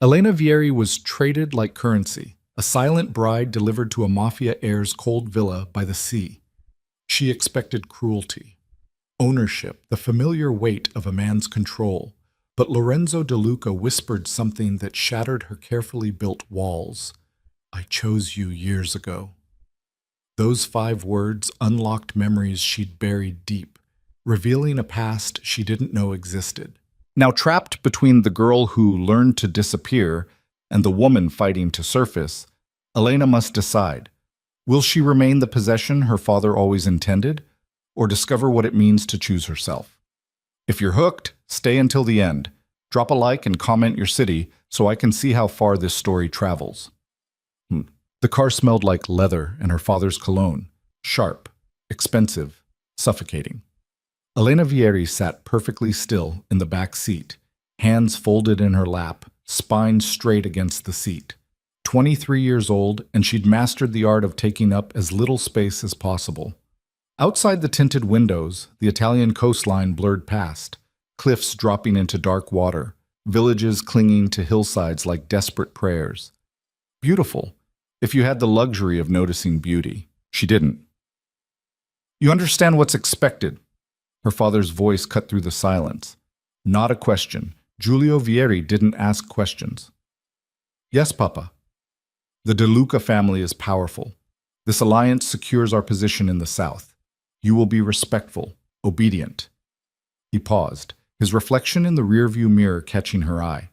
Elena Vieri was traded like currency, a silent bride delivered to a Mafia heir's cold villa by the sea. She expected cruelty, ownership, the familiar weight of a man's control. But Lorenzo De Luca whispered something that shattered her carefully built walls. "I chose you years ago." Those 5 words unlocked memories she'd buried deep, revealing a past she didn't know existed. Now trapped between the girl who learned to disappear and the woman fighting to surface, Elena must decide. Will she remain the possession her father always intended, or discover what it means to choose herself? If you're hooked, stay until the end. Drop a like and comment your city so I can see how far this story travels. The car smelled like leather and her father's cologne. Sharp, expensive, suffocating. Elena Vieri sat perfectly still in the back seat, hands folded in her lap, spine straight against the seat. 23 years old, and she'd mastered the art of taking up as little space as possible. Outside the tinted windows, the Italian coastline blurred past, cliffs dropping into dark water, villages clinging to hillsides like desperate prayers. Beautiful, if you had the luxury of noticing beauty. She didn't. "You understand what's expected." Her father's voice cut through the silence. Not a question. Giulio Vieri didn't ask questions. "Yes, Papa." "The De Luca family is powerful. This alliance secures our position in the south. You will be respectful, obedient." He paused, his reflection in the rearview mirror catching her eye.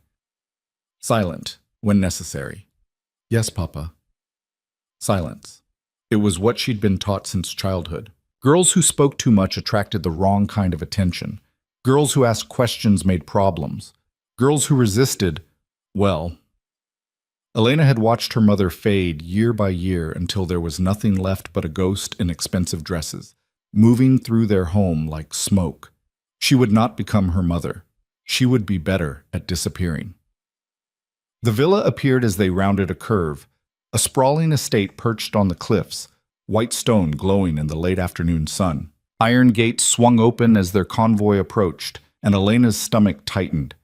Silent, when necessary. "Yes, Papa." Silence. It was what she'd been taught since childhood. Girls who spoke too much attracted the wrong kind of attention. Girls who asked questions made problems. Girls who resisted, well. Elena had watched her mother fade year by year until there was nothing left but a ghost in expensive dresses, moving through their home like smoke. She would not become her mother. She would be better at disappearing. The villa appeared as they rounded a curve, a sprawling estate perched on the cliffs, white stone glowing in the late afternoon sun. Iron gates swung open as their convoy approached, and Elena's stomach tightened.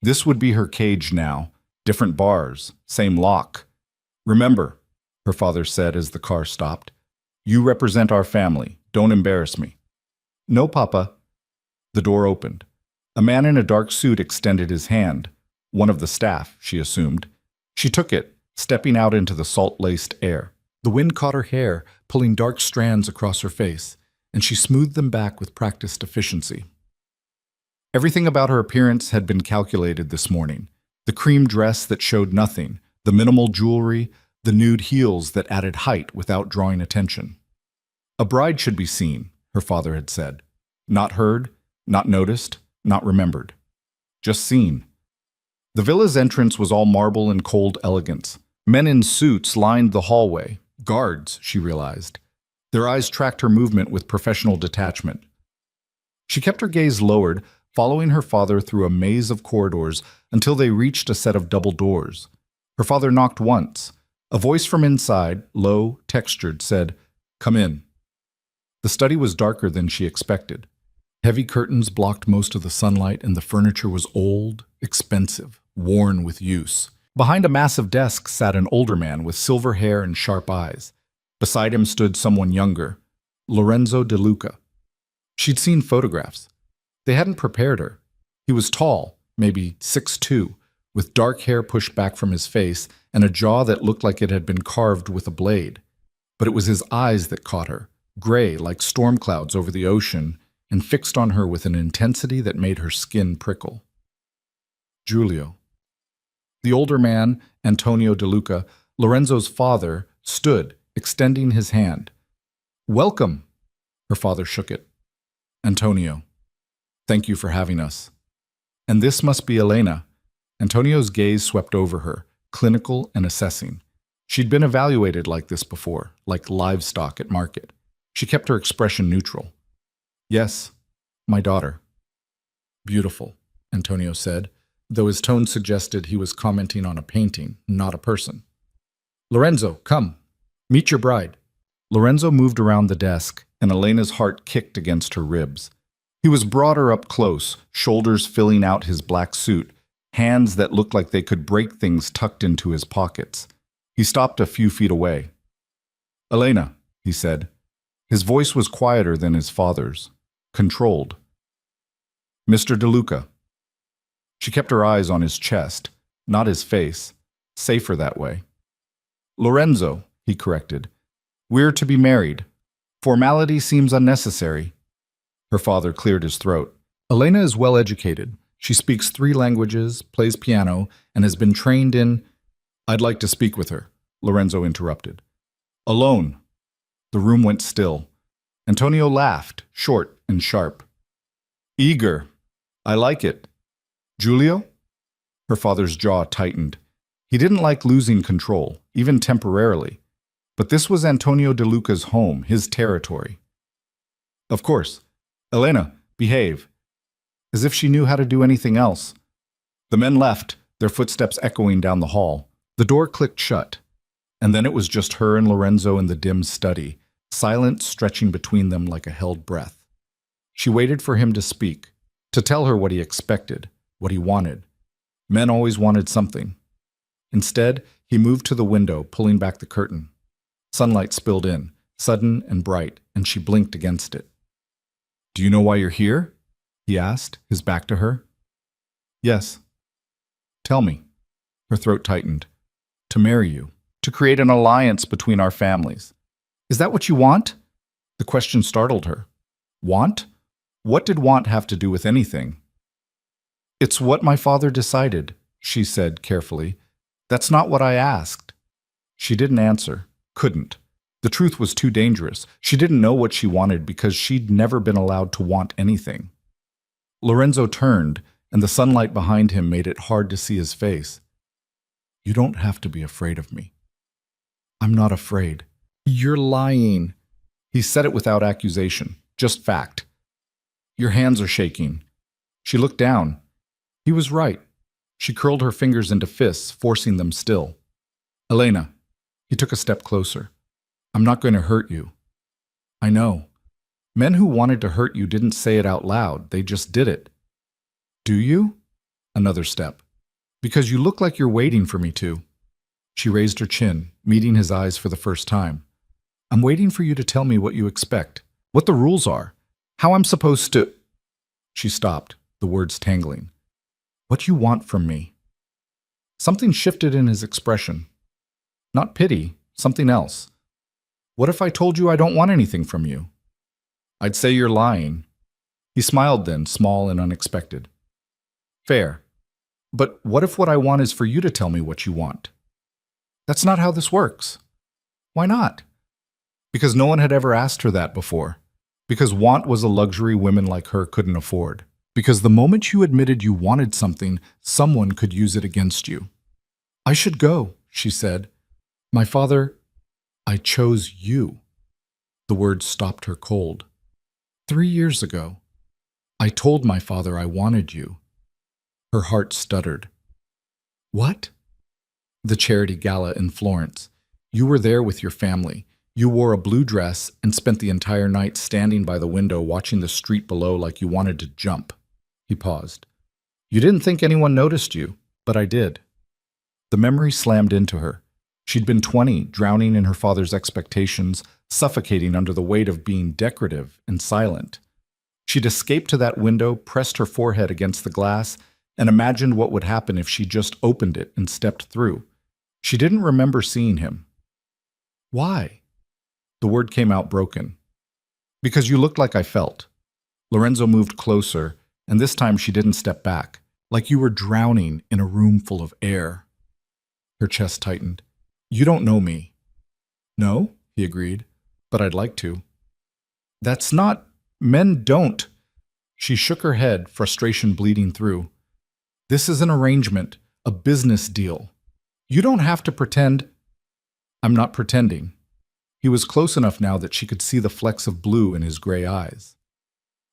This would be her cage now. Different bars, same lock. "Remember," her father said as the car stopped, "you represent our family. Don't embarrass me." "No, Papa." The door opened. A man in a dark suit extended his hand. One of the staff, she assumed. She took it, stepping out into the salt-laced air. The wind caught her hair, pulling dark strands across her face, and she smoothed them back with practiced efficiency. Everything about her appearance had been calculated this morning. The cream dress that showed nothing, the minimal jewelry, the nude heels that added height without drawing attention. A bride should be seen, her father had said. Not heard, not noticed, not remembered. Just seen. The villa's entrance was all marble and cold elegance. Men in suits lined the hallway. Guards, she realized. Their eyes tracked her movement with professional detachment. She kept her gaze lowered, following her father through a maze of corridors until they reached a set of double doors. Her father knocked once. A voice from inside, low, textured, said, "Come in." The study was darker than she expected. Heavy curtains blocked most of the sunlight, and the furniture was old, expensive, worn with use. Behind a massive desk sat an older man with silver hair and sharp eyes. Beside him stood someone younger, Lorenzo De Luca. She'd seen photographs. They hadn't prepared her. He was tall, maybe 6'2", with dark hair pushed back from his face and a jaw that looked like it had been carved with a blade. But it was his eyes that caught her, gray like storm clouds over the ocean, and fixed on her with an intensity that made her skin prickle. Giulio. The older man, Antonio De Luca, Lorenzo's father, stood, extending his hand. "Welcome." Her father shook it. "Antonio, thank you for having us." "And this must be Elena." Antonio's gaze swept over her, clinical and assessing. She'd been evaluated like this before, like livestock at market. She kept her expression neutral. "Yes, my daughter." "Beautiful," Antonio said, though his tone suggested he was commenting on a painting, not a person. "Lorenzo, come. Meet your bride." Lorenzo moved around the desk, and Elena's heart kicked against her ribs. He was broader up close, shoulders filling out his black suit, hands that looked like they could break things tucked into his pockets. He stopped a few feet away. "Elena," he said. His voice was quieter than his father's, controlled. "Mr. DeLuca." She kept her eyes on his chest, not his face, safer that way. "Lorenzo," he corrected. "We're to be married. Formality seems unnecessary." Her father cleared his throat. "Elena is well educated. She speaks 3 languages, plays piano, and has been trained in—" "I'd like to speak with her," Lorenzo interrupted. "Alone." The room went still. Antonio laughed, short and sharp. "Eager. I like it. Giulio?" Her father's jaw tightened. He didn't like losing control, even temporarily. But this was Antonio DeLuca's home, his territory. "Of course. Elena, behave." As if she knew how to do anything else. The men left, their footsteps echoing down the hall. The door clicked shut, and then it was just her and Lorenzo in the dim study, silence stretching between them like a held breath. She waited for him to speak, to tell her what he expected, what he wanted. Men always wanted something. Instead, he moved to the window, pulling back the curtain. Sunlight spilled in, sudden and bright, and she blinked against it. "Do you know why you're here?" he asked, his back to her. "Yes." "Tell me." Her throat tightened. "To marry you. To create an alliance between our families." "Is that what you want?" The question startled her. Want? What did want have to do with anything? "It's what my father decided," she said carefully. "That's not what I asked." She didn't answer. Couldn't. The truth was too dangerous. She didn't know what she wanted because she'd never been allowed to want anything. Lorenzo turned, and the sunlight behind him made it hard to see his face. "You don't have to be afraid of me." "I'm not afraid." "You're lying." He said it without accusation, just fact. "Your hands are shaking." She looked down. He was right. She curled her fingers into fists, forcing them still. "Elena." He took a step closer. "I'm not going to hurt you." "I know. Men who wanted to hurt you didn't say it out loud. They just did it." "Do you?" Another step. "Because you look like you're waiting for me to." She raised her chin, meeting his eyes for the first time. "I'm waiting for you to tell me what you expect, what the rules are, how I'm supposed to—" She stopped, the words tangling. "What you want from me." Something shifted in his expression. Not pity, something else. "What if I told you I don't want anything from you?" "I'd say you're lying." He smiled then, small and unexpected. "Fair. But what if what I want is for you to tell me what you want?" "That's not how this works." "Why not?" Because no one had ever asked her that before. Because want was a luxury women like her couldn't afford. Because the moment you admitted you wanted something, someone could use it against you. "I should go," she said. "My father—" "I chose you." The words stopped her cold. 3 years ago, I told my father I wanted you. Her heart stuttered. "What?" "The charity gala in Florence. You were there with your family. You wore a blue dress and spent the entire night standing by the window watching the street below like you wanted to jump." He paused. "You didn't think anyone noticed you, but I did." The memory slammed into her. She'd been 20, drowning in her father's expectations, suffocating under the weight of being decorative and silent. She'd escaped to that window, pressed her forehead against the glass, and imagined what would happen if she just opened it and stepped through. She didn't remember seeing him. "Why?" The word came out broken. "Because you looked like I felt." Lorenzo moved closer, and this time she didn't step back, like you were drowning in a room full of air. Her chest tightened. "You don't know me." "No," he agreed, "but I'd like to." "That's not— Men don't." She shook her head, frustration bleeding through. "This is an arrangement, a business deal. You don't have to pretend—" "I'm not pretending." He was close enough now that she could see the flecks of blue in his gray eyes.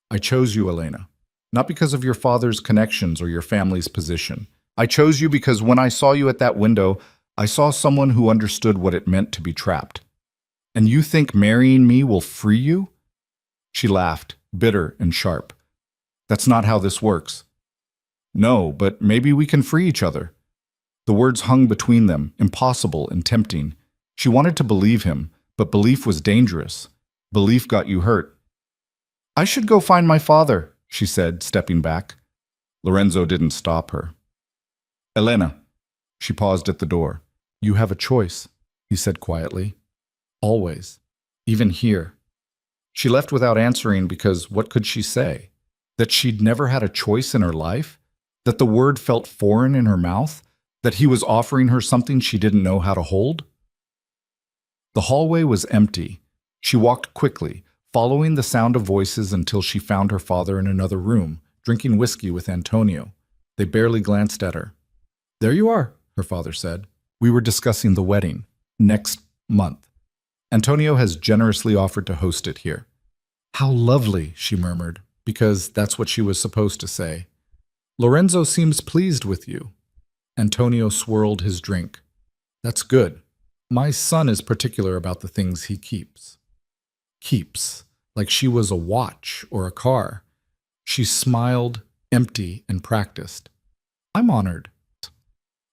"I chose you, Elena, not because of your father's connections or your family's position. I chose you because when I saw you at that window, I saw someone who understood what it meant to be trapped. And you think marrying me will free you?" She laughed, bitter and sharp. "That's not how this works." No, but maybe we can free each other. The words hung between them, impossible and tempting. She wanted to believe him, but belief was dangerous. Belief got you hurt. I should go find my father, she said, stepping back. Lorenzo didn't stop her. Elena. She paused at the door. You have a choice, he said quietly. Always. Even here. She left without answering because what could she say? That she'd never had a choice in her life? That the word felt foreign in her mouth? That he was offering her something she didn't know how to hold? The hallway was empty. She walked quickly, following the sound of voices until she found her father in another room, drinking whiskey with Antonio. They barely glanced at her. There you are, her father said. We were discussing the wedding. Next month. Antonio has generously offered to host it here. How lovely, she murmured, because that's what she was supposed to say. Lorenzo seems pleased with you. Antonio swirled his drink. That's good. My son is particular about the things he keeps. Keeps, like she was a watch or a car. She smiled, empty and practiced. I'm honored.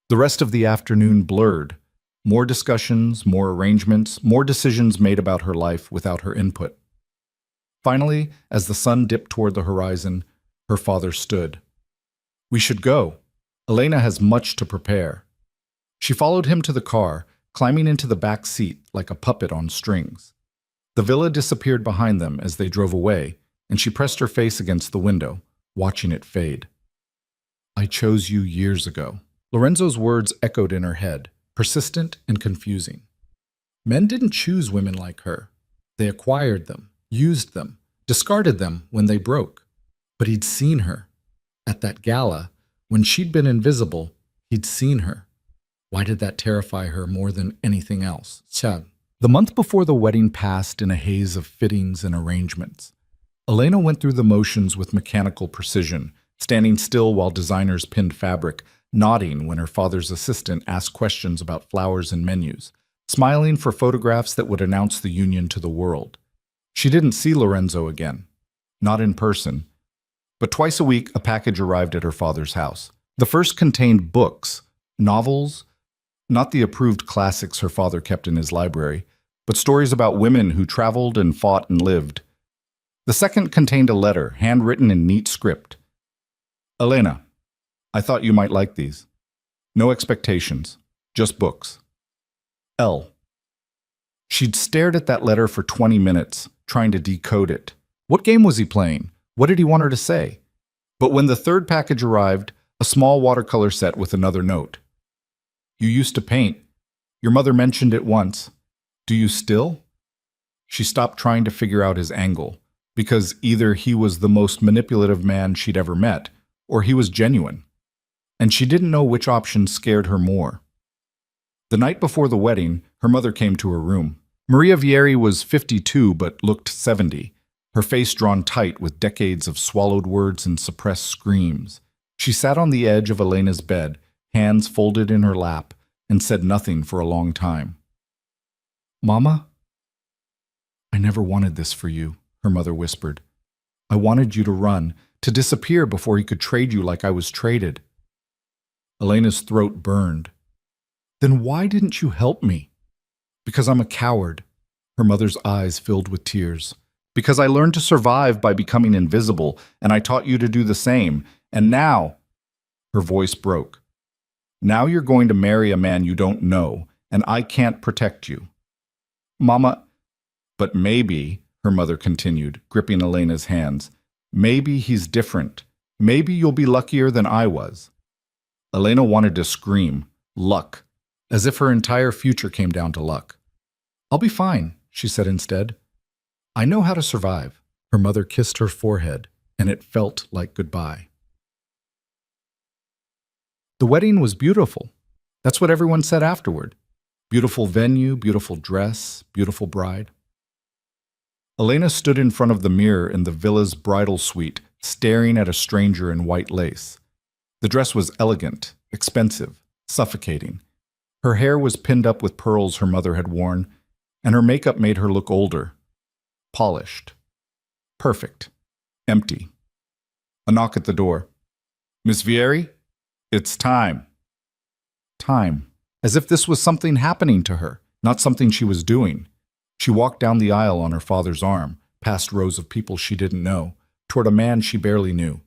The rest of the afternoon blurred. More discussions, more arrangements, more decisions made about her life without her input. Finally, as the sun dipped toward the horizon, her father stood. We should go. Elena has much to prepare. She followed him to the car, climbing into the back seat like a puppet on strings. The villa disappeared behind them as they drove away, and she pressed her face against the window, watching it fade. I chose you years ago. Lorenzo's words echoed in her head, persistent and confusing. Men didn't choose women like her. They acquired them, used them, discarded them when they broke. But he'd seen her. At that gala, when she'd been invisible, he'd seen her. Why did that terrify her more than anything else? The month before the wedding passed in a haze of fittings and arrangements. Elena went through the motions with mechanical precision, standing still while designers pinned fabric, nodding when her father's assistant asked questions about flowers and menus, smiling for photographs that would announce the union to the world. She didn't see Lorenzo again, not in person. But twice a week, a package arrived at her father's house. The first contained books, novels, not the approved classics her father kept in his library, but stories about women who traveled and fought and lived. The second contained a letter, handwritten in neat script. Elena, I thought you might like these. No expectations, just books. L. She'd stared at that letter for 20 minutes, trying to decode it. What game was he playing? What did he want her to say? But when the third package arrived, a small watercolor set with another note. You used to paint. Your mother mentioned it once. Do you still? She stopped trying to figure out his angle, because either he was the most manipulative man she'd ever met, or he was genuine. And she didn't know which option scared her more. The night before the wedding, her mother came to her room. Maria Vieri was 52 but looked 70, her face drawn tight with decades of swallowed words and suppressed screams. She sat on the edge of Elena's bed, hands folded in her lap, and said nothing for a long time. Mama? I never wanted this for you, her mother whispered. I wanted you to run, to disappear before he could trade you like I was traded. Elena's throat burned. Then why didn't you help me? Because I'm a coward. Her mother's eyes filled with tears. Because I learned to survive by becoming invisible, and I taught you to do the same. And now, her voice broke. Now you're going to marry a man you don't know, and I can't protect you. Mama, but maybe, her mother continued, gripping Elena's hands, maybe he's different. Maybe you'll be luckier than I was. Elena wanted to scream, luck, as if her entire future came down to luck. I'll be fine, she said instead. I know how to survive. Her mother kissed her forehead, and it felt like goodbye. The wedding was beautiful. That's what everyone said afterward. Beautiful venue, beautiful dress, beautiful bride. Elena stood in front of the mirror in the villa's bridal suite, staring at a stranger in white lace. The dress was elegant, expensive, suffocating. Her hair was pinned up with pearls her mother had worn, and her makeup made her look older. Polished. Perfect. Empty. A knock at the door. Miss Vieri, it's time. Time. As if this was something happening to her, not something she was doing. She walked down the aisle on her father's arm, past rows of people she didn't know, toward a man she barely knew.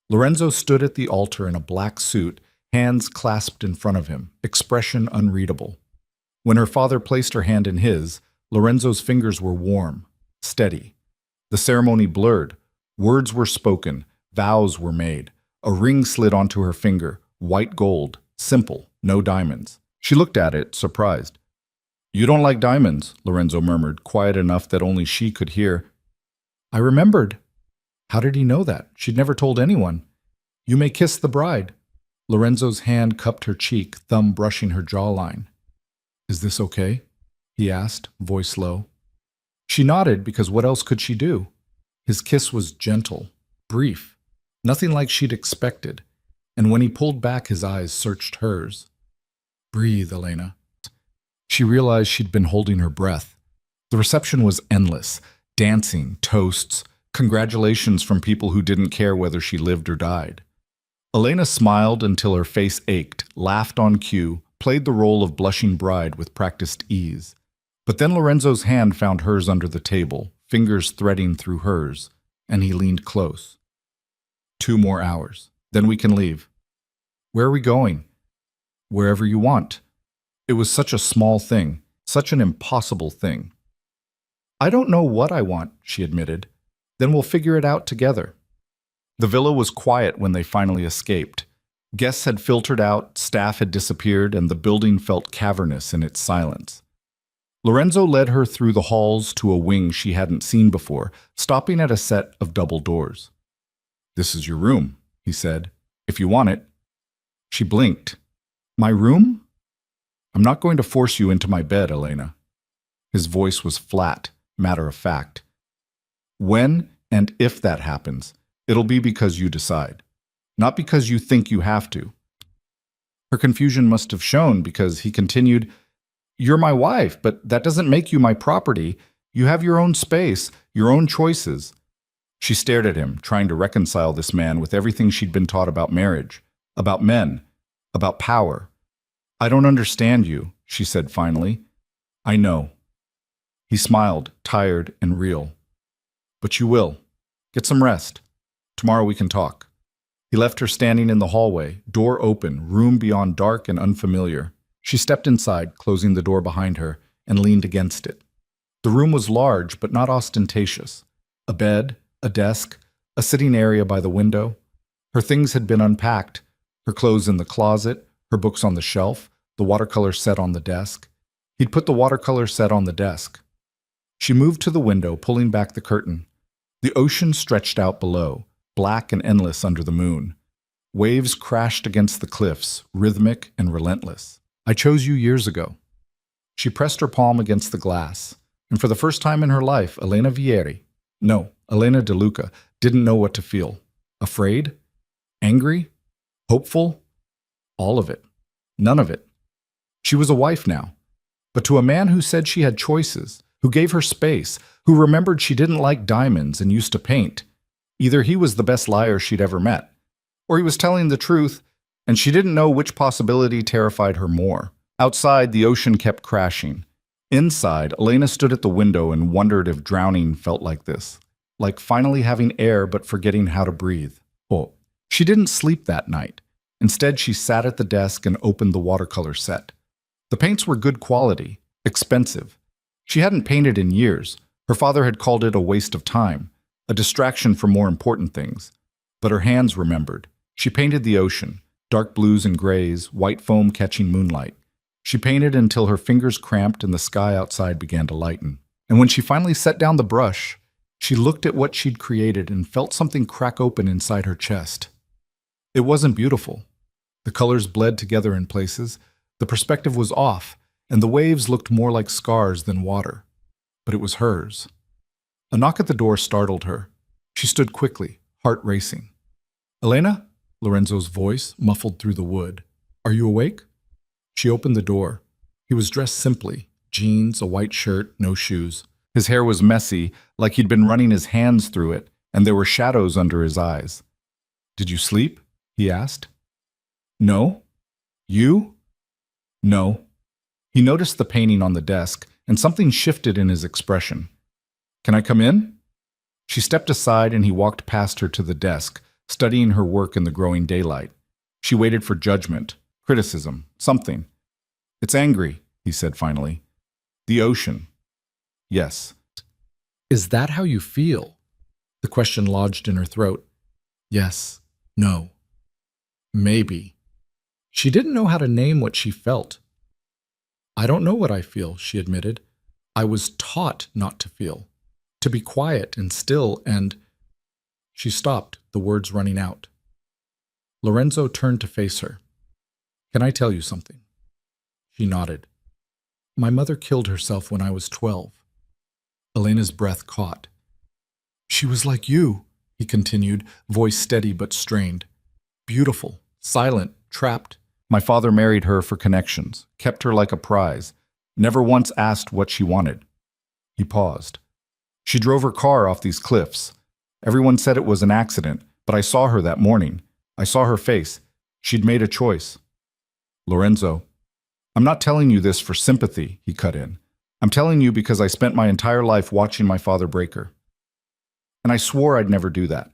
Lorenzo stood at the altar in a black suit, hands clasped in front of him, expression unreadable. When her father placed her hand in his, Lorenzo's fingers were warm, steady. The ceremony blurred. Words were spoken, vows were made. A ring slid onto her finger, white gold, simple, no diamonds. She looked at it, surprised. "You don't like diamonds," Lorenzo murmured, quiet enough that only she could hear. "I remembered." How did he know that? She'd never told anyone. "You may kiss the bride." Lorenzo's hand cupped her cheek, thumb brushing her jawline. "Is this okay?" he asked, voice low. She nodded because what else could she do? His kiss was gentle, brief, nothing like she'd expected, and when he pulled back, his eyes searched hers. "Breathe, Elena." She realized she'd been holding her breath. The reception was endless, dancing, toasts, congratulations from people who didn't care whether she lived or died. Elena smiled until her face ached, laughed on cue, played the role of blushing bride with practiced ease. But then Lorenzo's hand found hers under the table, fingers threading through hers, and he leaned close. 2 more hours. Then we can leave." "Where are we going?" "Wherever you want." It was such a small thing, such an impossible thing. "I don't know what I want," she admitted. "Then we'll figure it out together." The villa was quiet when they finally escaped. Guests had filtered out, staff had disappeared, and the building felt cavernous in its silence. Lorenzo led her through the halls to a wing she hadn't seen before, stopping at a set of double doors. "This is your room," he said, "if you want it." She blinked. "My room?" "I'm not going to force you into my bed, Elena." His voice was flat, matter-of-fact. "When and if that happens, it'll be because you decide, not because you think you have to." Her confusion must have shown because he continued, "You're my wife, but that doesn't make you my property. You have your own space, your own choices." She stared at him, trying to reconcile this man with everything she'd been taught about marriage, about men, about power. "I don't understand you," she said finally. "I know." He smiled, tired and real. "But you will. Get some rest. Tomorrow we can talk." He left her standing in the hallway, door open, room beyond dark and unfamiliar. She stepped inside, closing the door behind her, and leaned against it. The room was large, but not ostentatious. A bed, a desk, a sitting area by the window. Her things had been unpacked, her clothes in the closet, her books on the shelf, the watercolor set on the desk. He'd put the watercolor set on the desk. She moved to the window, pulling back the curtain. The ocean stretched out below, black and endless under the moon. Waves crashed against the cliffs, rhythmic and relentless. "I chose you years ago." She pressed her palm against the glass, and for the first time in her life, Elena De Luca, didn't know what to feel. Afraid? Angry? Hopeful? All of it. None of it. She was a wife now. But to a man who said she had choices, who gave her space, who remembered she didn't like diamonds and used to paint, either he was the best liar she'd ever met, or he was telling the truth, and she didn't know which possibility terrified her more. Outside, the ocean kept crashing. Inside, Elena stood at the window and wondered if drowning felt like this, like finally having air but forgetting how to breathe. Oh, she didn't sleep that night. Instead, she sat at the desk and opened the watercolor set. The paints were good quality, expensive. She hadn't painted in years. Her father had called it a waste of time, a distraction from more important things. But her hands remembered. She painted the ocean, dark blues and grays, white foam catching moonlight. She painted until her fingers cramped and the sky outside began to lighten. And when she finally set down the brush, she looked at what she'd created and felt something crack open inside her chest. It wasn't beautiful. The colors bled together in places, the perspective was off, and the waves looked more like scars than water. But it was hers. A knock at the door startled her. She stood quickly, heart racing. "Elena?" Lorenzo's voice muffled through the wood. "Are you awake?" She opened the door. He was dressed simply, jeans, a white shirt, no shoes. His hair was messy, like he'd been running his hands through it, and there were shadows under his eyes. "Did you sleep?" he asked. No? You? No. He noticed the painting on the desk, and something shifted in his expression. Can I come in? She stepped aside and he walked past her to the desk, studying her work in the growing daylight. She waited for judgment, criticism, something. It's angry, he said finally. The ocean. Yes. Is that how you feel? The question lodged in her throat. Yes. No. Maybe. She didn't know how to name what she felt. I don't know what I feel, she admitted. I was taught not to feel, to be quiet and still, and... She stopped, the words running out. Lorenzo turned to face her. Can I tell you something? She nodded. My mother killed herself when I was 12. Elena's breath caught. She was like you, he continued, voice steady but strained. Beautiful, silent, trapped. My father married her for connections, kept her like a prize, never once asked what she wanted. He paused. She drove her car off these cliffs. Everyone said it was an accident, but I saw her that morning. I saw her face. She'd made a choice. Lorenzo, I'm not telling you this for sympathy, he cut in. I'm telling you because I spent my entire life watching my father break her. And I swore I'd never do that.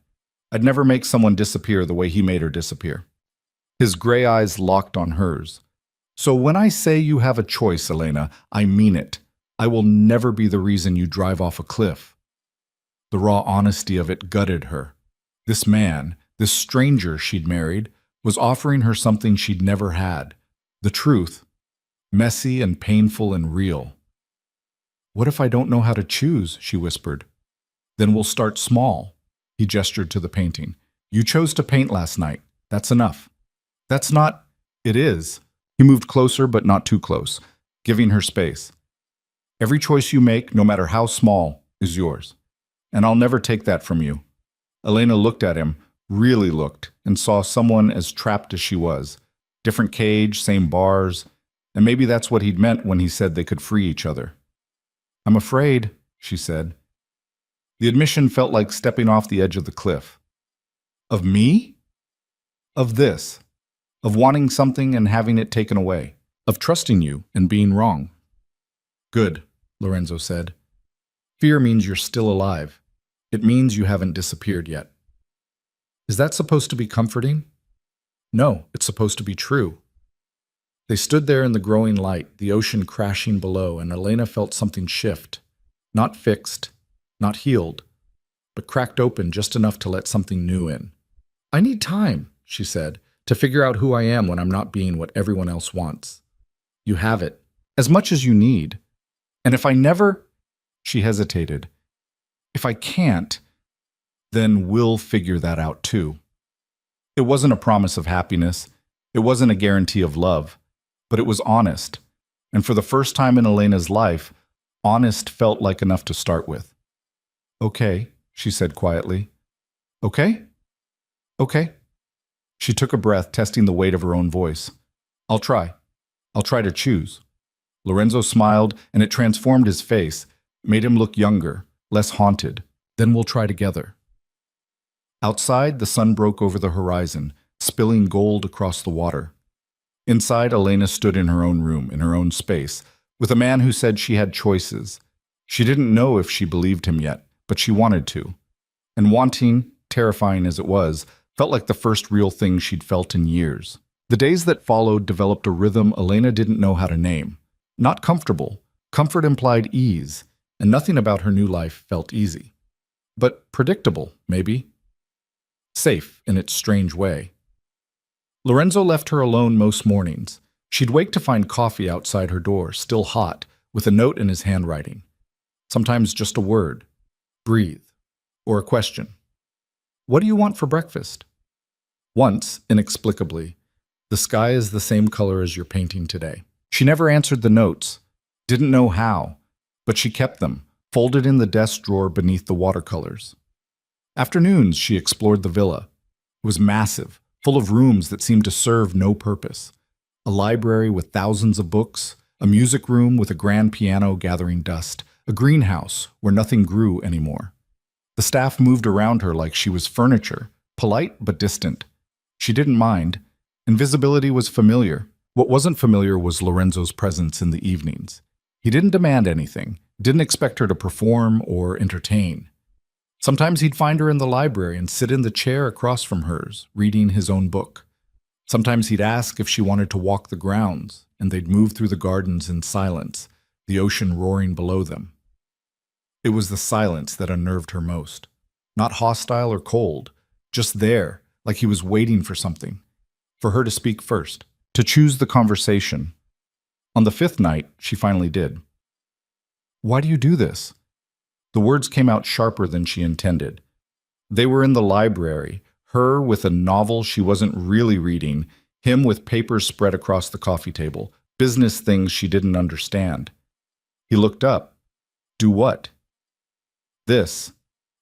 I'd never make someone disappear the way he made her disappear. His gray eyes locked on hers. So when I say you have a choice, Elena, I mean it. I will never be the reason you drive off a cliff. The raw honesty of it gutted her. This man, this stranger she'd married, was offering her something she'd never had. The truth. Messy and painful and real. What if I don't know how to choose? She whispered. Then we'll start small. He gestured to the painting. You chose to paint last night. That's enough. That's not... It is. He moved closer but not too close, giving her space. Every choice you make, no matter how small, is yours. And I'll never take that from you. Elena looked at him, really looked, and saw someone as trapped as she was. Different cage, same bars, and maybe that's what he'd meant when he said they could free each other. I'm afraid, she said. The admission felt like stepping off the edge of the cliff. Of me? Of this. Of wanting something and having it taken away. Of trusting you and being wrong. Good, Lorenzo said. Fear means you're still alive. It means you haven't disappeared yet. Is that supposed to be comforting? No, it's supposed to be true. They stood there in the growing light, the ocean crashing below, and Elena felt something shift. Not fixed, not healed, but cracked open just enough to let something new in. I need time, she said, to figure out who I am when I'm not being what everyone else wants. You have it, as much as you need. And if I never... She hesitated. If I can't, then we'll figure that out too. It wasn't a promise of happiness. It wasn't a guarantee of love. But it was honest. And for the first time in Elena's life, honest felt like enough to start with. Okay, she said quietly. Okay? Okay. She took a breath, testing the weight of her own voice. I'll try. I'll try to choose. Lorenzo smiled, and it transformed his face, made him look younger, less haunted. Then we'll try together. Outside, the sun broke over the horizon, spilling gold across the water. Inside, Elena stood in her own room, in her own space, with a man who said she had choices. She didn't know if she believed him yet, but she wanted to. And wanting, terrifying as it was, felt like the first real thing she'd felt in years. The days that followed developed a rhythm Elena didn't know how to name. Not comfortable. Comfort implied ease, and nothing about her new life felt easy. But predictable, maybe. Safe in its strange way. Lorenzo left her alone most mornings. She'd wake to find coffee outside her door, still hot, with a note in his handwriting. Sometimes just a word. Breathe. Or a question. What do you want for breakfast? Once, inexplicably, the sky is the same color as your painting today. She never answered the notes, didn't know how, but she kept them, folded in the desk drawer beneath the watercolors. Afternoons, she explored the villa. It was massive, full of rooms that seemed to serve no purpose. A library with thousands of books, a music room with a grand piano gathering dust, a greenhouse where nothing grew anymore. The staff moved around her like she was furniture, polite but distant. She didn't mind. Invisibility was familiar. What wasn't familiar was Lorenzo's presence in the evenings. He didn't demand anything, didn't expect her to perform or entertain. Sometimes he'd find her in the library and sit in the chair across from hers, reading his own book. Sometimes he'd ask if she wanted to walk the grounds, and they'd move through the gardens in silence, the ocean roaring below them. It was the silence that unnerved her most. Not hostile or cold, just there, like he was waiting for something. For her to speak first, to choose the conversation. On the fifth night, she finally did. "Why do you do this?" The words came out sharper than she intended. They were in the library, her with a novel she wasn't really reading, him with papers spread across the coffee table, business things she didn't understand. He looked up. "Do what?" "This."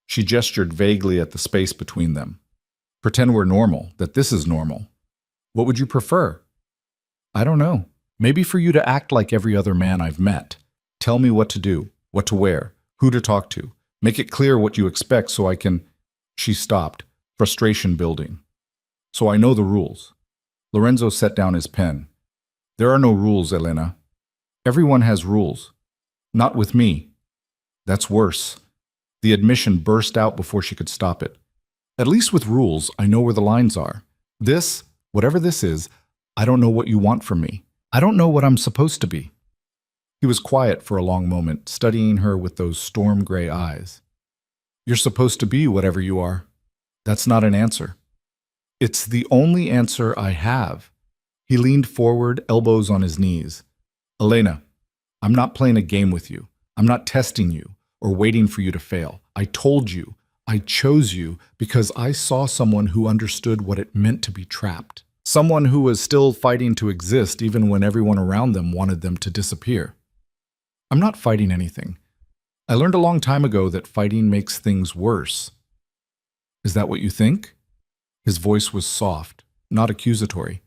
She gestured vaguely at the space between them. "Pretend we're normal, that this is normal. What would you prefer?" "I don't know. Maybe for you to act like every other man I've met. Tell me what to do, what to wear, who to talk to. Make it clear what you expect so I can—" She stopped, frustration building. "So I know the rules." Lorenzo set down his pen. "There are no rules, Elena. Everyone has rules. Not with me." "That's worse." The admission burst out before she could stop it. "At least with rules, I know where the lines are. This, whatever this is, I don't know what you want from me. I don't know what I'm supposed to be." He was quiet for a long moment, studying her with those storm-gray eyes. "You're supposed to be whatever you are. That's not an answer." "It's the only answer I have." He leaned forward, elbows on his knees. "Elena, I'm not playing a game with you. I'm not testing you or waiting for you to fail. I told you, I chose you because I saw someone who understood what it meant to be trapped. Someone who was still fighting to exist even when everyone around them wanted them to disappear. I'm not fighting anything. I learned a long time ago that fighting makes things worse." "Is that what you think?" His voice was soft, not accusatory.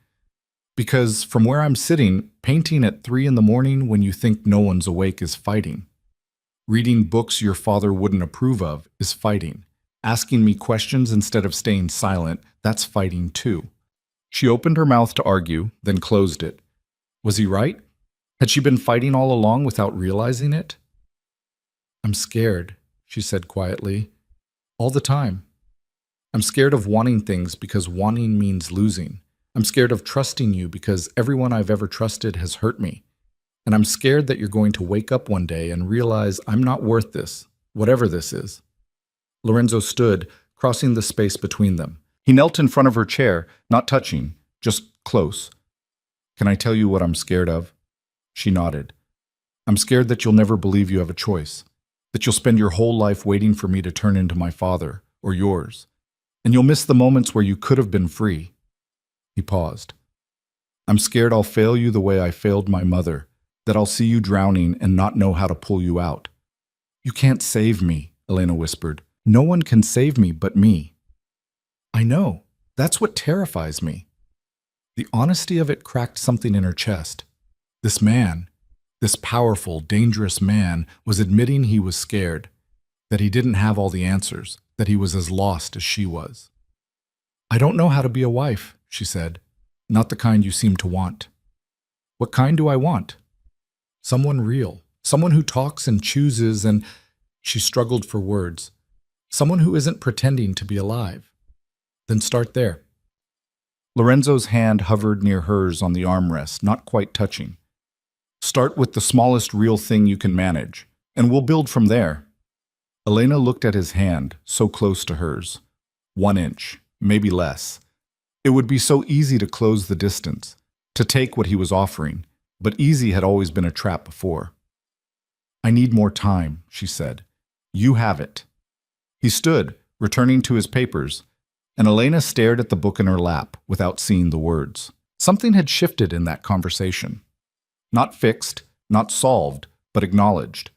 "Because from where I'm sitting, painting at 3 a.m. when you think no one's awake is fighting. Reading books your father wouldn't approve of is fighting. Asking me questions instead of staying silent, that's fighting too." She opened her mouth to argue, then closed it. Was he right? Had she been fighting all along without realizing it? "I'm scared," she said quietly. "All the time. I'm scared of wanting things because wanting means losing. I'm scared of trusting you because everyone I've ever trusted has hurt me. And I'm scared that you're going to wake up one day and realize I'm not worth this, whatever this is." Lorenzo stood, crossing the space between them. He knelt in front of her chair, not touching, just close. "Can I tell you what I'm scared of?" She nodded. "I'm scared that you'll never believe you have a choice, that you'll spend your whole life waiting for me to turn into my father, or yours, and you'll miss the moments where you could have been free." He paused. "I'm scared I'll fail you the way I failed my mother, that I'll see you drowning and not know how to pull you out." "You can't save me," Elena whispered. "No one can save me but me." "I know. That's what terrifies me." The honesty of it cracked something in her chest. This man, this powerful, dangerous man, was admitting he was scared, that he didn't have all the answers, that he was as lost as she was. "I don't know how to be a wife," she said. "Not the kind you seem to want." "What kind do I want?" "Someone real, someone who talks and chooses and—" She struggled for words. "Someone who isn't pretending to be alive." "Then start there." Lorenzo's hand hovered near hers on the armrest, not quite touching. "Start with the smallest real thing you can manage, and we'll build from there." Elena looked at his hand, so close to hers. 1 inch, maybe less. It would be so easy to close the distance, to take what he was offering, but easy had always been a trap before. "I need more time," she said. "You have it." He stood, returning to his papers, and Elena stared at the book in her lap without seeing the words. Something had shifted in that conversation. Not fixed, not solved, but acknowledged.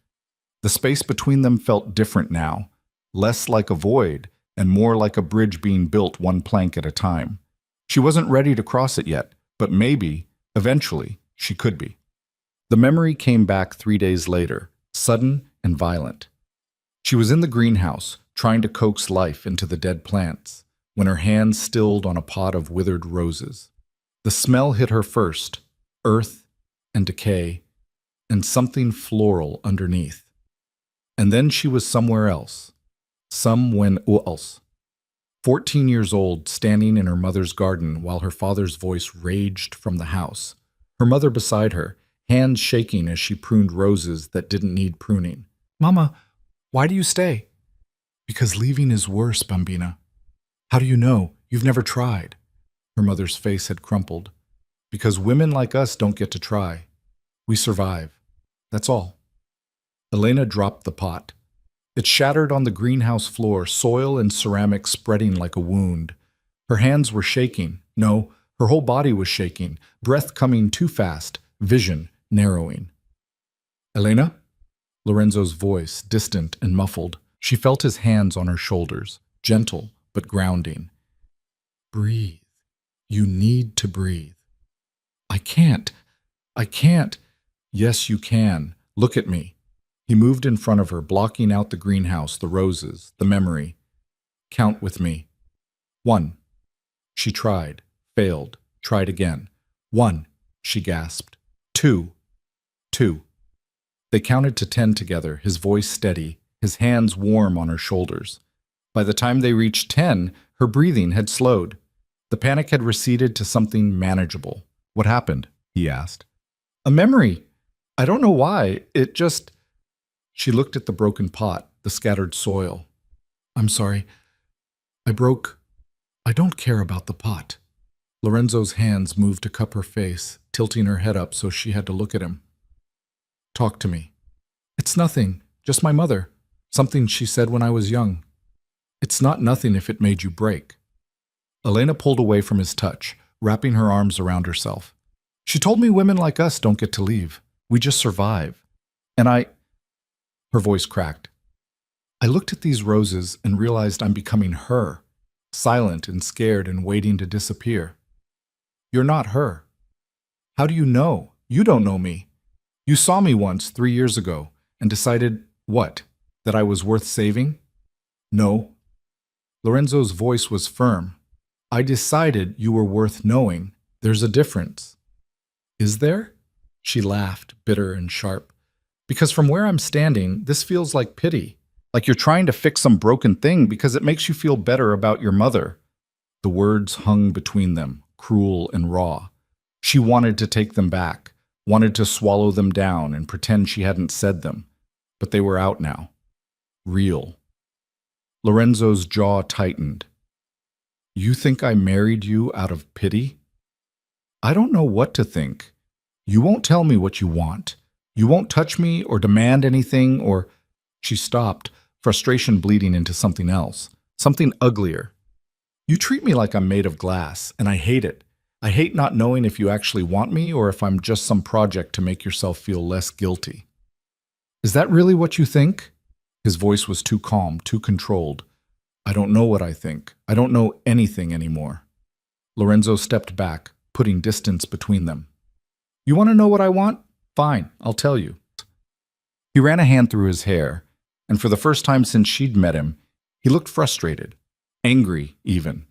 The space between them felt different now, less like a void and more like a bridge being built one plank at a time. She wasn't ready to cross it yet, but maybe, eventually, she could be. The memory came back 3 days later, sudden and violent. She was in the greenhouse, trying to coax life into the dead plants, when her hand stilled on a pot of withered roses. The smell hit her first, earth and decay, and something floral underneath. And then she was somewhere else. Somewhen else. 14 years old, standing in her mother's garden while her father's voice raged from the house. Her mother beside her, hands shaking as she pruned roses that didn't need pruning. Mama, why do you stay? Because leaving is worse, Bambina. How do you know? You've never tried. Her mother's face had crumpled. Because women like us don't get to try. We survive. That's all. Elena dropped the pot. It shattered on the greenhouse floor, soil and ceramic spreading like a wound. Her hands were shaking. No, her whole body was shaking, breath coming too fast, vision narrowing. Elena? Lorenzo's voice, distant and muffled. She felt his hands on her shoulders, gentle but grounding. Breathe. You need to breathe. I can't. Yes, you can. Look at me. He moved in front of her, blocking out the greenhouse, the roses, the memory. Count with me. 1. She tried, failed, tried again. 1, she gasped. 2. 2. They counted to 10 together, his voice steady, his hands warm on her shoulders. By the time they reached 10, her breathing had slowed. The panic had receded to something manageable. What happened? He asked. A memory. I don't know why. It just... She looked at the broken pot, the scattered soil. I'm sorry. I don't care about the pot. Lorenzo's hands moved to cup her face, tilting her head up so she had to look at him. Talk to me. It's nothing. Just my mother. Something she said when I was young. It's not nothing if it made you break. Elena pulled away from his touch, wrapping her arms around herself. She told me women like us don't get to leave. We just survive. And Her voice cracked. I looked at these roses and realized I'm becoming her, silent and scared and waiting to disappear. You're not her. How do you know? You don't know me. You saw me once 3 years ago and decided, what, that I was worth saving? No. Lorenzo's voice was firm. I decided you were worth knowing. There's a difference. Is there? She laughed, bitter and sharp. Because from where I'm standing, this feels like pity. Like you're trying to fix some broken thing because it makes you feel better about your mother. The words hung between them, cruel and raw. She wanted to take them back, wanted to swallow them down and pretend she hadn't said them. But they were out now. Real. Lorenzo's jaw tightened. You think I married you out of pity? I don't know what to think. You won't tell me what you want. You won't touch me or demand anything or... She stopped, frustration bleeding into something else, something uglier. You treat me like I'm made of glass, and I hate it. I hate not knowing if you actually want me or if I'm just some project to make yourself feel less guilty. Is that really what you think? His voice was too calm, too controlled. I don't know what I think. I don't know anything anymore. Lorenzo stepped back, putting distance between them. You want to know what I want? Fine, I'll tell you. He ran a hand through his hair, and for the first time since she'd met him, he looked frustrated, angry even.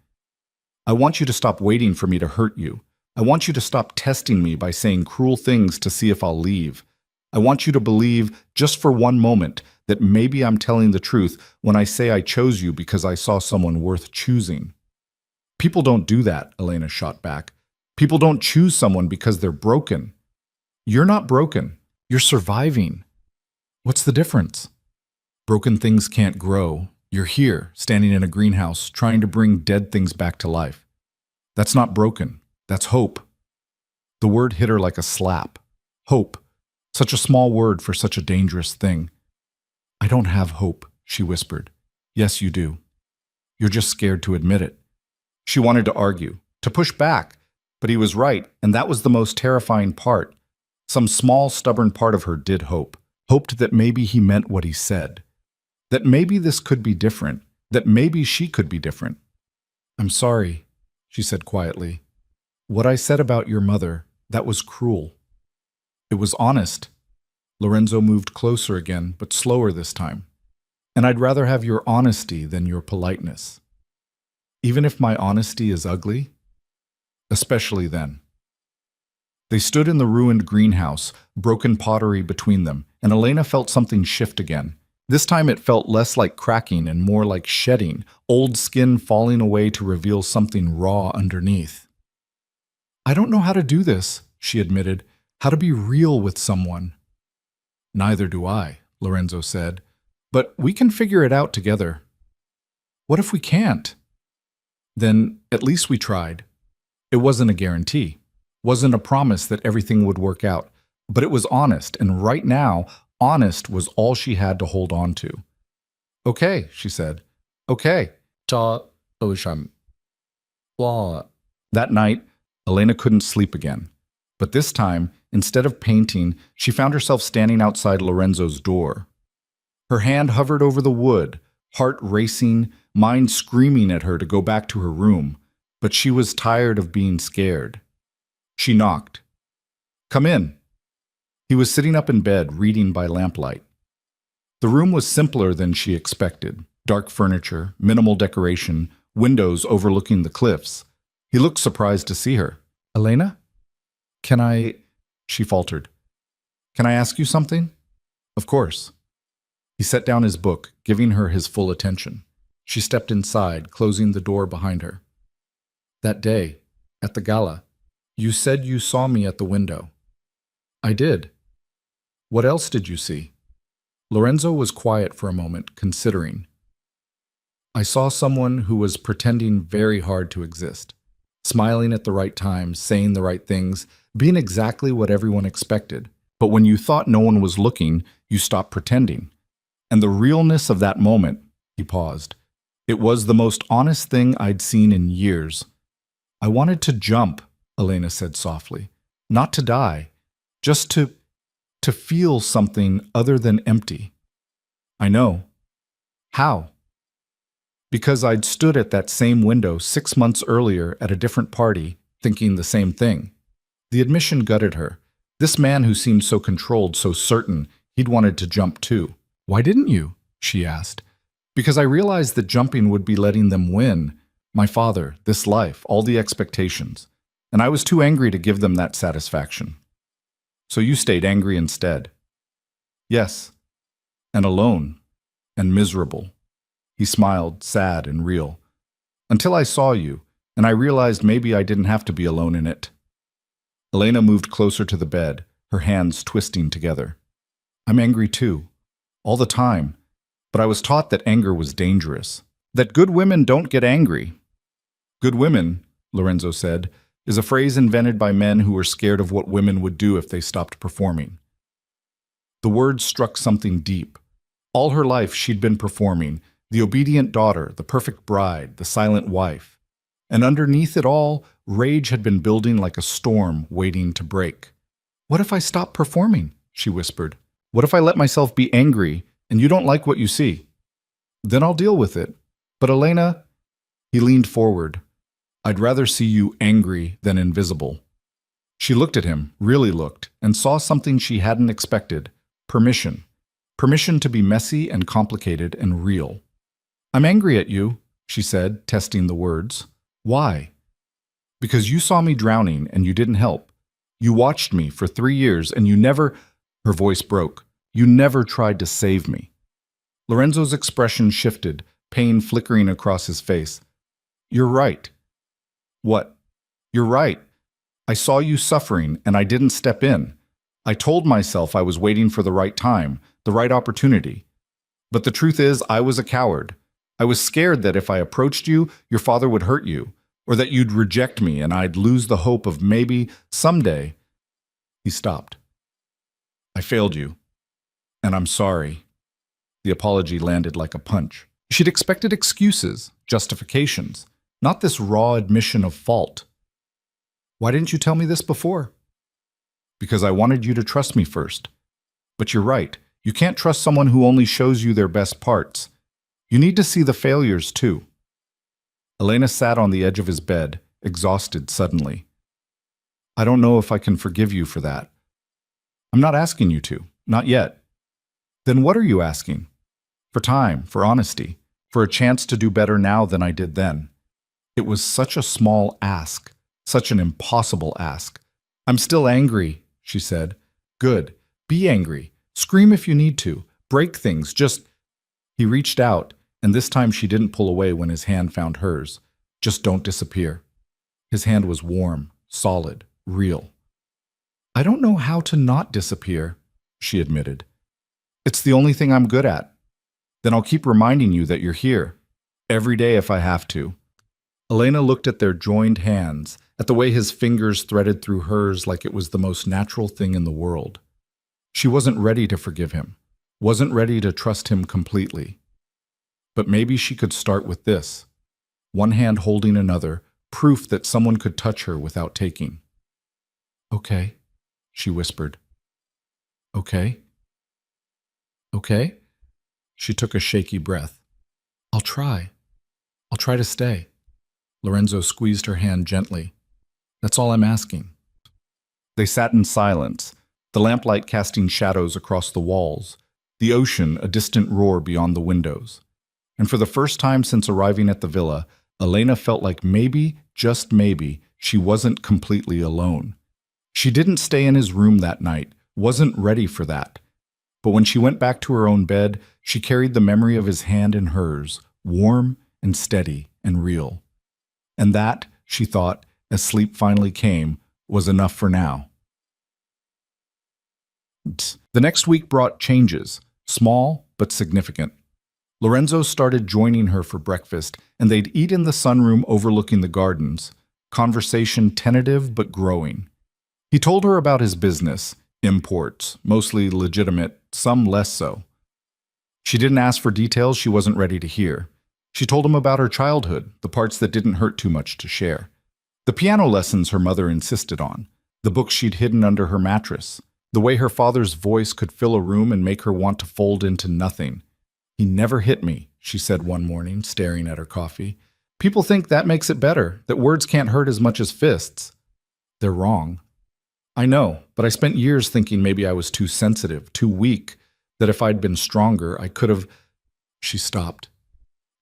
I want you to stop waiting for me to hurt you. I want you to stop testing me by saying cruel things to see if I'll leave. I want you to believe, just for one moment, that maybe I'm telling the truth when I say I chose you because I saw someone worth choosing. People don't do that, Elena shot back. People don't choose someone because they're broken. You're not broken. You're surviving. What's the difference? Broken things can't grow. You're here, standing in a greenhouse, trying to bring dead things back to life. That's not broken. That's hope. The word hit her like a slap. Hope. Such a small word for such a dangerous thing. I don't have hope, she whispered. Yes, you do. You're just scared to admit it. She wanted to argue, to push back, but he was right, and that was the most terrifying part. Some small, stubborn part of her did hope, hoped that maybe he meant what he said, that maybe this could be different, that maybe she could be different. I'm sorry, she said quietly. What I said about your mother, that was cruel. It was honest. Lorenzo moved closer again, but slower this time. And I'd rather have your honesty than your politeness. even if my honesty is ugly? Especially then. They stood in the ruined greenhouse, broken pottery between them, and Elena felt something shift again. This time it felt less like cracking and more like shedding, old skin falling away to reveal something raw underneath. I don't know how to do this, she admitted, how to be real with someone. Neither do I, Lorenzo said, but we can figure it out together. What if we can't? Then at least we tried. It wasn't a guarantee, wasn't a promise that everything would work out, but it was honest, and right now, honest was all she had to hold on to. Okay, she said. Okay. That night, Elena couldn't sleep again. But this time, instead of painting, she found herself standing outside Lorenzo's door. Her hand hovered over the wood, heart racing, mind screaming at her to go back to her room, but she was tired of being scared. She knocked. Come in. He was sitting up in bed, reading by lamplight. The room was simpler than she expected. Dark furniture, minimal decoration, windows overlooking the cliffs. He looked surprised to see her. Elena? Can I... She faltered. Can I ask you something? Of course. He set down his book, giving her his full attention. She stepped inside, closing the door behind her. That day, at the gala, you said you saw me at the window. I did. What else did you see? Lorenzo was quiet for a moment, considering. I saw someone who was pretending very hard to exist, smiling at the right time, saying the right things, being exactly what everyone expected. But when you thought no one was looking, you stopped pretending. And the realness of that moment, he paused. It was the most honest thing I'd seen in years. I wanted to jump, Elena said softly. Not to die, just to feel something other than empty. I know. How? Because I'd stood at that same window 6 months earlier at a different party, thinking the same thing. The admission gutted her. This man who seemed so controlled, so certain, he'd wanted to jump too. Why didn't you? She asked. Because I realized that jumping would be letting them win. My father, this life, all the expectations. And I was too angry to give them that satisfaction. So you stayed angry instead. Yes. And alone. And miserable. He smiled, sad and real. Until I saw you, and I realized maybe I didn't have to be alone in it. Elena moved closer to the bed, her hands twisting together. I'm angry too. All the time. But I was taught that anger was dangerous. That good women don't get angry. Good women, Lorenzo said, is a phrase invented by men who were scared of what women would do if they stopped performing. The word struck something deep. All her life she'd been performing, the obedient daughter, the perfect bride, the silent wife. And underneath it all, rage had been building like a storm waiting to break. What if I stop performing? She whispered. What if I let myself be angry and you don't like what you see? Then I'll deal with it. But Elena, he leaned forward. I'd rather see you angry than invisible. She looked at him, really looked, and saw something she hadn't expected. Permission. Permission to be messy and complicated and real. I'm angry at you, she said, testing the words. Why? Because you saw me drowning and you didn't help. You watched me for 3 years and you never... Her voice broke. You never tried to save me. Lorenzo's expression shifted, pain flickering across his face. You're right. What? You're right. I saw you suffering and I didn't step in. I told myself I was waiting for the right time, the right opportunity. But the truth is, I was a coward. I was scared that if I approached you, your father would hurt you, or that you'd reject me and I'd lose the hope of maybe, someday. He stopped. I failed you. And I'm sorry. The apology landed like a punch. She'd expected excuses, justifications, not this raw admission of fault. Why didn't you tell me this before? Because I wanted you to trust me first. But you're right. You can't trust someone who only shows you their best parts. You need to see the failures too. Elena sat on the edge of his bed, exhausted suddenly. I don't know if I can forgive you for that. I'm not asking you to, not yet. Then what are you asking? For time, for honesty, for a chance to do better now than I did then. It was such a small ask, such an impossible ask. I'm still angry, she said. Good. Be angry. Scream if you need to. Break things. Just. He reached out, and this time she didn't pull away when his hand found hers. Just don't disappear. His hand was warm, solid, real. I don't know how to not disappear, she admitted. It's the only thing I'm good at. Then I'll keep reminding you that you're here. Every day if I have to. Elena looked at their joined hands, at the way his fingers threaded through hers like it was the most natural thing in the world. She wasn't ready to forgive him, wasn't ready to trust him completely. But maybe she could start with this. One hand holding another, proof that someone could touch her without taking. Okay, she whispered. Okay? Okay? She took a shaky breath. I'll try. I'll try to stay. Lorenzo squeezed her hand gently. That's all I'm asking. They sat in silence, the lamplight casting shadows across the walls, the ocean a distant roar beyond the windows. And for the first time since arriving at the villa, Elena felt like maybe, just maybe, she wasn't completely alone. She didn't stay in his room that night, wasn't ready for that. But when she went back to her own bed, she carried the memory of his hand in hers, warm and steady and real. And that, she thought, as sleep finally came, was enough for now. The next week brought changes, small but significant. Lorenzo started joining her for breakfast, and they'd eat in the sunroom overlooking the gardens, conversation tentative but growing. He told her about his business, imports, mostly legitimate, some less so. She didn't ask for details she wasn't ready to hear. She told him about her childhood, the parts that didn't hurt too much to share. The piano lessons her mother insisted on, the books she'd hidden under her mattress, the way her father's voice could fill a room and make her want to fold into nothing. He never hit me, she said one morning, staring at her coffee. People think that makes it better, that words can't hurt as much as fists. They're wrong. I know, but I spent years thinking maybe I was too sensitive, too weak, that if I'd been stronger, I could have... She stopped.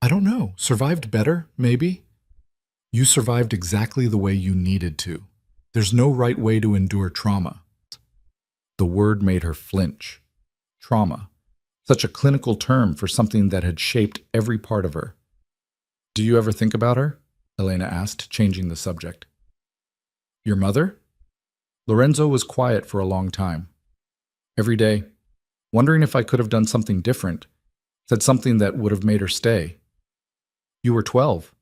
I don't know. Survived better, maybe? You survived exactly the way you needed to. There's no right way to endure trauma. The word made her flinch. Trauma. Such a clinical term for something that had shaped every part of her. Do you ever think about her? Elena asked, changing the subject. Your mother? Lorenzo was quiet for a long time. Every day, wondering if I could have done something different, said something that would have made her stay. You were 12.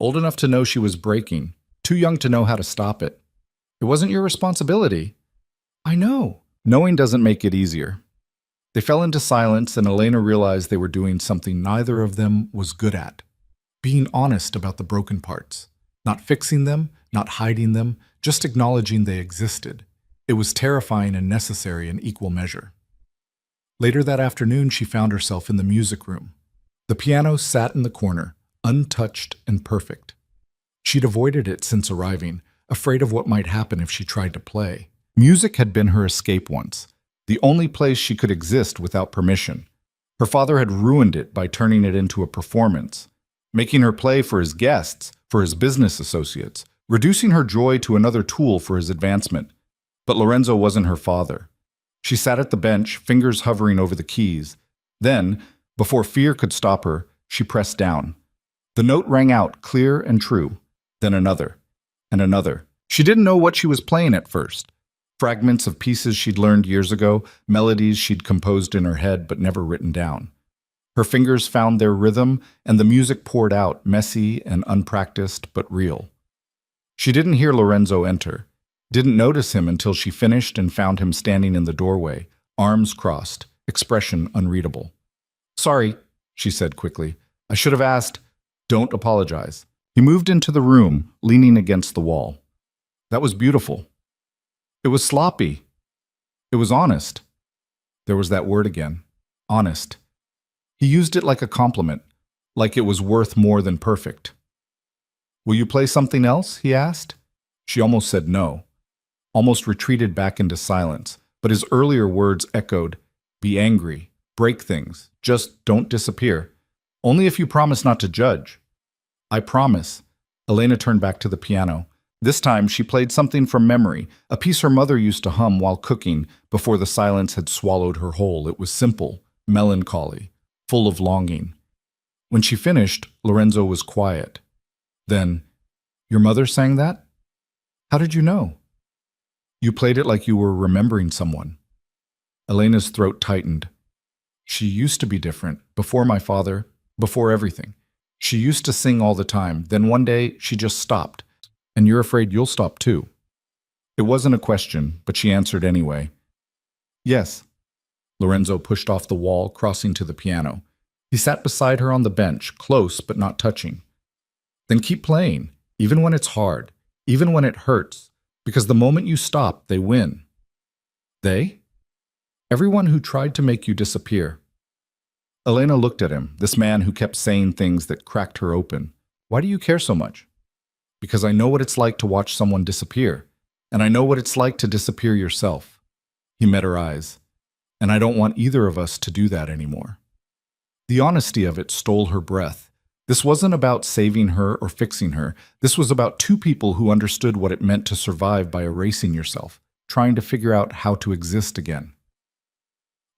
Old enough to know she was breaking, too young to know how to stop it. It wasn't your responsibility. I know. Knowing doesn't make it easier. They fell into silence, and Elena realized they were doing something neither of them was good at. Being honest about the broken parts. Not fixing them, not hiding them, just acknowledging they existed. It was terrifying and necessary in equal measure. Later that afternoon, she found herself in the music room. The piano sat in the corner, untouched and perfect. She'd avoided it since arriving, afraid of what might happen if she tried to play. Music had been her escape once, the only place she could exist without permission. Her father had ruined it by turning it into a performance, making her play for his guests, for his business associates, reducing her joy to another tool for his advancement. But Lorenzo wasn't her father. She sat at the bench, fingers hovering over the keys. Then, before fear could stop her, she pressed down. The note rang out clear and true, then another, and another. She didn't know what she was playing at first. Fragments of pieces she'd learned years ago, melodies she'd composed in her head but never written down. Her fingers found their rhythm, and the music poured out, messy and unpracticed but real. She didn't hear Lorenzo enter, didn't notice him until she finished and found him standing in the doorway, arms crossed, expression unreadable. Sorry, she said quickly. I should have asked. Don't apologize. He moved into the room, leaning against the wall. That was beautiful. It was sloppy. It was honest. There was that word again. Honest. He used it like a compliment, like it was worth more than perfect. Will you play something else? He asked. She almost said no, almost retreated back into silence, but his earlier words echoed, be angry, break things, just don't disappear. Only if you promise not to judge. I promise. Elena turned back to the piano. This time, she played something from memory, a piece her mother used to hum while cooking before the silence had swallowed her whole. It was simple, melancholy, full of longing. When she finished, Lorenzo was quiet. Then, "Your mother sang that? How did you know?" "You played it like you were remembering someone." Elena's throat tightened. "She used to be different, before my father, before everything. She used to sing all the time. Then one day, she just stopped. And you're afraid you'll stop too." It wasn't a question, but she answered anyway. "Yes." Lorenzo pushed off the wall, crossing to the piano. He sat beside her on the bench, close but not touching. "Then keep playing, even when it's hard, even when it hurts, because the moment you stop, they win." "They?" "Everyone who tried to make you disappear." Elena looked at him, this man who kept saying things that cracked her open. "Why do you care so much?" "Because I know what it's like to watch someone disappear, and I know what it's like to disappear yourself." He met her eyes. "And I don't want either of us to do that anymore." The honesty of it stole her breath. This wasn't about saving her or fixing her. This was about two people who understood what it meant to survive by erasing yourself, trying to figure out how to exist again.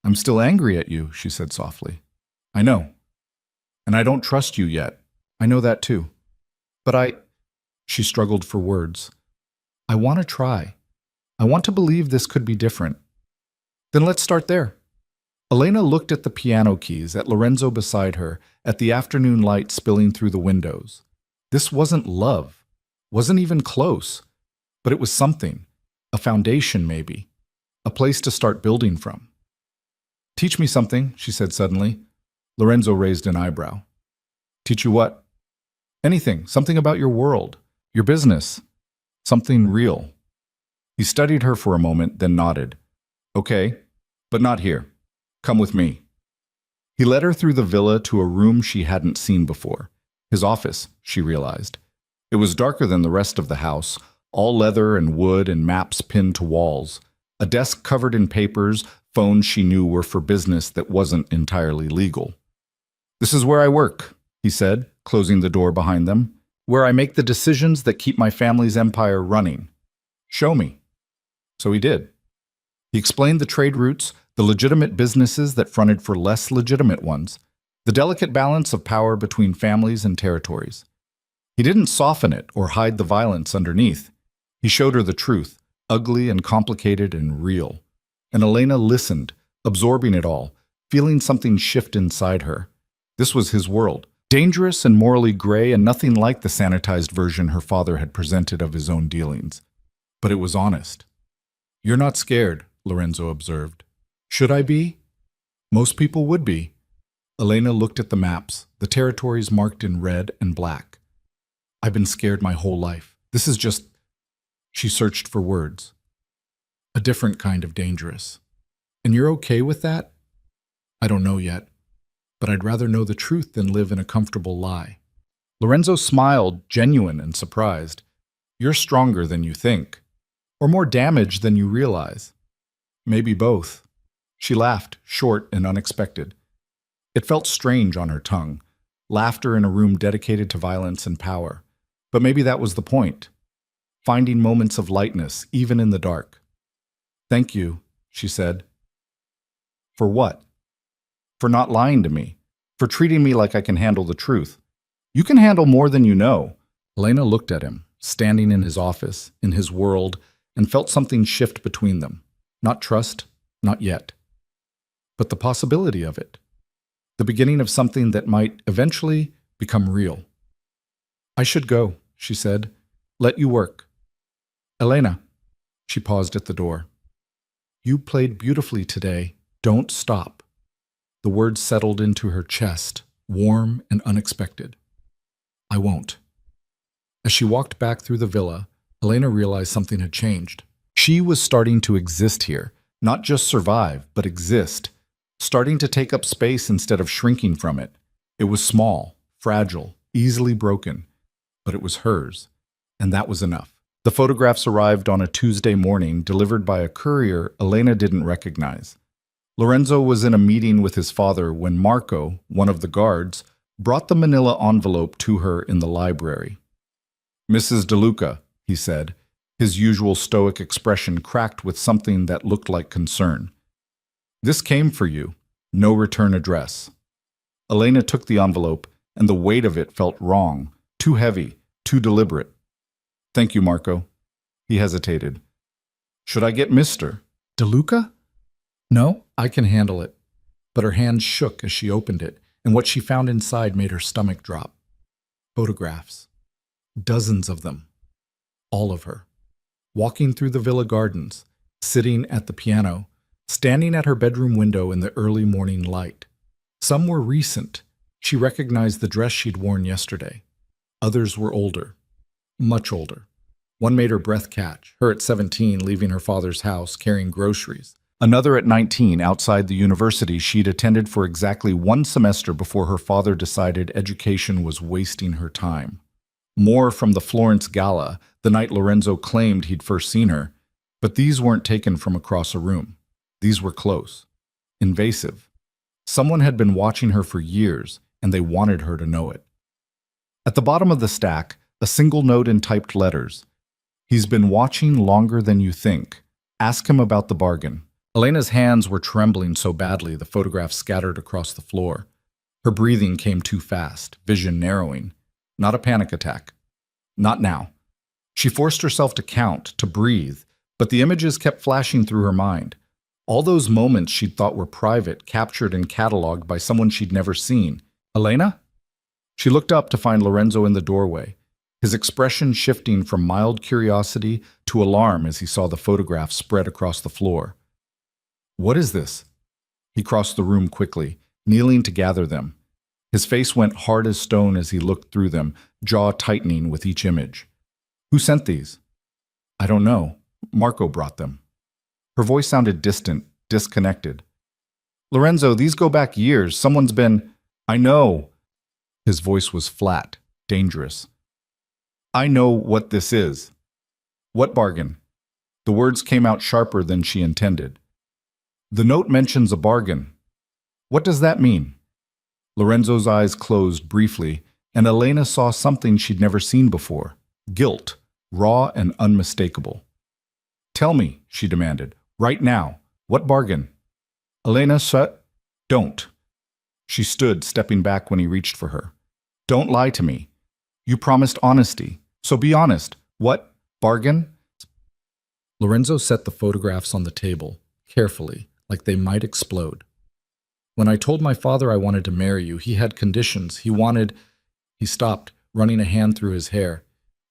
"I'm still angry at you," she said softly. "I know. And I don't trust you yet. I know that too. But She struggled for words. "I want to try. I want to believe this could be different." "Then let's start there." Elena looked at the piano keys, at Lorenzo beside her, at the afternoon light spilling through the windows. This wasn't love, wasn't even close, but it was something, a foundation maybe, a place to start building from. "Teach me something," she said suddenly. Lorenzo raised an eyebrow. "Teach you what?" "Anything, something about your world, your business, something real." He studied her for a moment, then nodded. "Okay, but not here. Come with me." He led her through the villa to a room she hadn't seen before. His office, she realized. It was darker than the rest of the house, all leather and wood and maps pinned to walls. A desk covered in papers, phones she knew were for business that wasn't entirely legal. "This is where I work," he said, closing the door behind them. "Where I make the decisions that keep my family's empire running. Show me." So he did. He explained the trade routes, the legitimate businesses that fronted for less legitimate ones, the delicate balance of power between families and territories. He didn't soften it or hide the violence underneath. He showed her the truth, ugly and complicated and real. And Elena listened, absorbing it all, feeling something shift inside her. This was his world. Dangerous and morally gray and nothing like the sanitized version her father had presented of his own dealings. But it was honest. "You're not scared," Lorenzo observed. "Should I be?" "Most people would be." Elena looked at the maps, the territories marked in red and black. "I've been scared my whole life. This is just..." She searched for words. "A different kind of dangerous. And you're okay with that?" "I don't know yet. But I'd rather know the truth than live in a comfortable lie." Lorenzo smiled, genuine and surprised. "You're stronger than you think. Or more damaged than you realize." "Maybe both." She laughed, short and unexpected. It felt strange on her tongue, laughter in a room dedicated to violence and power. But maybe that was the point. Finding moments of lightness, even in the dark. "Thank you," she said. "For what?" "For not lying to me. For treating me like I can handle the truth. You can handle more than you know." Elena looked at him, standing in his office, in his world, and felt something shift between them. Not trust, not yet. But the possibility of it. The beginning of something that might eventually become real. "I should go," she said. "Let you work." "Elena." She paused at the door. "You played beautifully today. Don't stop." The words settled into her chest, warm and unexpected. "I won't." As she walked back through the villa, Elena realized something had changed. She was starting to exist here, not just survive, but exist, starting to take up space instead of shrinking from it. It was small, fragile, easily broken, but it was hers, and that was enough. The photographs arrived on a Tuesday morning, delivered by a courier Elena didn't recognize. Lorenzo was in a meeting with his father when Marco, one of the guards, brought the manila envelope to her in the library. Mrs. DeLuca, he said, his usual stoic expression cracked with something that looked like concern. This came for you. No return address. Elena took the envelope, and the weight of it felt wrong, too heavy, too deliberate. Thank you, Marco. He hesitated. Should I get Mr. DeLuca? No, I can handle it. But her hands shook as she opened it, and what she found inside made her stomach drop. Photographs. Dozens of them. All of her. Walking through the villa gardens, sitting at the piano, standing at her bedroom window in the early morning light. Some were recent. She recognized the dress she'd worn yesterday. Others were older. Much older. One made her breath catch, her at 17 leaving her father's house carrying groceries. Another at 19 outside the university she'd attended for exactly one semester before her father decided education was wasting her time. More from the Florence Gala, the night Lorenzo claimed he'd first seen her, but these weren't taken from across a room. These were close. Invasive. Someone had been watching her for years, and they wanted her to know it. At the bottom of the stack, a single note in typed letters. He's been watching longer than you think. Ask him about the bargain. Elena's hands were trembling so badly the photographs scattered across the floor. Her breathing came too fast, vision narrowing. Not a panic attack. Not now. She forced herself to count, to breathe, but the images kept flashing through her mind. All those moments she'd thought were private, captured and cataloged by someone she'd never seen. Elena? She looked up to find Lorenzo in the doorway, his expression shifting from mild curiosity to alarm as he saw the photographs spread across the floor. What is this? He crossed the room quickly, kneeling to gather them. His face went hard as stone as he looked through them, jaw tightening with each image. Who sent these? I don't know. Marco brought them. Her voice sounded distant, disconnected. Lorenzo, these go back years. Someone's been… I know. His voice was flat, dangerous. I know what this is. What bargain? The words came out sharper than she intended. The note mentions a bargain. What does that mean? Lorenzo's eyes closed briefly, and Elena saw something she'd never seen before. Guilt, raw and unmistakable. Tell me, she demanded, right now. What bargain? Elena shut. Don't. She stood, stepping back when he reached for her. Don't lie to me. You promised honesty, so be honest. What bargain? Lorenzo set the photographs on the table, carefully, like they might explode. When I told my father I wanted to marry you, he had conditions. He stopped, running a hand through his hair.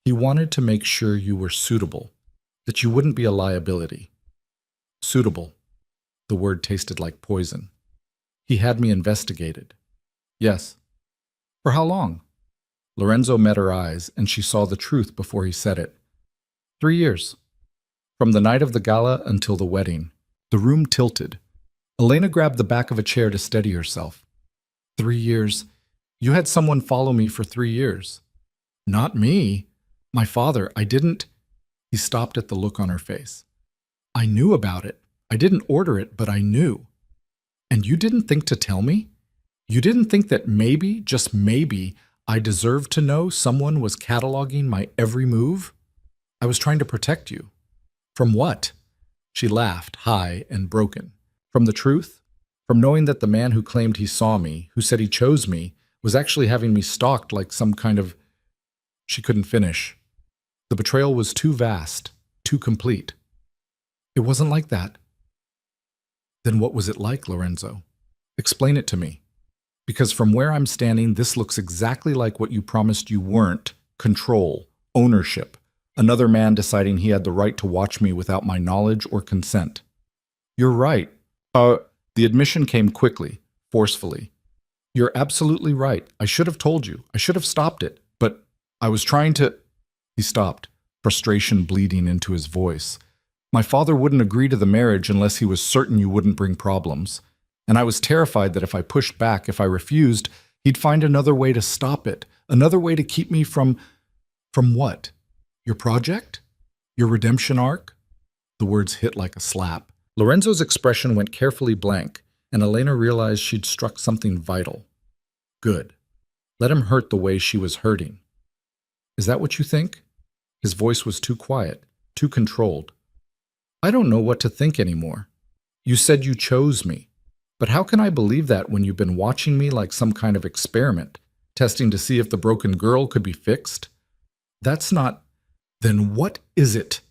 He wanted to make sure you were suitable, that you wouldn't be a liability. Suitable. The word tasted like poison. He had me investigated. Yes. For how long? Lorenzo met her eyes, and she saw the truth before he said it. 3 years. From the night of the gala until the wedding. The room tilted. Elena grabbed the back of a chair to steady herself. 3 years. You had someone follow me for 3 years. Not me. My father, I didn't… He stopped at the look on her face. I knew about it. I didn't order it, but I knew. And you didn't think to tell me? You didn't think that maybe, just maybe, I deserved to know someone was cataloging my every move? I was trying to protect you. From what? She laughed, high and broken. From the truth? From knowing that the man who claimed he saw me, who said he chose me, was actually having me stalked like some kind of… She couldn't finish. The betrayal was too vast, too complete. It wasn't like that. Then what was it like, Lorenzo? Explain it to me. Because from where I'm standing, this looks exactly like what you promised you weren't. Control, ownership. Another man deciding he had the right to watch me without my knowledge or consent. You're right. The admission came quickly, forcefully. You're absolutely right. I should have told you. I should have stopped it. But I was trying to… He stopped, frustration bleeding into his voice. My father wouldn't agree to the marriage unless he was certain you wouldn't bring problems. And I was terrified that if I pushed back, if I refused, he'd find another way to stop it, another way to keep me from… From what? Your project? Your redemption arc? The words hit like a slap. Lorenzo's expression went carefully blank, and Elena realized she'd struck something vital. Good. Let him hurt the way she was hurting. Is that what you think? His voice was too quiet, too controlled. I don't know what to think anymore. You said you chose me. But how can I believe that when you've been watching me like some kind of experiment, testing to see if the broken girl could be fixed? That's not... Then what is it?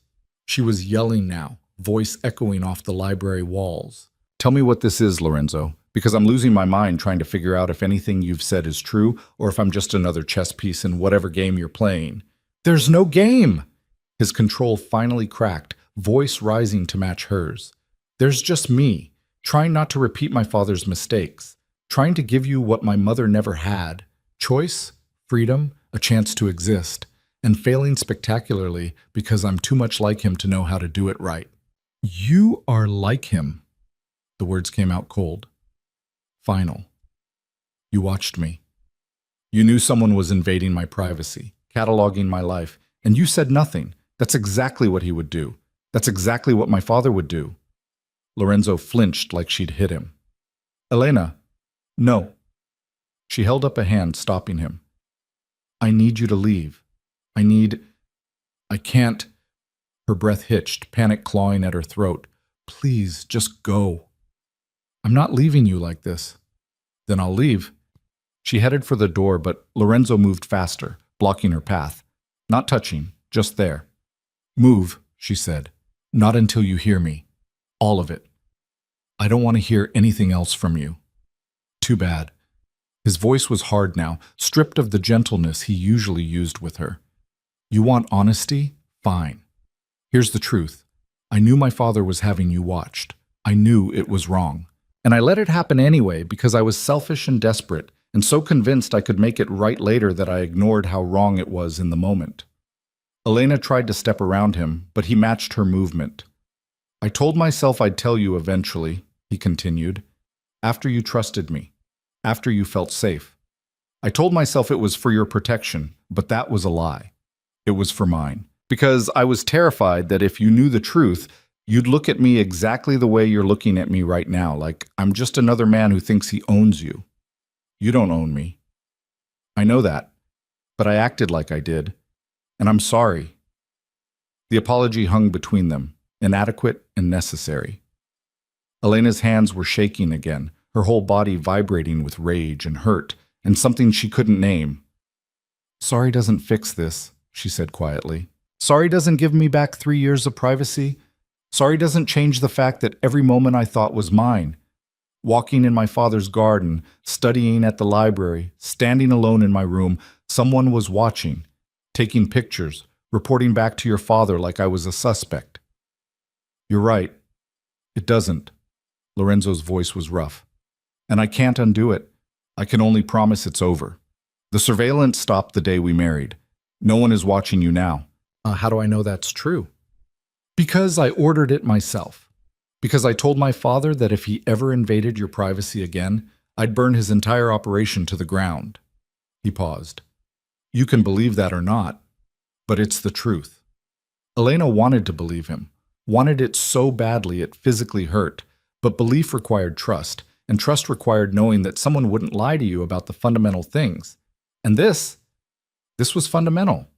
She was yelling now, voice echoing off the library walls. Tell me what this is, Lorenzo, because I'm losing my mind trying to figure out if anything you've said is true or if I'm just another chess piece in whatever game you're playing. There's no game! His control finally cracked, voice rising to match hers. There's just me, trying not to repeat my father's mistakes, trying to give you what my mother never had: choice, freedom, a chance to exist, and failing spectacularly because I'm too much like him to know how to do it right. You are like him. The words came out cold. Final. You watched me. You knew someone was invading my privacy, cataloging my life, and you said nothing. That's exactly what he would do. That's exactly what my father would do. Lorenzo flinched like she'd hit him. Elena, no. She held up a hand, stopping him. I need you to leave. I can't. Her breath hitched, panic clawing at her throat. Please, just go. I'm not leaving you like this. Then I'll leave. She headed for the door, but Lorenzo moved faster, blocking her path. Not touching, just there. Move, she said. Not until you hear me. All of it. I don't want to hear anything else from you. Too bad. His voice was hard now, stripped of the gentleness he usually used with her. You want honesty? Fine. Here's the truth. I knew my father was having you watched. I knew it was wrong. And I let it happen anyway because I was selfish and desperate, and so convinced I could make it right later that I ignored how wrong it was in the moment. Elena tried to step around him, but he matched her movement. I told myself I'd tell you eventually, he continued, after you trusted me, after you felt safe. I told myself it was for your protection, but that was a lie. It was for mine. Because I was terrified that if you knew the truth, you'd look at me exactly the way you're looking at me right now, like I'm just another man who thinks he owns you. You don't own me. I know that, but I acted like I did, and I'm sorry. The apology hung between them, inadequate and necessary. Elena's hands were shaking again, her whole body vibrating with rage and hurt, and something she couldn't name. Sorry doesn't fix this, she said quietly. Sorry doesn't give me back 3 years of privacy. Sorry doesn't change the fact that every moment I thought was mine. Walking in my father's garden, studying at the library, standing alone in my room, someone was watching, taking pictures, reporting back to your father like I was a suspect. You're right. It doesn't. Lorenzo's voice was rough. And I can't undo it. I can only promise it's over. The surveillance stopped the day we married. No one is watching you now. How do I know that's true? Because I ordered it myself. Because I told my father that if he ever invaded your privacy again, I'd burn his entire operation to the ground. He paused. You can believe that or not, but it's the truth. Elena wanted to believe him, wanted it so badly it physically hurt, but belief required trust, and trust required knowing that someone wouldn't lie to you about the fundamental things. And this was fundamental.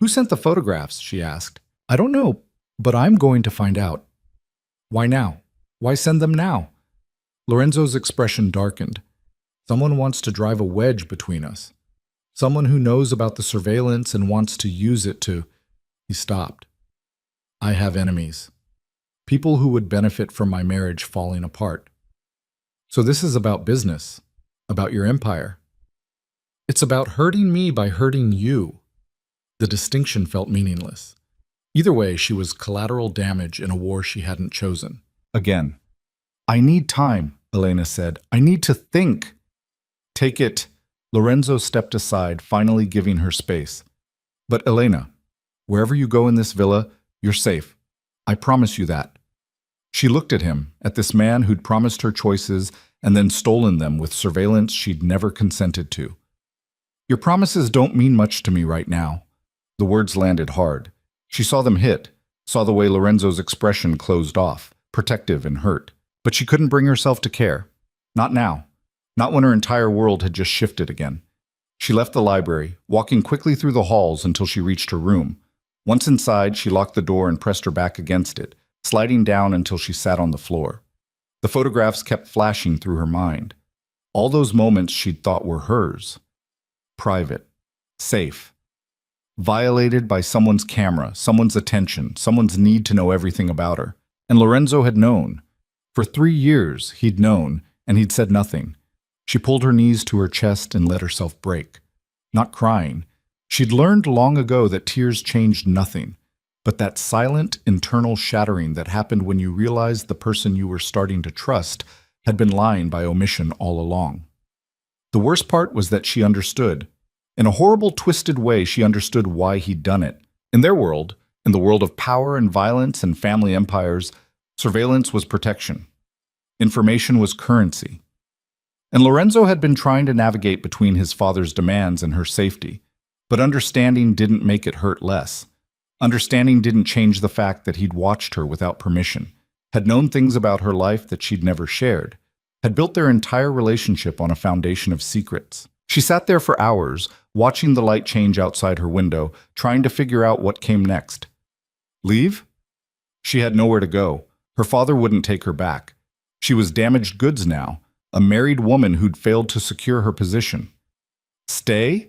Who sent the photographs? She asked. I don't know, but I'm going to find out. Why now? Why send them now? Lorenzo's expression darkened. Someone wants to drive a wedge between us. Someone who knows about the surveillance and wants to use it to... He stopped. I have enemies. People who would benefit from my marriage falling apart. So this is about business, about your empire. It's about hurting me by hurting you. The distinction felt meaningless. Either way, she was collateral damage in a war she hadn't chosen. Again. I need time, Elena said. I need to think. Take it. Lorenzo stepped aside, finally giving her space. But Elena, wherever you go in this villa, you're safe. I promise you that. She looked at him, at this man who'd promised her choices and then stolen them with surveillance she'd never consented to. Your promises don't mean much to me right now. The words landed hard. She saw them hit, saw the way Lorenzo's expression closed off, protective and hurt. But she couldn't bring herself to care. Not now. Not when her entire world had just shifted again. She left the library, walking quickly through the halls until she reached her room. Once inside, she locked the door and pressed her back against it, sliding down until she sat on the floor. The photographs kept flashing through her mind. All those moments she'd thought were hers. Private. Safe. Violated by someone's camera, someone's attention, someone's need to know everything about her. And Lorenzo had known. For 3 years, he'd known, and he'd said nothing. She pulled her knees to her chest and let herself break. Not crying. She'd learned long ago that tears changed nothing, but that silent, internal shattering that happened when you realized the person you were starting to trust had been lying by omission all along. The worst part was that she understood. In a horrible, twisted way, she understood why he'd done it. In their world, in the world of power and violence and family empires, surveillance was protection. Information was currency. And Lorenzo had been trying to navigate between his father's demands and her safety. But understanding didn't make it hurt less. Understanding didn't change the fact that he'd watched her without permission, had known things about her life that she'd never shared, had built their entire relationship on a foundation of secrets. She sat there for hours, watching the light change outside her window, trying to figure out what came next. Leave? She had nowhere to go. Her father wouldn't take her back. She was damaged goods now, a married woman who'd failed to secure her position. Stay?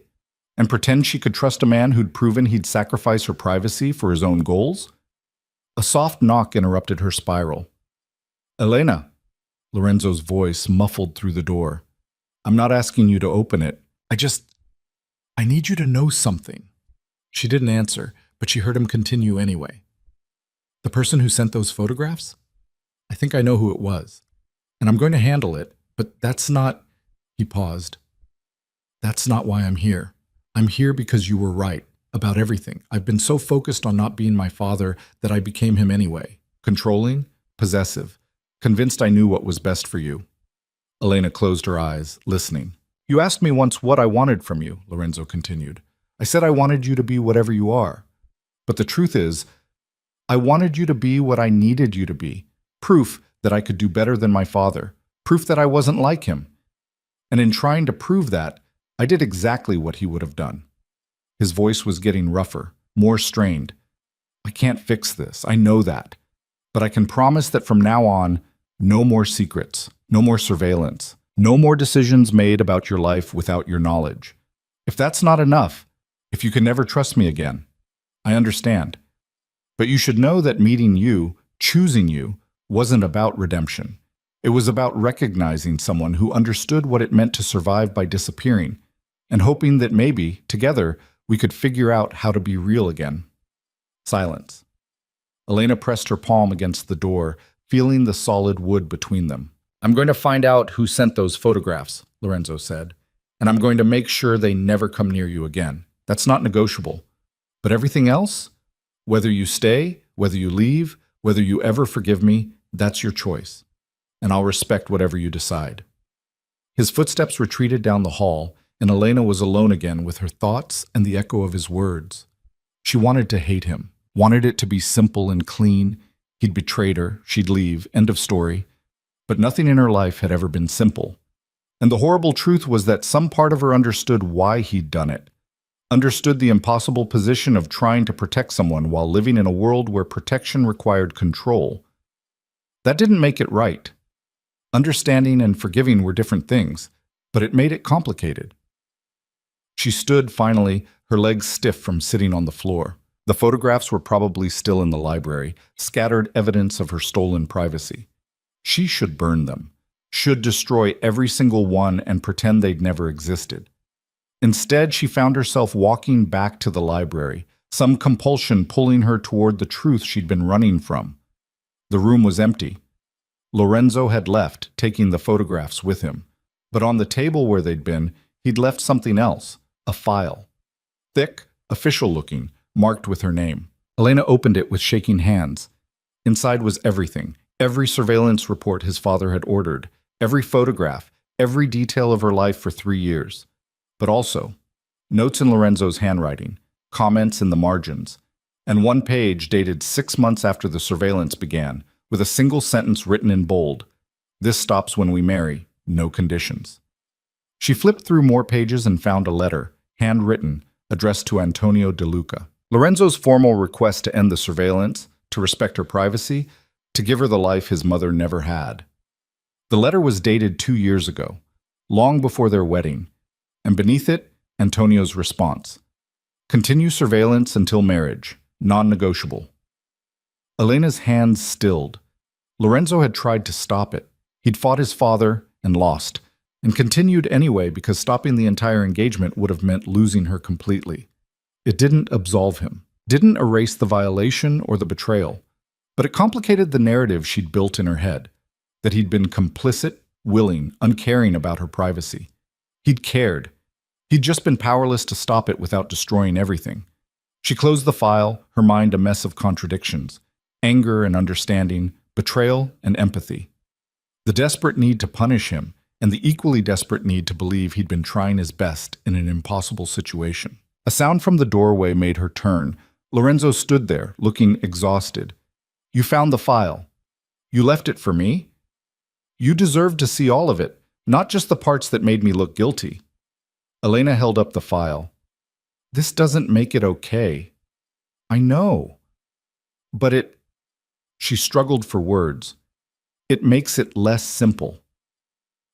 And pretend she could trust a man who'd proven he'd sacrifice her privacy for his own goals? A soft knock interrupted her spiral. Elena, Lorenzo's voice muffled through the door. I'm not asking you to open it. I need you to know something. She didn't answer, but she heard him continue anyway. The person who sent those photographs? I think I know who it was. And I'm going to handle it, but that's not... He paused. That's not why I'm here. I'm here because you were right about everything. I've been so focused on not being my father that I became him anyway. Controlling, possessive, convinced I knew what was best for you. Elena closed her eyes, listening. You asked me once what I wanted from you, Lorenzo continued. I said I wanted you to be whatever you are. But the truth is, I wanted you to be what I needed you to be. Proof that I could do better than my father. Proof that I wasn't like him. And in trying to prove that, I did exactly what he would have done. His voice was getting rougher, more strained. I can't fix this, I know that. But I can promise that from now on, no more secrets, no more surveillance, no more decisions made about your life without your knowledge. If that's not enough, if you can never trust me again, I understand. But you should know that meeting you, choosing you, wasn't about redemption. It was about recognizing someone who understood what it meant to survive by disappearing, and hoping that maybe, together, we could figure out how to be real again. Silence. Elena pressed her palm against the door, feeling the solid wood between them. I'm going to find out who sent those photographs, Lorenzo said, and I'm going to make sure they never come near you again. That's not negotiable. But everything else? Whether you stay, whether you leave, whether you ever forgive me, that's your choice. And I'll respect whatever you decide. His footsteps retreated down the hall, and Elena was alone again with her thoughts and the echo of his words. She wanted to hate him, wanted it to be simple and clean. He'd betrayed her, she'd leave, end of story. But nothing in her life had ever been simple. And the horrible truth was that some part of her understood why he'd done it, understood the impossible position of trying to protect someone while living in a world where protection required control. That didn't make it right. Understanding and forgiving were different things, but it made it complicated. She stood finally, her legs stiff from sitting on the floor. The photographs were probably still in the library, scattered evidence of her stolen privacy. She should burn them, should destroy every single one and pretend they'd never existed. Instead, she found herself walking back to the library, some compulsion pulling her toward the truth she'd been running from. The room was empty. Lorenzo had left, taking the photographs with him. But on the table where they'd been, he'd left something else, a file. Thick, official-looking, marked with her name. Elena opened it with shaking hands. Inside was everything, every surveillance report his father had ordered, every photograph, every detail of her life for 3 years. But also, notes in Lorenzo's handwriting, comments in the margins, and one page dated 6 months after the surveillance began, with a single sentence written in bold. This stops when we marry, no conditions. She flipped through more pages and found a letter, handwritten, addressed to Antonio De Luca. Lorenzo's formal request to end the surveillance, to respect her privacy, to give her the life his mother never had. The letter was dated 2 years ago, long before their wedding, and beneath it, Antonio's response. Continue surveillance until marriage, non-negotiable. Elena's hands stilled. Lorenzo had tried to stop it. He'd fought his father and lost, and continued anyway because stopping the entire engagement would have meant losing her completely. It didn't absolve him, didn't erase the violation or the betrayal, but it complicated the narrative she'd built in her head, that he'd been complicit, willing, uncaring about her privacy. He'd cared. He'd just been powerless to stop it without destroying everything. She closed the file, her mind a mess of contradictions, anger and understanding, betrayal and empathy. The desperate need to punish him, and the equally desperate need to believe he'd been trying his best in an impossible situation. A sound from the doorway made her turn. Lorenzo stood there, looking exhausted. You found the file. You left it for me? You deserved to see all of it, not just the parts that made me look guilty. Elena held up the file. This doesn't make it okay. I know. But it... She struggled for words. It makes it less simple.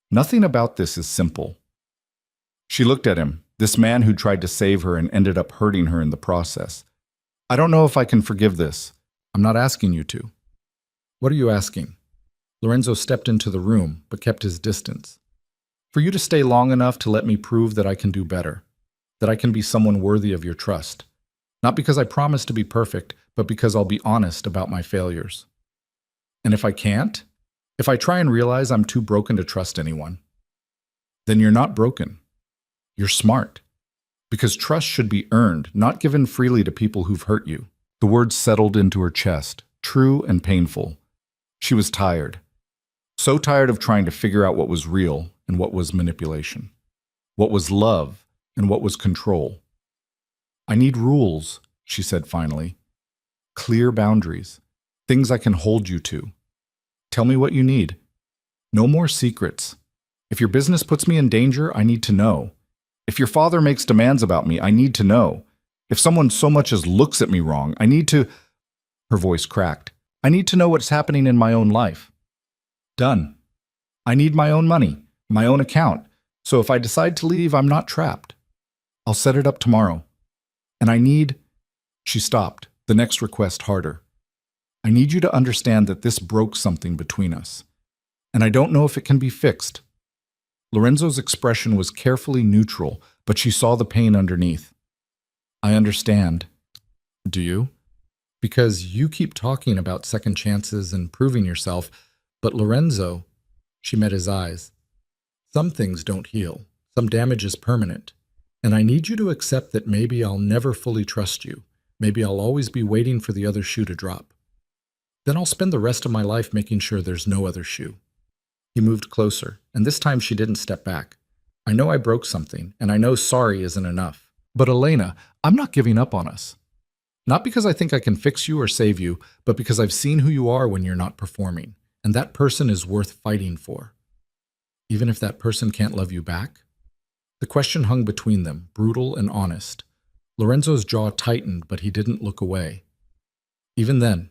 Nothing about this is simple. She looked at him, this man who tried to save her and ended up hurting her in the process. I don't know if I can forgive this. I'm not asking you to. What are you asking? Lorenzo stepped into the room, but kept his distance. For you to stay long enough to let me prove that I can do better, that I can be someone worthy of your trust. Not because I promise to be perfect, but because I'll be honest about my failures. And if I can't, if I try and realize I'm too broken to trust anyone, then you're not broken. You're smart. Because trust should be earned, not given freely to people who've hurt you. The words settled into her chest, true and painful. She was tired. So tired of trying to figure out what was real and what was manipulation. What was love and what was control. I need rules, she said finally. Clear boundaries. Things I can hold you to. Tell me what you need. No more secrets. If your business puts me in danger, I need to know. If your father makes demands about me, I need to know. If someone so much as looks at me wrong, I need to... Her voice cracked. I need to know what's happening in my own life. Done. I need my own money, my own account, so if I decide to leave, I'm not trapped. I'll set it up tomorrow. And I need... She stopped, the next request harder. I need you to understand that this broke something between us. And I don't know if it can be fixed. Lorenzo's expression was carefully neutral, but she saw the pain underneath. I understand. Do you? Because you keep talking about second chances and proving yourself, but Lorenzo, she met his eyes. Some things don't heal. Some damage is permanent. And I need you to accept that maybe I'll never fully trust you. Maybe I'll always be waiting for the other shoe to drop. Then I'll spend the rest of my life making sure there's no other shoe. He moved closer, and this time she didn't step back. I know I broke something, and I know sorry isn't enough. But Elena, I'm not giving up on us. Not because I think I can fix you or save you, but because I've seen who you are when you're not performing, and that person is worth fighting for. Even if that person can't love you back? The question hung between them, brutal and honest. Lorenzo's jaw tightened, but he didn't look away. Even then,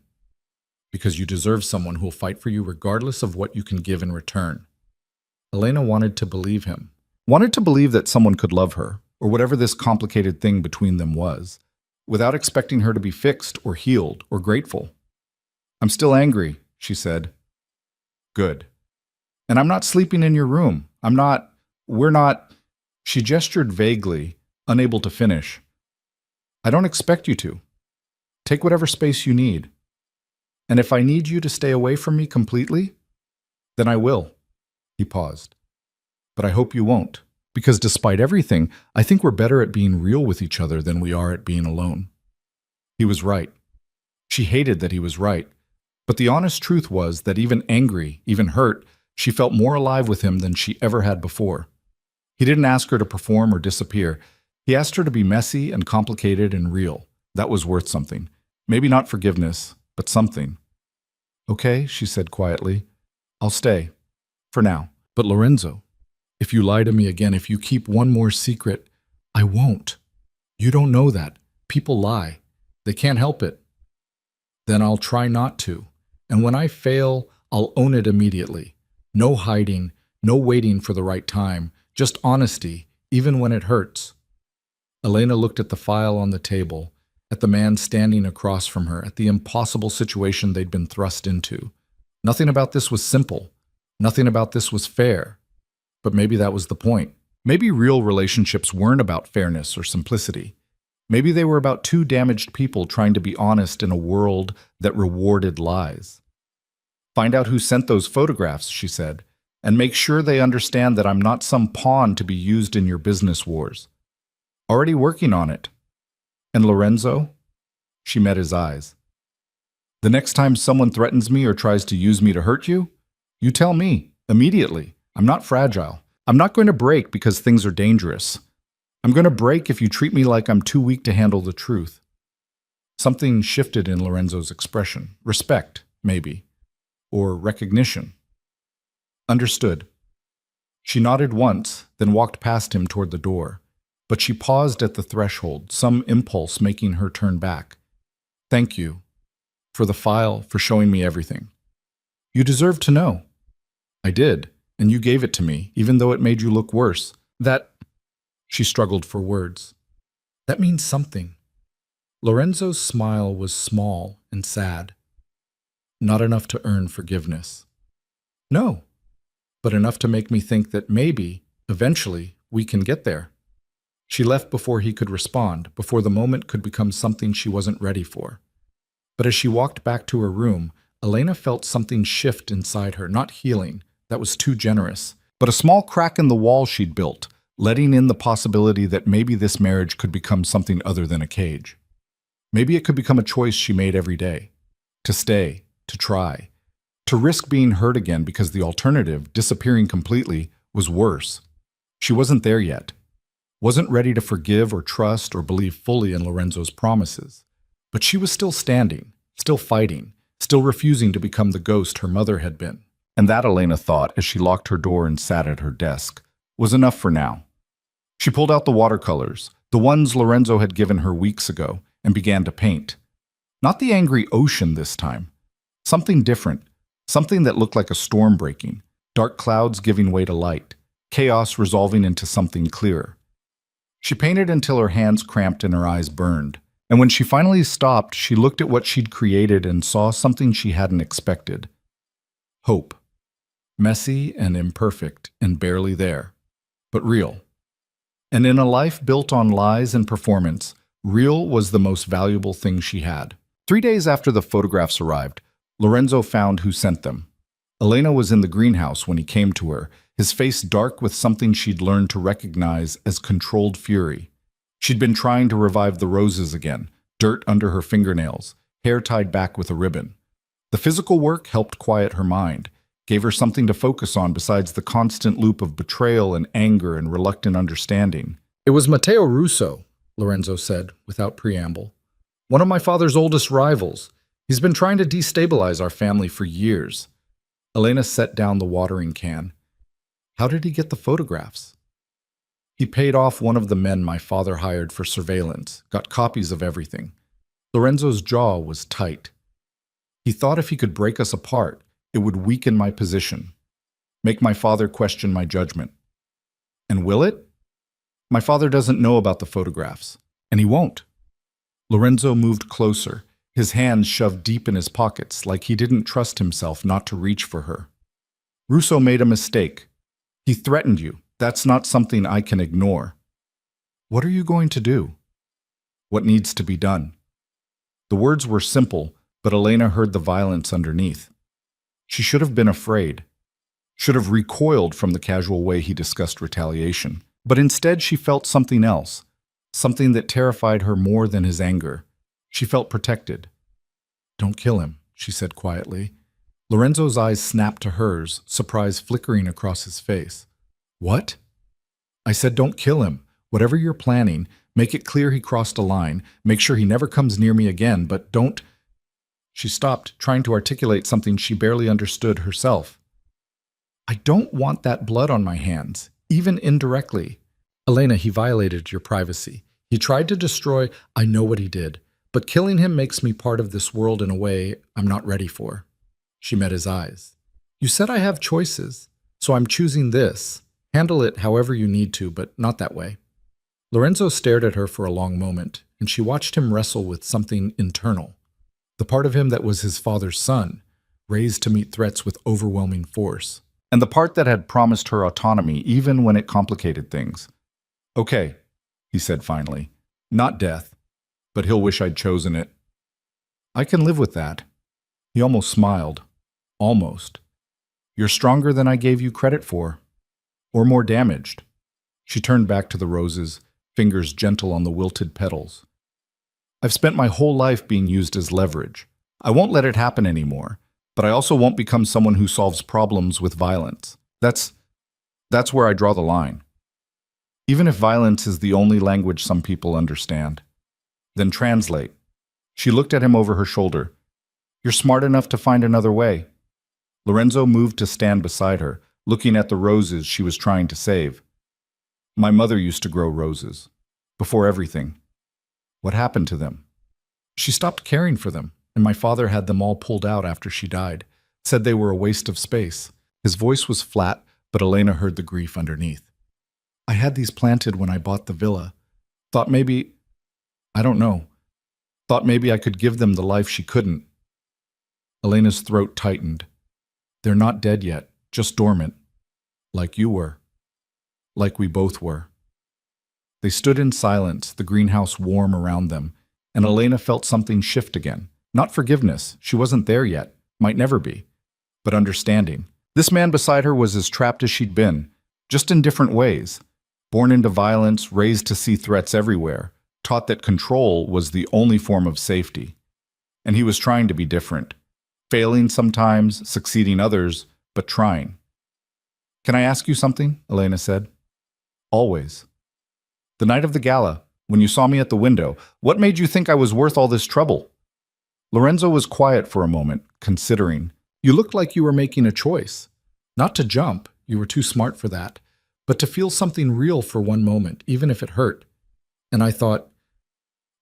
because you deserve someone who'll fight for you regardless of what you can give in return. Elena wanted to believe him. Wanted to believe that someone could love her, or whatever this complicated thing between them was, without expecting her to be fixed or healed or grateful. I'm still angry, she said. Good. And I'm not sleeping in your room. We're not... She gestured vaguely, unable to finish. I don't expect you to. Take whatever space you need. And if I need you to stay away from me completely, then I will. He paused. But I hope you won't, because despite everything, I think we're better at being real with each other than we are at being alone. He was right. She hated that he was right. But the honest truth was that even angry, even hurt, she felt more alive with him than she ever had before. He didn't ask her to perform or disappear. He asked her to be messy and complicated and real. That was worth something. Maybe not forgiveness, but something. Okay, she said quietly. I'll stay. For now. But Lorenzo, If you lie to me again, if you keep one more secret, I won't. You don't know that. People lie. They can't help it. Then I'll try not to. And when I fail, I'll own it immediately. No hiding, no waiting for the right time, just honesty, even when it hurts. Elena looked at the file on the table, at the man standing across from her, at the impossible situation they'd been thrust into. Nothing about this was simple. Nothing about this was fair. But maybe that was the point. Maybe real relationships weren't about fairness or simplicity. Maybe they were about two damaged people trying to be honest in a world that rewarded lies. Find out who sent those photographs, she said, and make sure they understand that I'm not some pawn to be used in your business wars. Already working on it. And Lorenzo? She met his eyes. The next time someone threatens me or tries to use me to hurt you, you tell me, immediately. I'm not fragile. I'm not going to break because things are dangerous. I'm going to break if you treat me like I'm too weak to handle the truth. Something shifted in Lorenzo's expression. Respect, maybe. Or recognition. Understood. She nodded once, then walked past him toward the door. But she paused at the threshold, some impulse making her turn back. Thank you. For the file, for showing me everything. You deserve to know. I did, and you gave it to me, even though it made you look worse. She struggled for words. That means something. Lorenzo's smile was small and sad. Not enough to earn forgiveness. No, but enough to make me think that maybe, eventually, we can get there. She left before he could respond, before the moment could become something she wasn't ready for. But as she walked back to her room, Elena felt something shift inside her, not healing, that was too generous, but a small crack in the wall she'd built, letting in the possibility that maybe this marriage could become something other than a cage. Maybe it could become a choice she made every day. To stay, to try, to risk being hurt again because the alternative, disappearing completely, was worse. She wasn't there yet. Wasn't ready to forgive or trust or believe fully in Lorenzo's promises. But she was still standing, still fighting, still refusing to become the ghost her mother had been. And that, Elena thought, as she locked her door and sat at her desk, was enough for now. She pulled out the watercolors, the ones Lorenzo had given her weeks ago, and began to paint. Not the angry ocean this time. Something different, something that looked like a storm breaking, dark clouds giving way to light, chaos resolving into something clearer. She painted until her hands cramped and her eyes burned. And when she finally stopped, she looked at what she'd created and saw something she hadn't expected. Hope. Messy and imperfect and barely there, but real. And in a life built on lies and performance, real was the most valuable thing she had. 3 days after the photographs arrived, Lorenzo found who sent them. Elena was in the greenhouse when he came to her, his face dark with something she'd learned to recognize as controlled fury. She'd been trying to revive the roses again, dirt under her fingernails, hair tied back with a ribbon. The physical work helped quiet her mind, gave her something to focus on besides the constant loop of betrayal and anger and reluctant understanding. It was Matteo Russo, Lorenzo said, without preamble. One of my father's oldest rivals. He's been trying to destabilize our family for years. Elena set down the watering can. How did he get the photographs? He paid off one of the men my father hired for surveillance, got copies of everything. Lorenzo's jaw was tight. He thought if he could break us apart, it would weaken my position, make my father question my judgment. And will it? My father doesn't know about the photographs, and he won't. Lorenzo moved closer, his hands shoved deep in his pockets like he didn't trust himself not to reach for her. Russo made a mistake. He threatened you. That's not something I can ignore. What are you going to do? What needs to be done? The words were simple, but Elena heard the violence underneath. She should have been afraid, should have recoiled from the casual way he discussed retaliation. But instead she felt something else, something that terrified her more than his anger. She felt protected. Don't kill him, she said quietly. Lorenzo's eyes snapped to hers, surprise flickering across his face. What? I said don't kill him. Whatever you're planning, make it clear he crossed a line, make sure he never comes near me again, but don't... She stopped, trying to articulate something she barely understood herself. I don't want that blood on my hands, even indirectly. Elena, he violated your privacy. He tried to destroy, I know what he did, but killing him makes me part of this world in a way I'm not ready for. She met his eyes. You said I have choices, so I'm choosing this. Handle it however you need to, but not that way. Lorenzo stared at her for a long moment, and she watched him wrestle with something internal. The part of him that was his father's son, raised to meet threats with overwhelming force. And the part that had promised her autonomy even when it complicated things. Okay, he said finally. Not death, but he'll wish I'd chosen it. I can live with that. He almost smiled. Almost. You're stronger than I gave you credit for. Or more damaged. She turned back to the roses, fingers gentle on the wilted petals. I've spent my whole life being used as leverage. I won't let it happen anymore, but I also won't become someone who solves problems with violence. That's where I draw the line. Even if violence is the only language some people understand. Then translate. She looked at him over her shoulder. You're smart enough to find another way. Lorenzo moved to stand beside her, looking at the roses she was trying to save. My mother used to grow roses. Before everything. What happened to them? She stopped caring for them, and my father had them all pulled out after she died. Said they were a waste of space. His voice was flat, but Elena heard the grief underneath. I had these planted when I bought the villa. Thought maybe, I don't know. Thought maybe I could give them the life she couldn't. Elena's throat tightened. They're not dead yet, just dormant. Like you were. Like we both were. They stood in silence, the greenhouse warm around them, and Elena felt something shift again. Not forgiveness, she wasn't there yet, might never be, but understanding. This man beside her was as trapped as she'd been, just in different ways. Born into violence, raised to see threats everywhere, taught that control was the only form of safety. And he was trying to be different. Failing sometimes, succeeding others, but trying. Can I ask you something? Elena said. Always. The night of the gala, when you saw me at the window, what made you think I was worth all this trouble? Lorenzo was quiet for a moment, considering. You looked like you were making a choice. Not to jump, you were too smart for that, but to feel something real for one moment, even if it hurt. And I thought,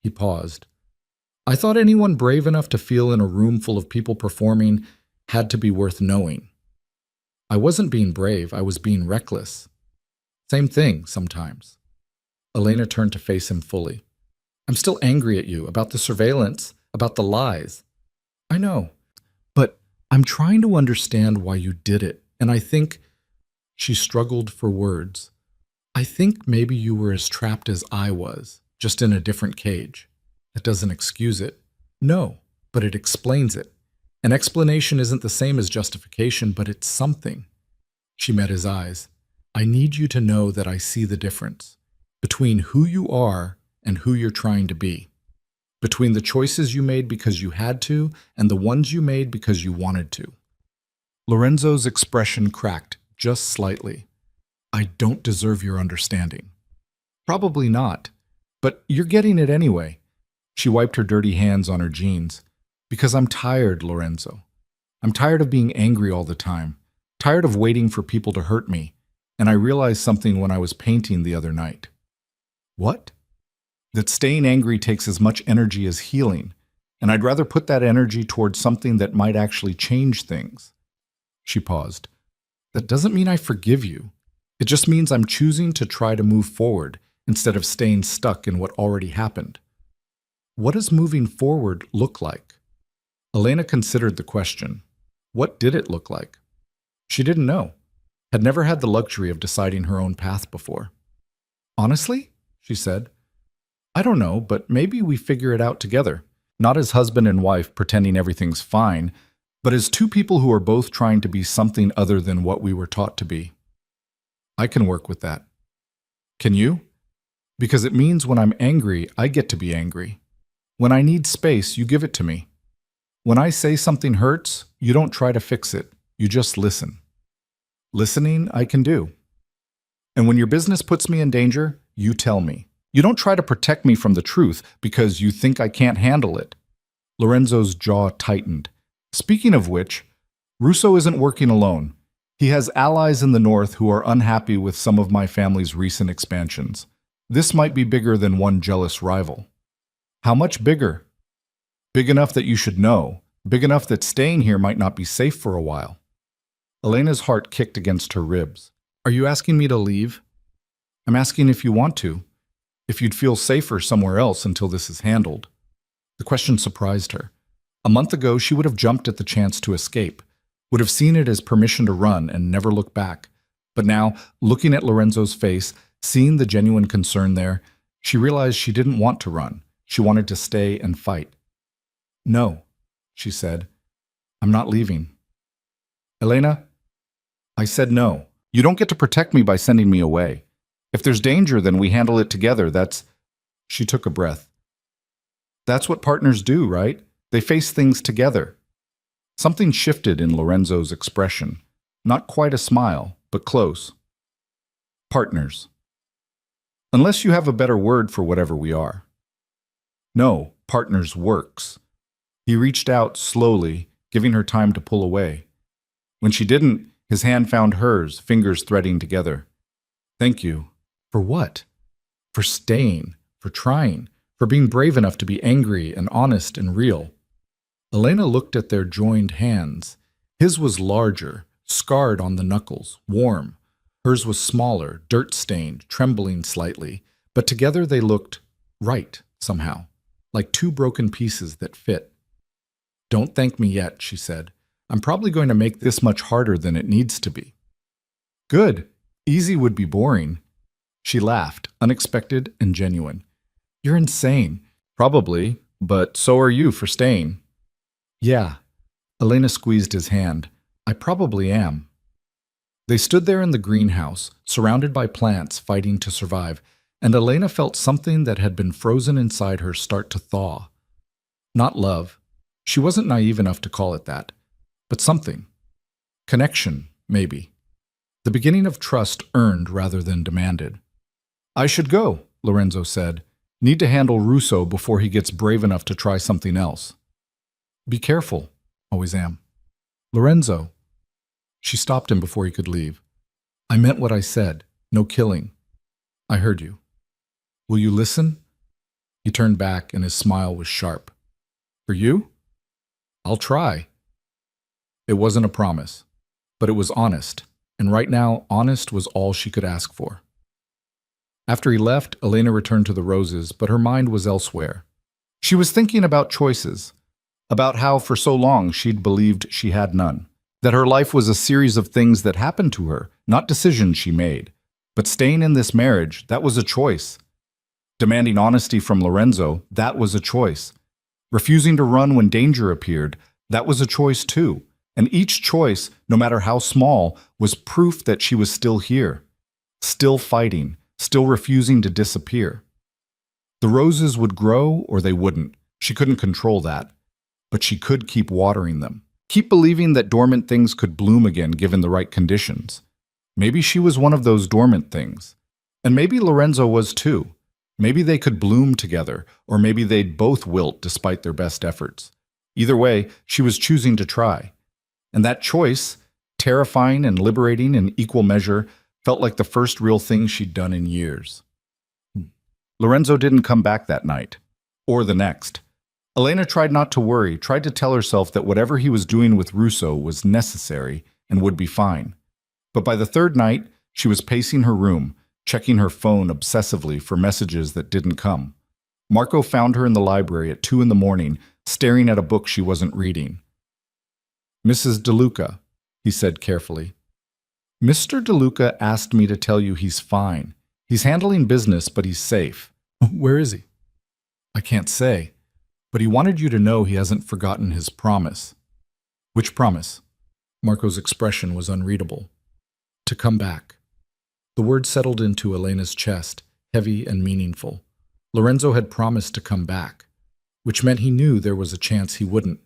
he paused. I thought anyone brave enough to feel in a room full of people performing had to be worth knowing. I wasn't being brave, I was being reckless. Same thing, sometimes. Elena turned to face him fully. I'm still angry at you, about the surveillance, about the lies. I know, but I'm trying to understand why you did it, and I think... She struggled for words. I think maybe you were as trapped as I was, just in a different cage. That doesn't excuse it. No, but it explains it. An explanation isn't the same as justification, but it's something. She met his eyes. I need you to know that I see the difference between who you are and who you're trying to be. Between the choices you made because you had to and the ones you made because you wanted to. Lorenzo's expression cracked just slightly. I don't deserve your understanding. Probably not, but you're getting it anyway. She wiped her dirty hands on her jeans. Because I'm tired, Lorenzo. I'm tired of being angry all the time. Tired of waiting for people to hurt me. And I realized something when I was painting the other night. What? That staying angry takes as much energy as healing, and I'd rather put that energy towards something that might actually change things. She paused. That doesn't mean I forgive you. It just means I'm choosing to try to move forward instead of staying stuck in what already happened. What does moving forward look like? Elena considered the question. What did it look like? She didn't know. Had never had the luxury of deciding her own path before. Honestly, she said, I don't know, but maybe we figure it out together. Not as husband and wife pretending everything's fine, but as two people who are both trying to be something other than what we were taught to be. I can work with that. Can you? Because it means when I'm angry, I get to be angry. When I need space, you give it to me. When I say something hurts, you don't try to fix it. You just listen. Listening, I can do. And when your business puts me in danger, you tell me. You don't try to protect me from the truth because you think I can't handle it. Lorenzo's jaw tightened. Speaking of which, Russo isn't working alone. He has allies in the north who are unhappy with some of my family's recent expansions. This might be bigger than one jealous rival. How much bigger? Big enough that you should know. Big enough that staying here might not be safe for a while. Elena's heart kicked against her ribs. Are you asking me to leave? I'm asking if you want to. If you'd feel safer somewhere else until this is handled. The question surprised her. A month ago, she would have jumped at the chance to escape, would have seen it as permission to run and never look back. But now, looking at Lorenzo's face, seeing the genuine concern there, she realized she didn't want to run. She wanted to stay and fight. No, she said. I'm not leaving. Elena, I said no. You don't get to protect me by sending me away. If there's danger, then we handle it together. She took a breath. That's what partners do, right? They face things together. Something shifted in Lorenzo's expression. Not quite a smile, but close. Partners. Unless you have a better word for whatever we are. No, partners works. He reached out slowly, giving her time to pull away. When she didn't, his hand found hers, fingers threading together. Thank you. For what? For staying, for trying, for being brave enough to be angry and honest and real. Elena looked at their joined hands. His was larger, scarred on the knuckles, warm. Hers was smaller, dirt-stained, trembling slightly, but together they looked right, somehow, like two broken pieces that fit. Don't thank me yet, she said. I'm probably going to make this much harder than it needs to be. Good. Easy would be boring. She laughed, unexpected and genuine. You're insane. Probably, but so are you for staying. Yeah. Elena squeezed his hand. I probably am. They stood there in the greenhouse, surrounded by plants fighting to survive, and Elena felt something that had been frozen inside her start to thaw. Not love. She wasn't naive enough to call it that. But something. Connection, maybe. The beginning of trust earned rather than demanded. I should go, Lorenzo said. Need to handle Russo before he gets brave enough to try something else. Be careful. Always am. Lorenzo. She stopped him before he could leave. I meant what I said. No killing. I heard you. Will you listen? He turned back and his smile was sharp. For you? I'll try. It wasn't a promise, but it was honest, and right now, honest was all she could ask for. After he left, Elena returned to the roses, but her mind was elsewhere. She was thinking about choices, about how for so long she'd believed she had none, that her life was a series of things that happened to her, not decisions she made. But staying in this marriage, that was a choice. Demanding honesty from Lorenzo, that was a choice. Refusing to run when danger appeared, that was a choice too. And each choice, no matter how small, was proof that she was still here, still fighting, still refusing to disappear. The roses would grow or they wouldn't. She couldn't control that. But she could keep watering them. Keep believing that dormant things could bloom again given the right conditions. Maybe she was one of those dormant things. And maybe Lorenzo was too. Maybe they could bloom together, or maybe they'd both wilt despite their best efforts. Either way, she was choosing to try. And that choice, terrifying and liberating in equal measure, felt like the first real thing she'd done in years. Lorenzo didn't come back that night, or the next. Elena tried not to worry, tried to tell herself that whatever he was doing with Russo was necessary and would be fine. But by the third night, she was pacing her room, checking her phone obsessively for messages that didn't come. Marco found her in the library at 2 a.m, staring at a book she wasn't reading. Mrs. DeLuca, he said carefully. Mr. DeLuca asked me to tell you he's fine. He's handling business, but he's safe. Where is he? I can't say, but he wanted you to know he hasn't forgotten his promise. Which promise? Marco's expression was unreadable. To come back. The word settled into Elena's chest, heavy and meaningful. Lorenzo had promised to come back, which meant he knew there was a chance he wouldn't,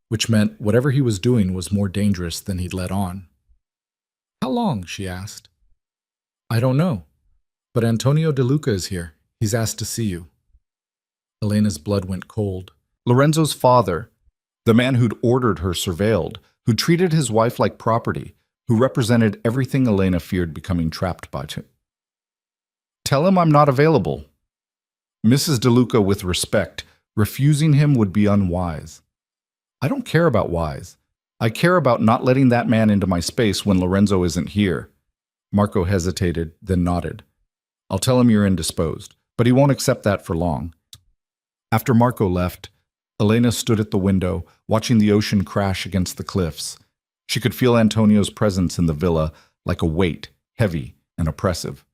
which meant whatever he was doing was more dangerous than he'd let on. How long? She asked. I don't know, but Antonio DeLuca is here. He's asked to see you. Elena's blood went cold. Lorenzo's father, the man who'd ordered her surveilled, who treated his wife like property, who represented everything Elena feared becoming trapped by. Tell him I'm not available. Mrs. DeLuca, with respect, refusing him would be unwise. I don't care about wise. I care about not letting that man into my space when Lorenzo isn't here. Marco hesitated, then nodded. I'll tell him you're indisposed, but he won't accept that for long. After Marco left, Elena stood at the window, watching the ocean crash against the cliffs. She could feel Antonio's presence in the villa like a weight, heavy and oppressive.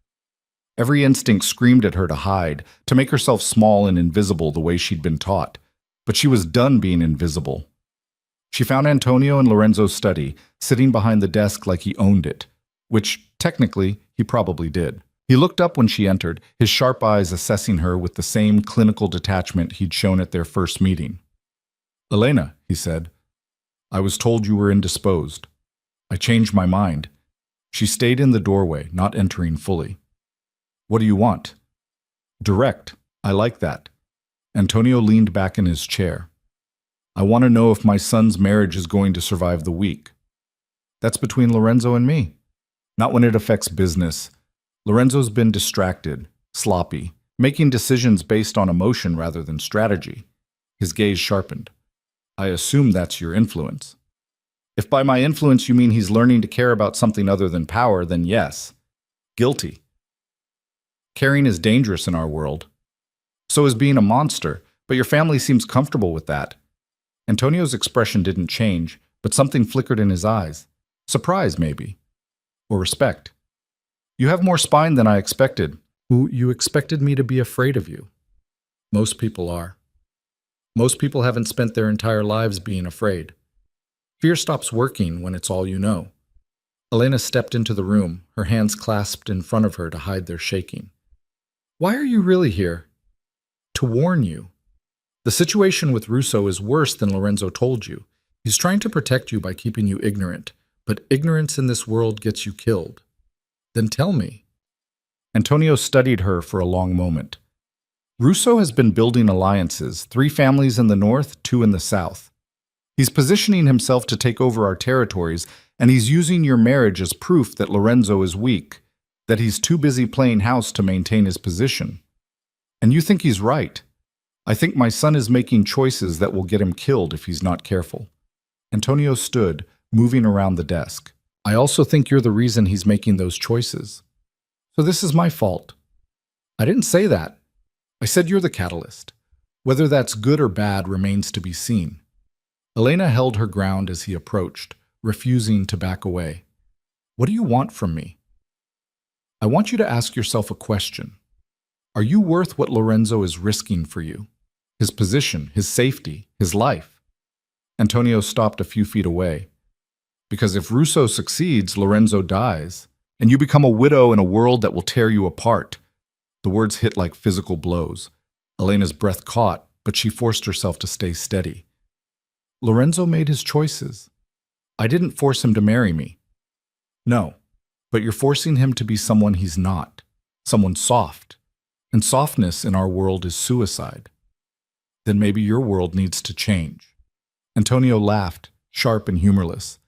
Every instinct screamed at her to hide, to make herself small and invisible the way she'd been taught. But she was done being invisible. She found Antonio in Lorenzo's study, sitting behind the desk like he owned it, which, technically, he probably did. He looked up when she entered, his sharp eyes assessing her with the same clinical detachment he'd shown at their first meeting. Elena, he said, I was told you were indisposed. I changed my mind. She stayed in the doorway, not entering fully. What do you want? Direct. I like that. Antonio leaned back in his chair. I want to know if my son's marriage is going to survive the week. That's between Lorenzo and me. Not when it affects business. Lorenzo's been distracted, sloppy, making decisions based on emotion rather than strategy. His gaze sharpened. I assume that's your influence. If by my influence you mean he's learning to care about something other than power, then yes. Guilty. Caring is dangerous in our world. So is being a monster, but your family seems comfortable with that. Antonio's expression didn't change, but something flickered in his eyes. Surprise, maybe. Or respect. You have more spine than I expected. You expected me to be afraid of you. Most people are. Most people haven't spent their entire lives being afraid. Fear stops working when it's all you know. Elena stepped into the room, her hands clasped in front of her to hide their shaking. Why are you really here? To warn you. The situation with Russo is worse than Lorenzo told you. He's trying to protect you by keeping you ignorant, but ignorance in this world gets you killed. Then tell me. Antonio studied her for a long moment. Russo has been building alliances, 3 families in the north, 2 in the south. He's positioning himself to take over our territories, and he's using your marriage as proof that Lorenzo is weak, that he's too busy playing house to maintain his position. And you think he's right. I think my son is making choices that will get him killed if he's not careful. Antonio stood, moving around the desk. I also think you're the reason he's making those choices. So this is my fault. I didn't say that. I said you're the catalyst. Whether that's good or bad remains to be seen. Elena held her ground as he approached, refusing to back away. What do you want from me? I want you to ask yourself a question. Are you worth what Lorenzo is risking for you? His position, his safety, his life? Antonio stopped a few feet away. Because if Russo succeeds, Lorenzo dies, and you become a widow in a world that will tear you apart. The words hit like physical blows. Elena's breath caught, but she forced herself to stay steady. Lorenzo made his choices. I didn't force him to marry me. No, but you're forcing him to be someone he's not, someone soft. And softness in our world is suicide. Then maybe your world needs to change. Antonio laughed, sharp and humorless.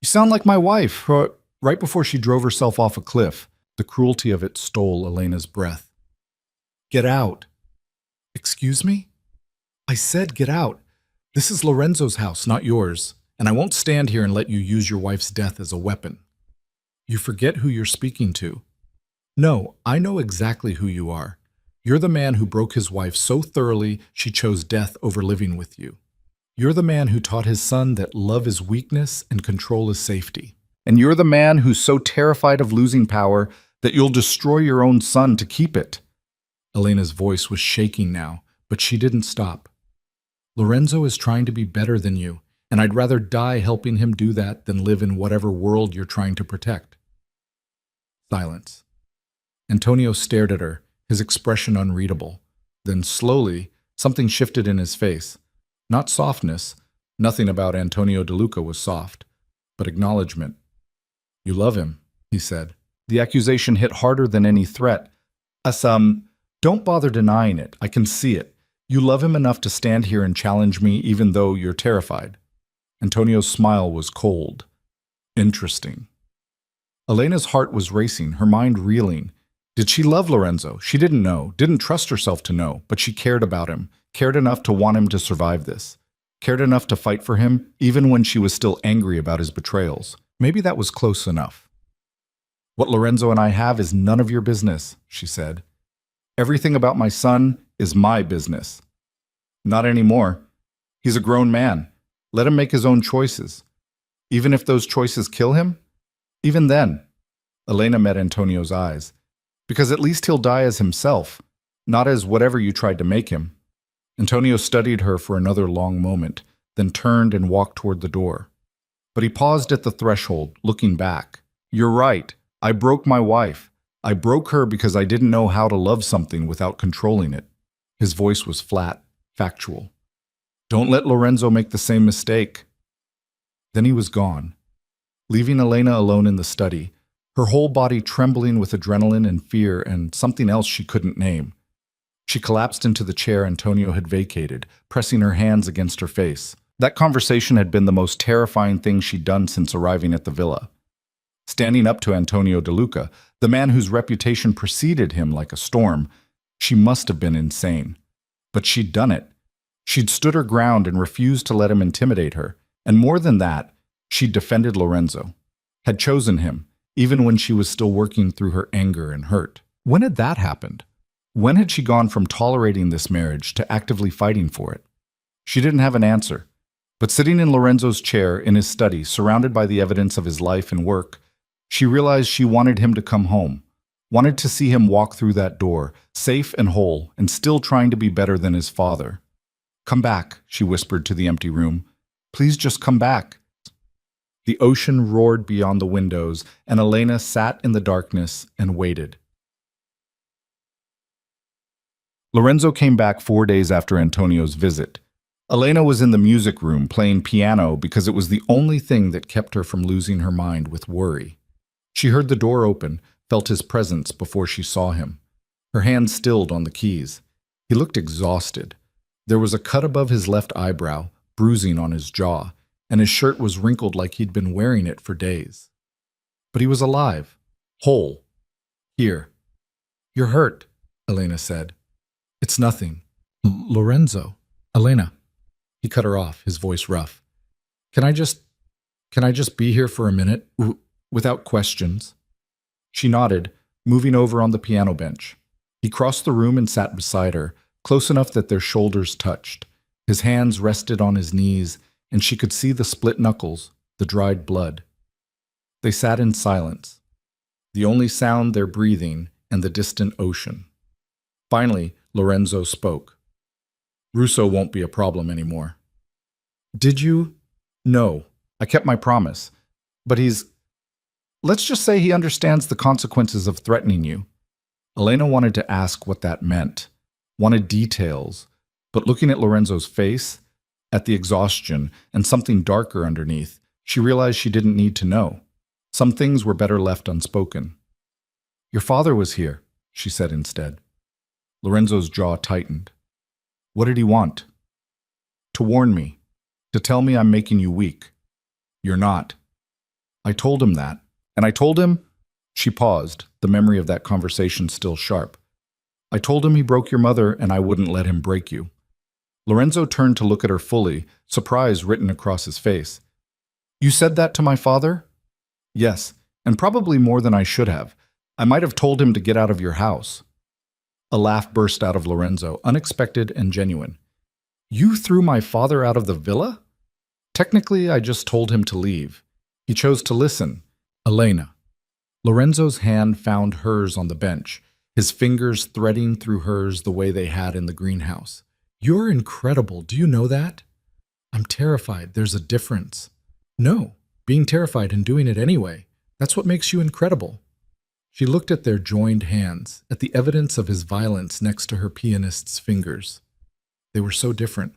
You sound like my wife. Right before she drove herself off a cliff, the cruelty of it stole Elena's breath. Get out. Excuse me? I said get out. This is Lorenzo's house, not yours, and I won't stand here and let you use your wife's death as a weapon. You forget who you're speaking to. No, I know exactly who you are. You're the man who broke his wife so thoroughly she chose death over living with you. You're the man who taught his son that love is weakness and control is safety. And you're the man who's so terrified of losing power that you'll destroy your own son to keep it. Elena's voice was shaking now, but she didn't stop. Lorenzo is trying to be better than you, and I'd rather die helping him do that than live in whatever world you're trying to protect. Silence. Antonio stared at her, his expression unreadable. Then slowly, something shifted in his face. Not softness. Nothing about Antonio DeLuca was soft, but acknowledgement. You love him, he said. The accusation hit harder than any threat. Don't bother denying it. I can see it. You love him enough to stand here and challenge me even though you're terrified. Antonio's smile was cold. Interesting. Elena's heart was racing, her mind reeling. Did she love Lorenzo? She didn't know, didn't trust herself to know, but she cared about him, cared enough to want him to survive this, cared enough to fight for him, even when she was still angry about his betrayals. Maybe that was close enough. What Lorenzo and I have is none of your business, she said. Everything about my son is my business. Not anymore. He's a grown man. Let him make his own choices. Even if those choices kill him? Even then. Elena met Antonio's eyes. Because at least he'll die as himself, not as whatever you tried to make him. Antonio studied her for another long moment, then turned and walked toward the door. But he paused at the threshold, looking back. You're right. I broke my wife. I broke her because I didn't know how to love something without controlling it. His voice was flat, factual. Don't let Lorenzo make the same mistake. Then he was gone, leaving Elena alone in the study, her whole body trembling with adrenaline and fear and something else she couldn't name. She collapsed into the chair Antonio had vacated, pressing her hands against her face. That conversation had been the most terrifying thing she'd done since arriving at the villa. Standing up to Antonio De Luca, the man whose reputation preceded him like a storm, she must have been insane. But she'd done it. She'd stood her ground and refused to let him intimidate her. And more than that, she'd defended Lorenzo, had chosen him, even when she was still working through her anger and hurt. When had that happened? When had she gone from tolerating this marriage to actively fighting for it? She didn't have an answer. But sitting in Lorenzo's chair in his study, surrounded by the evidence of his life and work, she realized she wanted him to come home, wanted to see him walk through that door, safe and whole, and still trying to be better than his father. Come back, she whispered to the empty room. Please just come back. The ocean roared beyond the windows, and Elena sat in the darkness and waited. Lorenzo came back 4 days after Antonio's visit. Elena was in the music room playing piano because it was the only thing that kept her from losing her mind with worry. She heard the door open, felt his presence before she saw him. Her hand stilled on the keys. He looked exhausted. There was a cut above his left eyebrow, bruising on his jaw, and his shirt was wrinkled like he'd been wearing it for days. But he was alive, whole, here. You're hurt, Elena said. It's nothing. Lorenzo. Elena. He cut her off, his voice rough. Can I just be here for a minute, without questions? She nodded, moving over on the piano bench. He crossed the room and sat beside her, close enough that their shoulders touched. His hands rested on his knees, and she could see the split knuckles, the dried blood. They sat in silence, the only sound their breathing and the distant ocean. Finally, Lorenzo spoke. Russo won't be a problem anymore. Did you? No, I kept my promise. But let's just say he understands the consequences of threatening you. Elena wanted to ask what that meant, wanted details, but looking at Lorenzo's face, at the exhaustion, and something darker underneath, she realized she didn't need to know. Some things were better left unspoken. Your father was here, she said instead. Lorenzo's jaw tightened. What did he want? To warn me. To tell me I'm making you weak. You're not. I told him that. And I told him... She paused, the memory of that conversation still sharp. I told him he broke your mother and I wouldn't let him break you. Lorenzo turned to look at her fully, surprise written across his face. You said that to my father? Yes, and probably more than I should have. I might have told him to get out of your house. A laugh burst out of Lorenzo, unexpected and genuine. You threw my father out of the villa? Technically, I just told him to leave. He chose to listen. Elena. Lorenzo's hand found hers on the bench, his fingers threading through hers the way they had in the greenhouse. You're incredible, do you know that? I'm terrified, there's a difference. No, being terrified and doing it anyway. That's what makes you incredible. She looked at their joined hands, at the evidence of his violence next to her pianist's fingers. They were so different,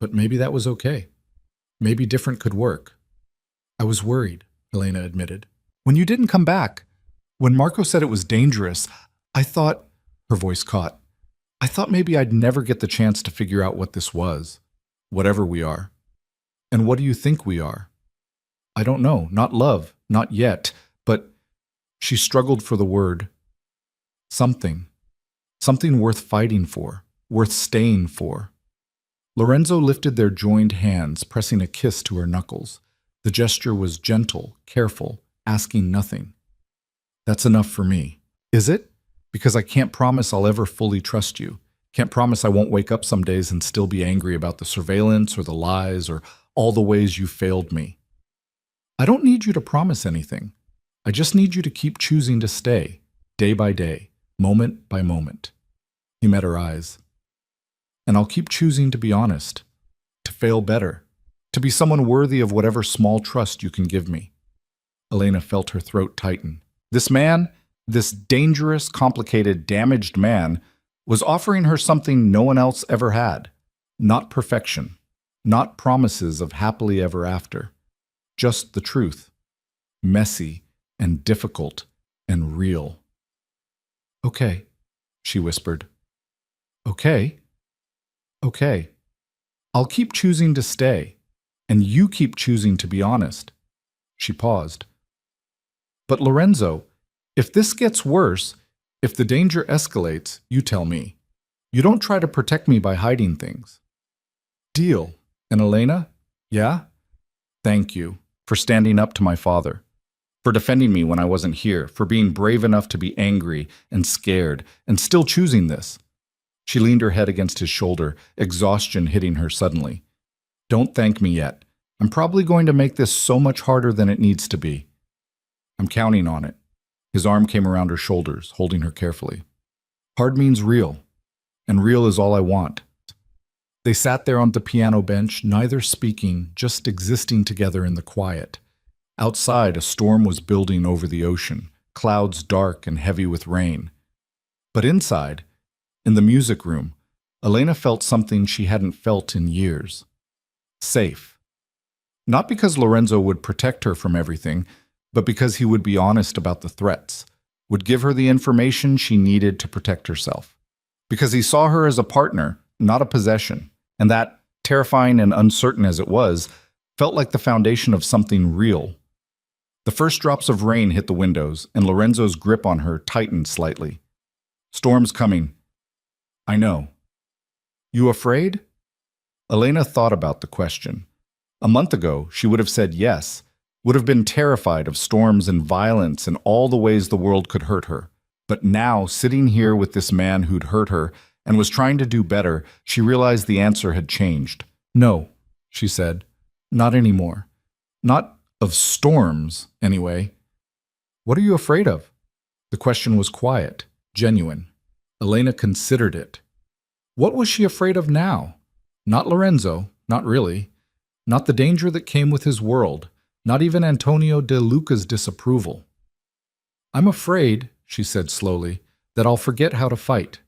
but maybe that was okay. Maybe different could work. I was worried, Elena admitted. When you didn't come back, when Marco said it was dangerous, I thought, her voice caught, I thought maybe I'd never get the chance to figure out what this was, whatever we are. And what do you think we are? I don't know, not love, not yet, but She struggled for the word. Something. Something worth fighting for, worth staying for. Lorenzo lifted their joined hands, pressing a kiss to her knuckles. The gesture was gentle, careful, asking nothing. That's enough for me. Is it? Because I can't promise I'll ever fully trust you. Can't promise I won't wake up some days and still be angry about the surveillance or the lies or all the ways you failed me. I don't need you to promise anything. I just need you to keep choosing to stay, day by day, moment by moment. He met her eyes. And I'll keep choosing to be honest, to fail better, to be someone worthy of whatever small trust you can give me. Elena felt her throat tighten. This man, this dangerous, complicated, damaged man, was offering her something no one else ever had. Not perfection, not promises of happily ever after. Just the truth. Messy and difficult and real. Okay, she whispered. Okay. Okay. I'll keep choosing to stay, and you keep choosing to be honest. She paused. But Lorenzo, if this gets worse, if the danger escalates, you tell me. You don't try to protect me by hiding things. Deal. And Elena? Yeah? Thank you for standing up to my father, for defending me when I wasn't here, for being brave enough to be angry and scared, and still choosing this. She leaned her head against his shoulder, exhaustion hitting her suddenly. Don't thank me yet. I'm probably going to make this so much harder than it needs to be. I'm counting on it. His arm came around her shoulders, holding her carefully. Hard means real, and real is all I want. They sat there on the piano bench, neither speaking, just existing together in the quiet. Outside, a storm was building over the ocean, clouds dark and heavy with rain. But inside, in the music room, Elena felt something she hadn't felt in years. Safe. Not because Lorenzo would protect her from everything, but because he would be honest about the threats, would give her the information she needed to protect herself. Because he saw her as a partner, not a possession, and that, terrifying and uncertain as it was, felt like the foundation of something real. The first drops of rain hit the windows, and Lorenzo's grip on her tightened slightly. Storm's coming. I know. You afraid? Elena thought about the question. A month ago, she would have said yes, would have been terrified of storms and violence and all the ways the world could hurt her. But now, sitting here with this man who'd hurt her and was trying to do better, she realized the answer had changed. No, she said. Not anymore. Not of storms, anyway. What are you afraid of? The question was quiet, genuine. Elena considered it. What was she afraid of now? Not Lorenzo, not really. Not the danger that came with his world, not even Antonio de Luca's disapproval. I'm afraid, she said slowly, that I'll forget how to fight,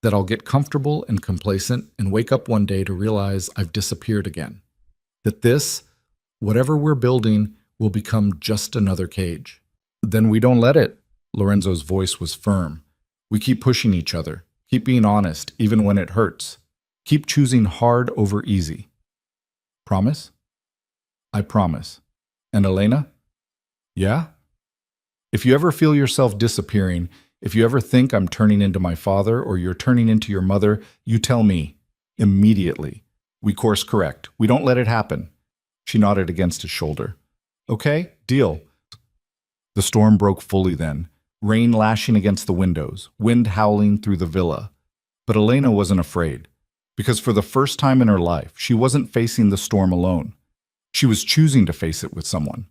that I'll get comfortable and complacent and wake up one day to realize I've disappeared again. That this, whatever we're building, will become just another cage. Then we don't let it. Lorenzo's voice was firm. We keep pushing each other, keep being honest even when it hurts, keep choosing hard over easy. Promise? I promise. And Elena? Yeah? If you ever feel yourself disappearing, if you ever think I'm turning into my father or you're turning into your mother, you tell me. Immediately. We course correct. We don't let it happen. She nodded against his shoulder. Okay, deal. The storm broke fully then, rain lashing against the windows, wind howling through the villa. But Elena wasn't afraid, because for the first time in her life, she wasn't facing the storm alone. She was choosing to face it with someone.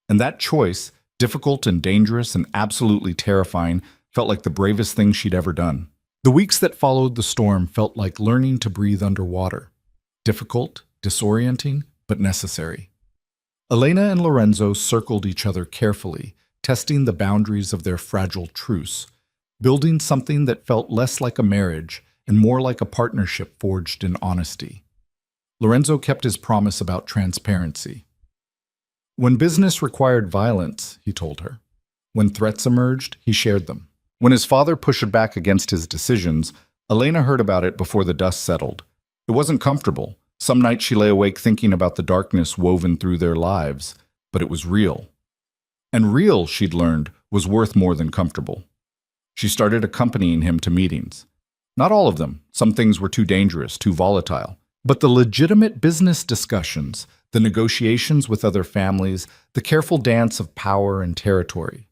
And that choice, difficult and dangerous and absolutely terrifying, felt like the bravest thing she'd ever done. The weeks that followed the storm felt like learning to breathe underwater. Difficult, disorienting, but necessary. Elena and Lorenzo circled each other carefully, testing the boundaries of their fragile truce, building something that felt less like a marriage and more like a partnership forged in honesty. Lorenzo kept his promise about transparency. When business required violence, he told her. When threats emerged, he shared them. When his father pushed back against his decisions, Elena heard about it before the dust settled. It wasn't comfortable. Some nights she lay awake thinking about the darkness woven through their lives, but it was real. And real, she'd learned, was worth more than comfortable. She started accompanying him to meetings. Not all of them. Some things were too dangerous, too volatile. But the legitimate business discussions, the negotiations with other families, the careful dance of power and territory.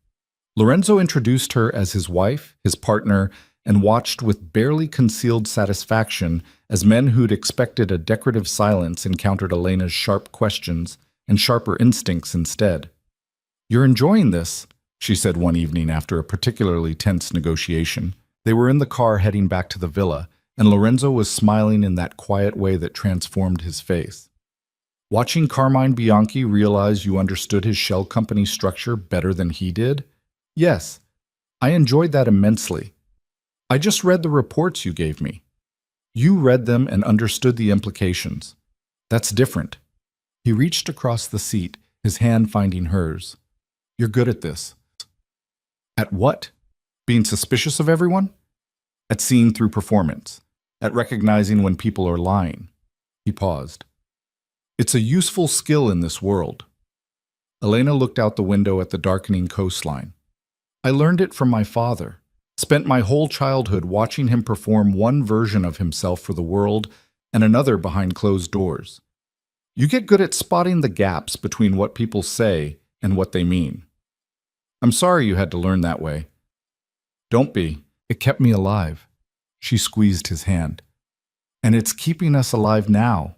Lorenzo introduced her as his wife, his partner, and watched with barely concealed satisfaction as men who'd expected a decorative silence encountered Elena's sharp questions and sharper instincts instead. "You're enjoying this," she said one evening after a particularly tense negotiation. They were in the car heading back to the villa, and Lorenzo was smiling in that quiet way that transformed his face. "Watching Carmine Bianchi realize you understood his shell company structure better than he did? Yes, I enjoyed that immensely. I just read the reports you gave me. You read them and understood the implications. That's different." He reached across the seat, his hand finding hers. "You're good at this." "At what? Being suspicious of everyone?" "At seeing through performance. At recognizing when people are lying." He paused. "It's a useful skill in this world." Elena looked out the window at the darkening coastline. "I learned it from my father. Spent my whole childhood watching him perform one version of himself for the world and another behind closed doors. You get good at spotting the gaps between what people say and what they mean. I'm sorry you had to learn that way." "Don't be. It kept me alive." She squeezed his hand. "And it's keeping us alive now."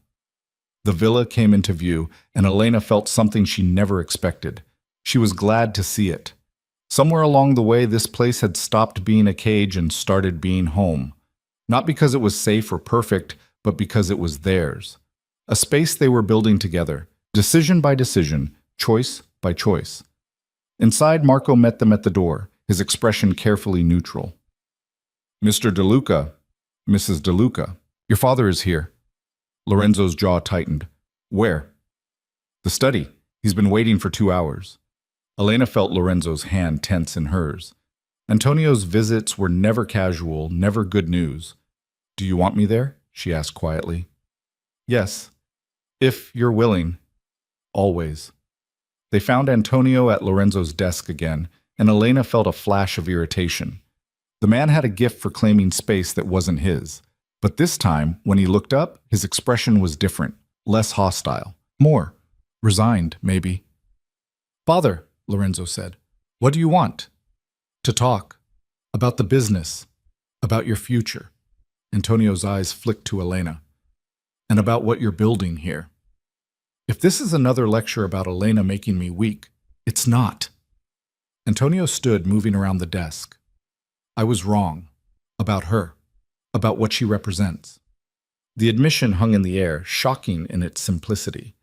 The villa came into view, and Elena felt something she never expected. She was glad to see it. Somewhere along the way, this place had stopped being a cage and started being home. Not because it was safe or perfect, but because it was theirs. A space they were building together, decision by decision, choice by choice. Inside, Marco met them at the door, his expression carefully neutral. "Mr. DeLuca, Mrs. DeLuca, your father is here." Lorenzo's jaw tightened. "Where?" "The study. He's been waiting for 2 hours." Elena felt Lorenzo's hand tense in hers. Antonio's visits were never casual, never good news. "Do you want me there?" she asked quietly. "Yes, if you're willing. Always." They found Antonio at Lorenzo's desk again, and Elena felt a flash of irritation. The man had a gift for claiming space that wasn't his. But this time, when he looked up, his expression was different, less hostile, more resigned, maybe. "Father," Lorenzo said, "what do you want?" "To talk. About the business. About your future." Antonio's eyes flicked to Elena. "And about what you're building here." "If this is another lecture about Elena making me weak, it's not." Antonio stood, moving around the desk. "I was wrong. About her. About what she represents." The admission hung in the air, shocking in its simplicity.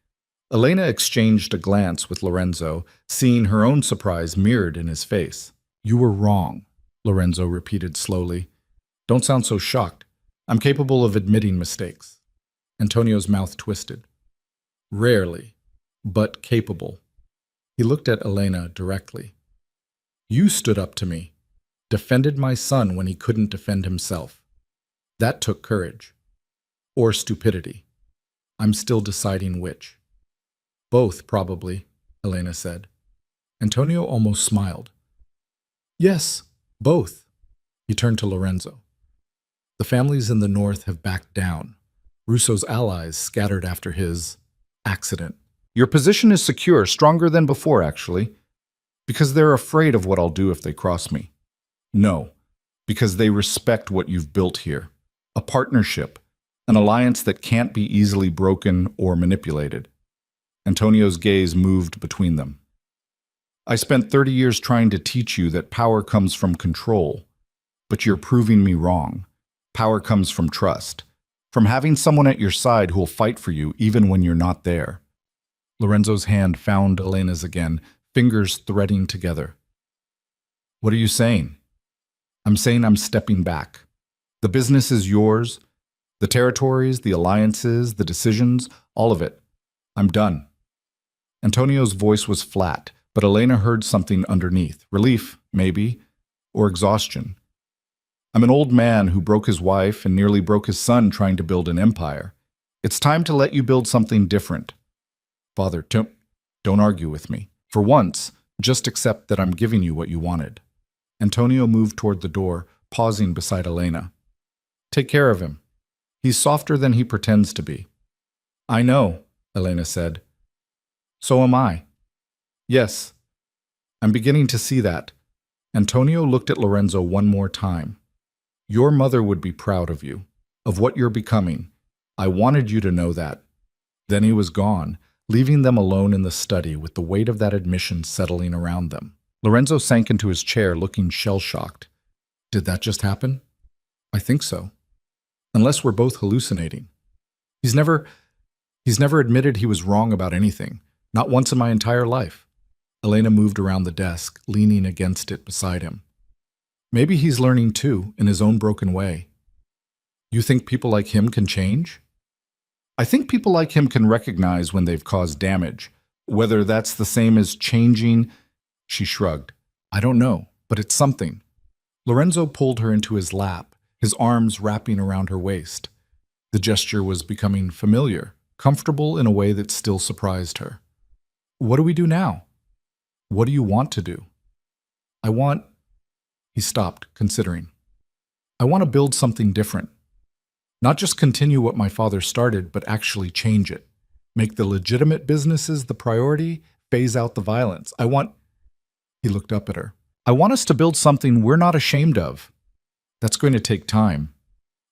Elena exchanged a glance with Lorenzo, seeing her own surprise mirrored in his face. "You were wrong," Lorenzo repeated slowly. "Don't sound so shocked. I'm capable of admitting mistakes." Antonio's mouth twisted. "Rarely, but capable." He looked at Elena directly. "You stood up to me, defended my son when he couldn't defend himself. That took courage. Or stupidity. I'm still deciding which." "Both, probably," Elena said. Antonio almost smiled. "Yes, both." He turned to Lorenzo. "The families in the north have backed down. Russo's allies scattered after his accident. Your position is secure, stronger than before, actually. Because they're afraid of what I'll do if they cross me. No, because they respect what you've built here. A partnership, an alliance that can't be easily broken or manipulated." Antonio's gaze moved between them. "I spent 30 years trying to teach you that power comes from control, but you're proving me wrong. Power comes from trust, from having someone at your side who'll fight for you even when you're not there." Lorenzo's hand found Elena's again, fingers threading together. "What are you saying?" "I'm saying I'm stepping back. The business is yours, the territories, the alliances, the decisions, all of it. I'm done." Antonio's voice was flat, but Elena heard something underneath. Relief, maybe, or exhaustion. "I'm an old man who broke his wife and nearly broke his son trying to build an empire. It's time to let you build something different." "Father, don't argue with me. For once, Just accept that I'm giving you what you wanted. Antonio moved toward the door, pausing beside Elena. Take care of him. He's softer than he pretends to be. I know, Elena said. So am I. Yes, I'm beginning to see that. Antonio looked at Lorenzo one more time. Your mother would be proud of you, of what you're becoming. I wanted you to know that. Then he was gone, leaving them alone in the study with the weight of that admission settling around them. Lorenzo sank into his chair, looking shell-shocked. Did that just happen? I think so. Unless we're both hallucinating. He's never admitted he was wrong about anything, not once in my entire life. Elena moved around the desk, leaning against it beside him. Maybe he's learning too, in his own broken way. You think people like him can change? I think people like him can recognize when they've caused damage. Whether that's the same as changing, she shrugged. I don't know, but it's something. Lorenzo pulled her into his lap, his arms wrapping around her waist. The gesture was becoming familiar, comfortable in a way that still surprised her. What do we do now? What do you want to do? He stopped, considering. I want to build something different. Not just continue what my father started, but actually change it. Make the legitimate businesses the priority, phase out the violence. He looked up at her. I want us to build something we're not ashamed of. That's going to take time.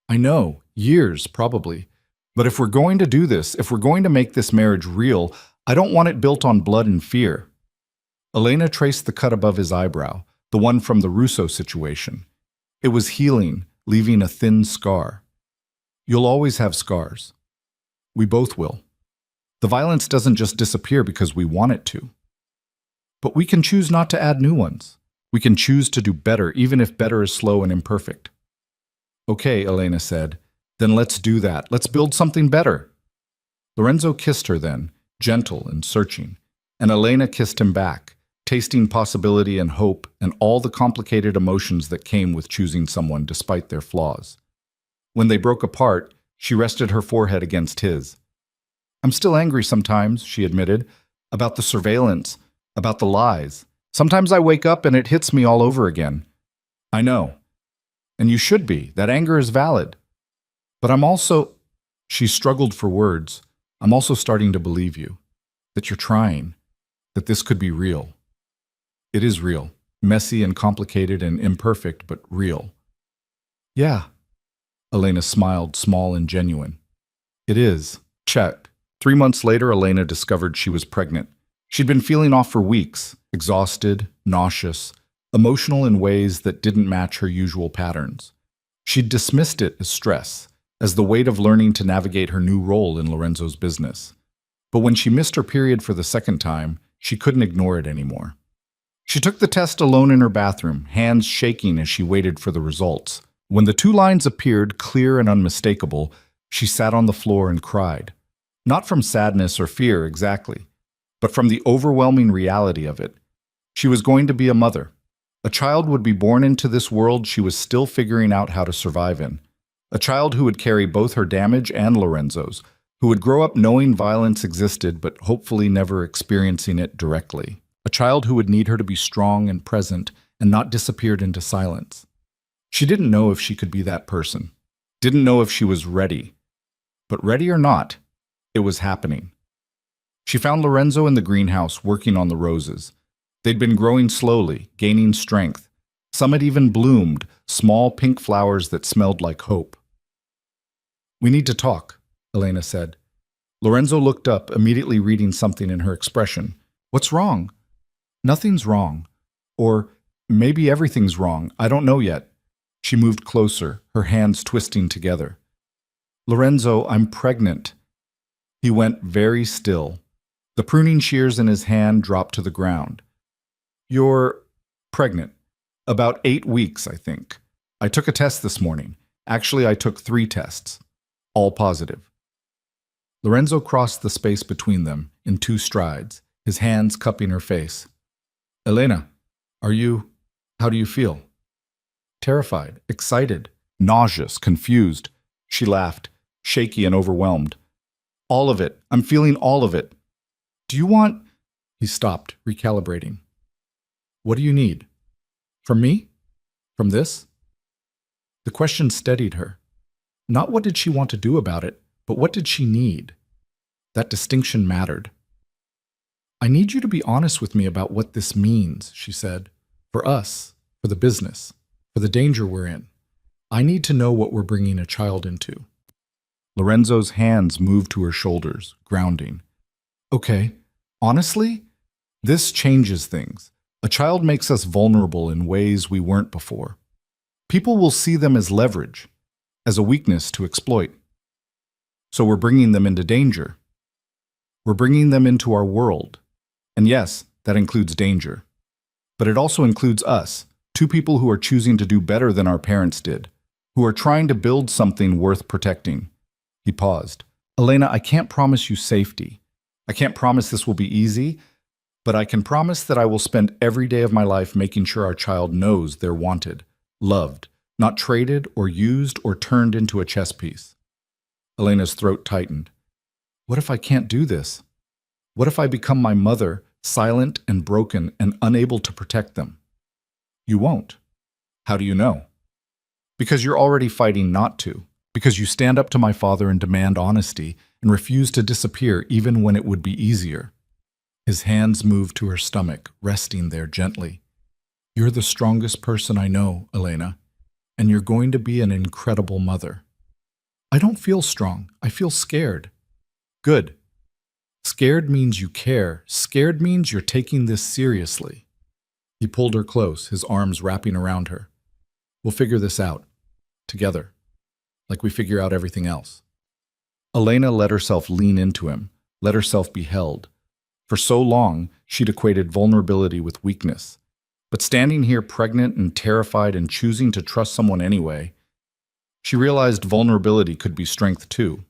I know, years probably. But if we're going to do this, if we're going to make this marriage real, I don't want it built on blood and fear. Elena traced the cut above his eyebrow, the one from the Russo situation. It was healing, leaving a thin scar. You'll always have scars. We both will. The violence doesn't just disappear because we want it to. But we can choose not to add new ones. We can choose to do better, even if better is slow and imperfect. Okay, Elena said. Then let's do that. Let's build something better. Lorenzo kissed her then, gentle and searching, and Elena kissed him back, tasting possibility and hope and all the complicated emotions that came with choosing someone despite their flaws. When they broke apart, she rested her forehead against his. I'm still angry sometimes, she admitted, about the surveillance, about the lies. Sometimes I wake up and it hits me all over again. I know. And you should be. That anger is valid. But I'm also... She struggled for words. I'm also starting to believe you. That you're trying. That this could be real. It is real. Messy and complicated and imperfect, but real. Yeah. Elena smiled, small and genuine. It is. Check. 3 months later, Elena discovered she was pregnant. She'd been feeling off for weeks, exhausted, nauseous, emotional in ways that didn't match her usual patterns. She'd dismissed it as stress, as the weight of learning to navigate her new role in Lorenzo's business. But when she missed her period for the second time, she couldn't ignore it anymore. She took the test alone in her bathroom, hands shaking as she waited for the results. When the 2 lines appeared, clear and unmistakable, she sat on the floor and cried. Not from sadness or fear exactly, but from the overwhelming reality of it. She was going to be a mother. A child would be born into this world she was still figuring out how to survive in. A child who would carry both her damage and Lorenzo's, who would grow up knowing violence existed but hopefully never experiencing it directly. A child who would need her to be strong and present and not disappeared into silence. She didn't know if she could be that person. Didn't know if she was ready. But ready or not, it was happening. She found Lorenzo in the greenhouse working on the roses. They'd been growing slowly, gaining strength. Some had even bloomed, small pink flowers that smelled like hope. We need to talk, Elena said. Lorenzo looked up, immediately reading something in her expression. What's wrong? Nothing's wrong. Or maybe everything's wrong. I don't know yet. She moved closer, her hands twisting together. Lorenzo, I'm pregnant. He went very still. The pruning shears in his hand dropped to the ground. You're pregnant. About 8 weeks, I think. I took a test this morning. Actually, I took 3 tests. All positive. Lorenzo crossed the space between them in 2 strides, his hands cupping her face. Elena, how do you feel? Terrified, excited, nauseous, confused. She laughed, shaky and overwhelmed. All of it. I'm feeling all of it. Do you want... He stopped, recalibrating. What do you need? From me? From this? The question steadied her. Not what did she want to do about it, but what did she need? That distinction mattered. I need you to be honest with me about what this means, she said. For us, for the business, for the danger we're in. I need to know what we're bringing a child into. Lorenzo's hands moved to her shoulders, grounding. Okay, honestly, this changes things. A child makes us vulnerable in ways we weren't before. People will see them as leverage, as a weakness to exploit. So we're bringing them into danger. We're bringing them into our world. And yes, that includes danger. But it also includes us, two people who are choosing to do better than our parents did, who are trying to build something worth protecting. He paused. Elena, I can't promise you safety. I can't promise this will be easy, but I can promise that I will spend every day of my life making sure our child knows they're wanted, loved, not traded or used or turned into a chess piece. Elena's throat tightened. What if I can't do this? What if I become my mother, silent and broken and unable to protect them? You won't. How do you know? Because you're already fighting not to. Because you stand up to my father and demand honesty and refuse to disappear even when it would be easier. His hands moved to her stomach, resting there gently. You're the strongest person I know, Elena, and you're going to be an incredible mother. I don't feel strong. I feel scared. Good. Scared means you care. Scared means you're taking this seriously. He pulled her close, his arms wrapping around her. We'll figure this out. Together. Like we figure out everything else. Elena let herself lean into him, let herself be held. For so long, she'd equated vulnerability with weakness. But standing here pregnant and terrified and choosing to trust someone anyway, she realized vulnerability could be strength too.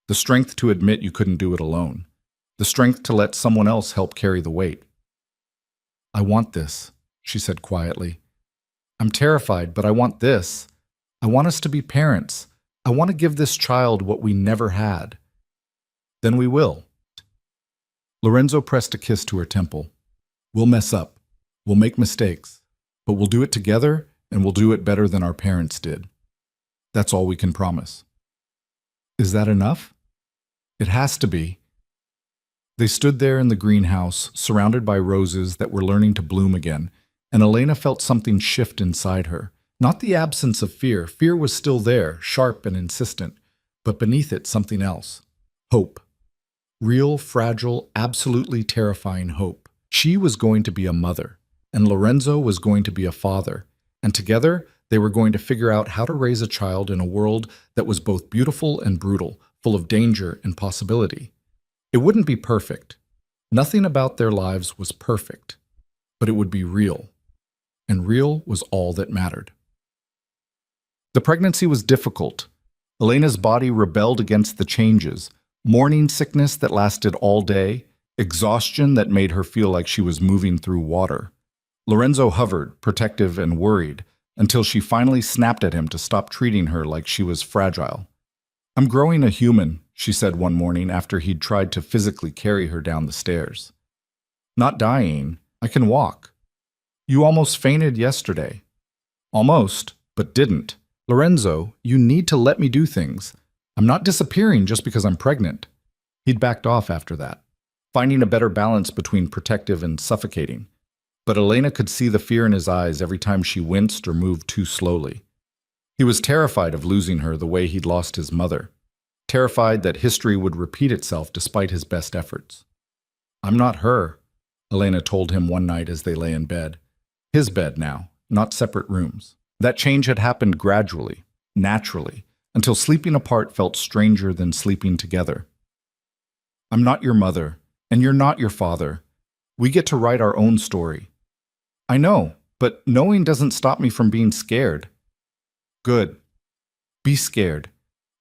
The strength to admit you couldn't do it alone. The strength to let someone else help carry the weight. I want this, she said quietly. I'm terrified, but I want this. I want us to be parents. I want to give this child what we never had. Then we will. Lorenzo pressed a kiss to her temple. We'll mess up. We'll make mistakes. But we'll do it together, and we'll do it better than our parents did. That's all we can promise. Is that enough? It has to be. They stood there in the greenhouse, surrounded by roses that were learning to bloom again, and Elena felt something shift inside her. Not the absence of fear. Fear was still there, sharp and insistent, but beneath it something else. Hope. Real, fragile, absolutely terrifying hope. She was going to be a mother, and Lorenzo was going to be a father, and together they were going to figure out how to raise a child in a world that was both beautiful and brutal, full of danger and possibility. It wouldn't be perfect. Nothing about their lives was perfect, but it would be real, and real was all that mattered. The pregnancy was difficult. Elena's body rebelled against the changes, morning sickness that lasted all day, exhaustion that made her feel like she was moving through water. Lorenzo hovered, protective and worried, until she finally snapped at him to stop treating her like she was fragile. I'm growing a human, she said one morning after he'd tried to physically carry her down the stairs. Not dying. I can walk. You almost fainted yesterday. Almost, but didn't. Lorenzo, you need to let me do things. I'm not disappearing just because I'm pregnant. He'd backed off after that, finding a better balance between protective and suffocating. But Elena could see the fear in his eyes every time she winced or moved too slowly. He was terrified of losing her the way he'd lost his mother, terrified that history would repeat itself despite his best efforts. I'm not her, Elena told him one night as they lay in bed. His bed now, not separate rooms. That change had happened gradually, naturally, until sleeping apart felt stranger than sleeping together. I'm not your mother, and you're not your father. We get to write our own story. I know, but knowing doesn't stop me from being scared. Good. Be scared.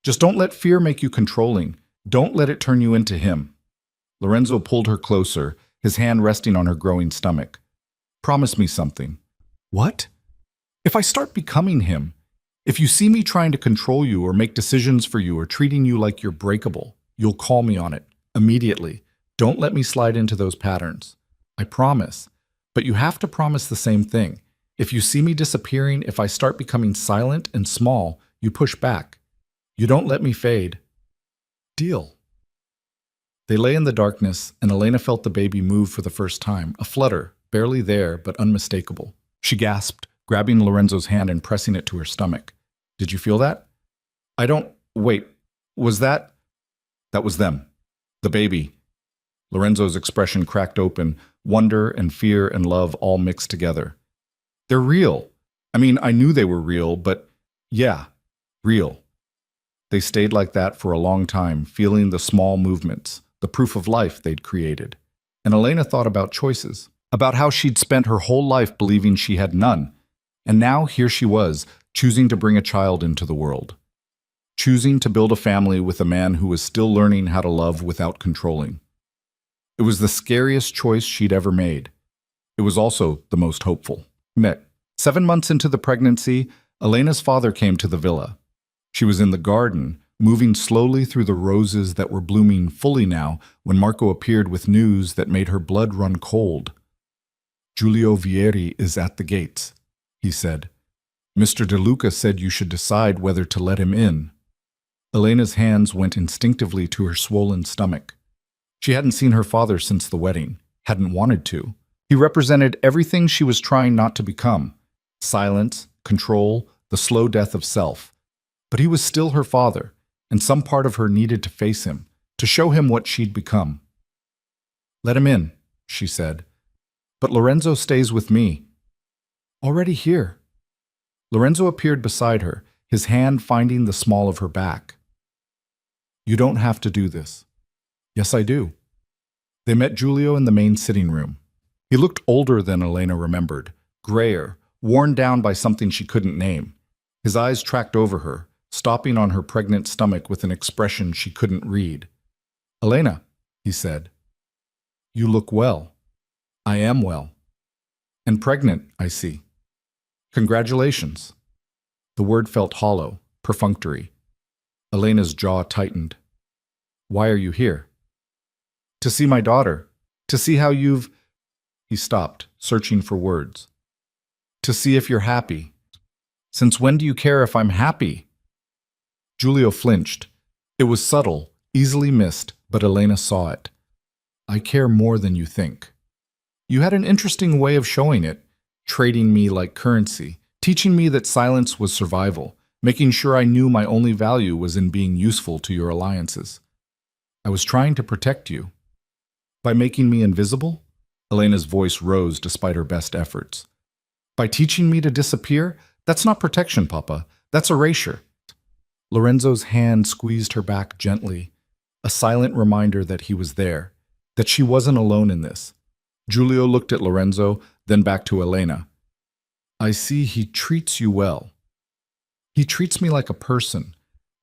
Just don't let fear make you controlling. Don't let it turn you into him. Lorenzo pulled her closer, his hand resting on her growing stomach. Promise me something. What? If I start becoming him, if you see me trying to control you or make decisions for you or treating you like you're breakable, you'll call me on it, immediately. Don't let me slide into those patterns. I promise. But you have to promise the same thing. If you see me disappearing, if I start becoming silent and small, you push back. You don't let me fade. Deal. They lay in the darkness, and Elena felt the baby move for the first time, a flutter, barely there, but unmistakable. She gasped, grabbing Lorenzo's hand and pressing it to her stomach. Did you feel that? I don't... Wait, was that... That was them. The baby. Lorenzo's expression cracked open, wonder and fear and love all mixed together. They're real. I mean, I knew they were real, but yeah, real. They stayed like that for a long time, feeling the small movements, the proof of life they'd created. And Elena thought about choices, about how she'd spent her whole life believing she had none. And now here she was, choosing to bring a child into the world. Choosing to build a family with a man who was still learning how to love without controlling. It was the scariest choice she'd ever made. It was also the most hopeful. 7 months into the pregnancy, Elena's father came to the villa. She was in the garden, moving slowly through the roses that were blooming fully now when Marco appeared with news that made her blood run cold. Giulio Vieri is at the gates, he said. Mr. De Luca said you should decide whether to let him in. Elena's hands went instinctively to her swollen stomach. She hadn't seen her father since the wedding, hadn't wanted to. He represented everything she was trying not to become. Silence, control, the slow death of self. But he was still her father, and some part of her needed to face him, to show him what she'd become. Let him in, she said. But Lorenzo stays with me. Already here. Lorenzo appeared beside her, his hand finding the small of her back. You don't have to do this. Yes, I do. They met Giulio in the main sitting room. He looked older than Elena remembered, grayer, worn down by something she couldn't name. His eyes tracked over her, stopping on her pregnant stomach with an expression she couldn't read. Elena, he said, you look well. I am well. And pregnant, I see. Congratulations. The word felt hollow, perfunctory. Elena's jaw tightened. Why are you here? To see my daughter. To see how you've... He stopped, searching for words. To see if you're happy. Since when do you care if I'm happy? Giulio flinched. It was subtle, easily missed, but Elena saw it. I care more than you think. You had an interesting way of showing it, trading me like currency, teaching me that silence was survival, making sure I knew my only value was in being useful to your alliances. I was trying to protect you. By making me invisible? Elena's voice rose despite her best efforts. By teaching me to disappear? That's not protection, Papa. That's erasure. Lorenzo's hand squeezed her back gently, a silent reminder that he was there, that she wasn't alone in this. Giulio looked at Lorenzo, then back to Elena. I see he treats you well. He treats me like a person,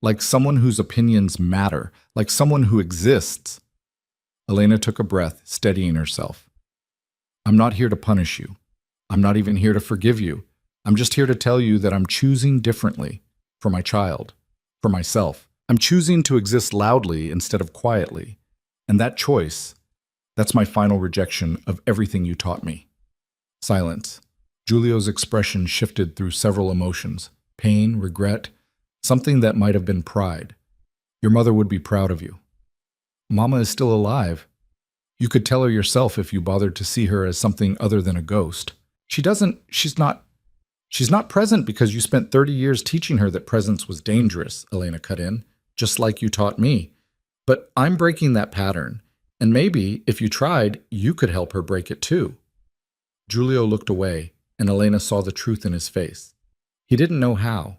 like someone whose opinions matter, like someone who exists. Elena took a breath, steadying herself. I'm not here to punish you. I'm not even here to forgive you. I'm just here to tell you that I'm choosing differently, for my child, for myself. I'm choosing to exist loudly instead of quietly. And that choice, that's my final rejection of everything you taught me. Silence. Giulio's expression shifted through several emotions. Pain, regret, something that might have been pride. Your mother would be proud of you. Mama is still alive. You could tell her yourself if you bothered to see her as something other than a ghost. She's not present because you spent 30 years teaching her that presence was dangerous, Elena cut in, just like you taught me. But I'm breaking that pattern, and maybe, if you tried, you could help her break it too. Giulio looked away, and Elena saw the truth in his face. He didn't know how.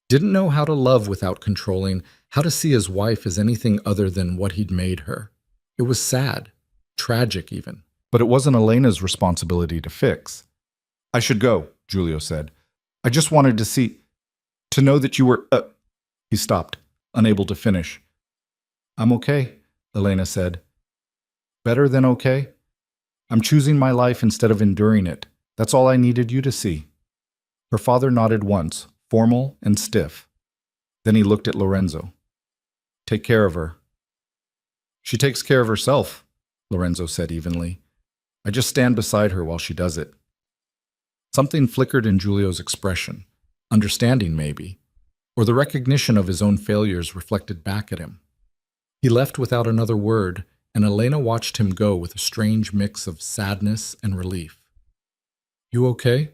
Didn't know how to love without controlling, how to see his wife as anything other than what he'd made her. It was sad, tragic even. But it wasn't Elena's responsibility to fix. I should go, Giulio said. I just wanted to know that you were... He stopped, unable to finish. I'm okay, Elena said. Better than okay? I'm choosing my life instead of enduring it. That's all I needed you to see. Her father nodded once, formal and stiff. Then he looked at Lorenzo. Take care of her. She takes care of herself, Lorenzo said evenly. I just stand beside her while she does it. Something flickered in Giulio's expression. Understanding, maybe. Or the recognition of his own failures reflected back at him. He left without another word, and Elena watched him go with a strange mix of sadness and relief. "You okay?"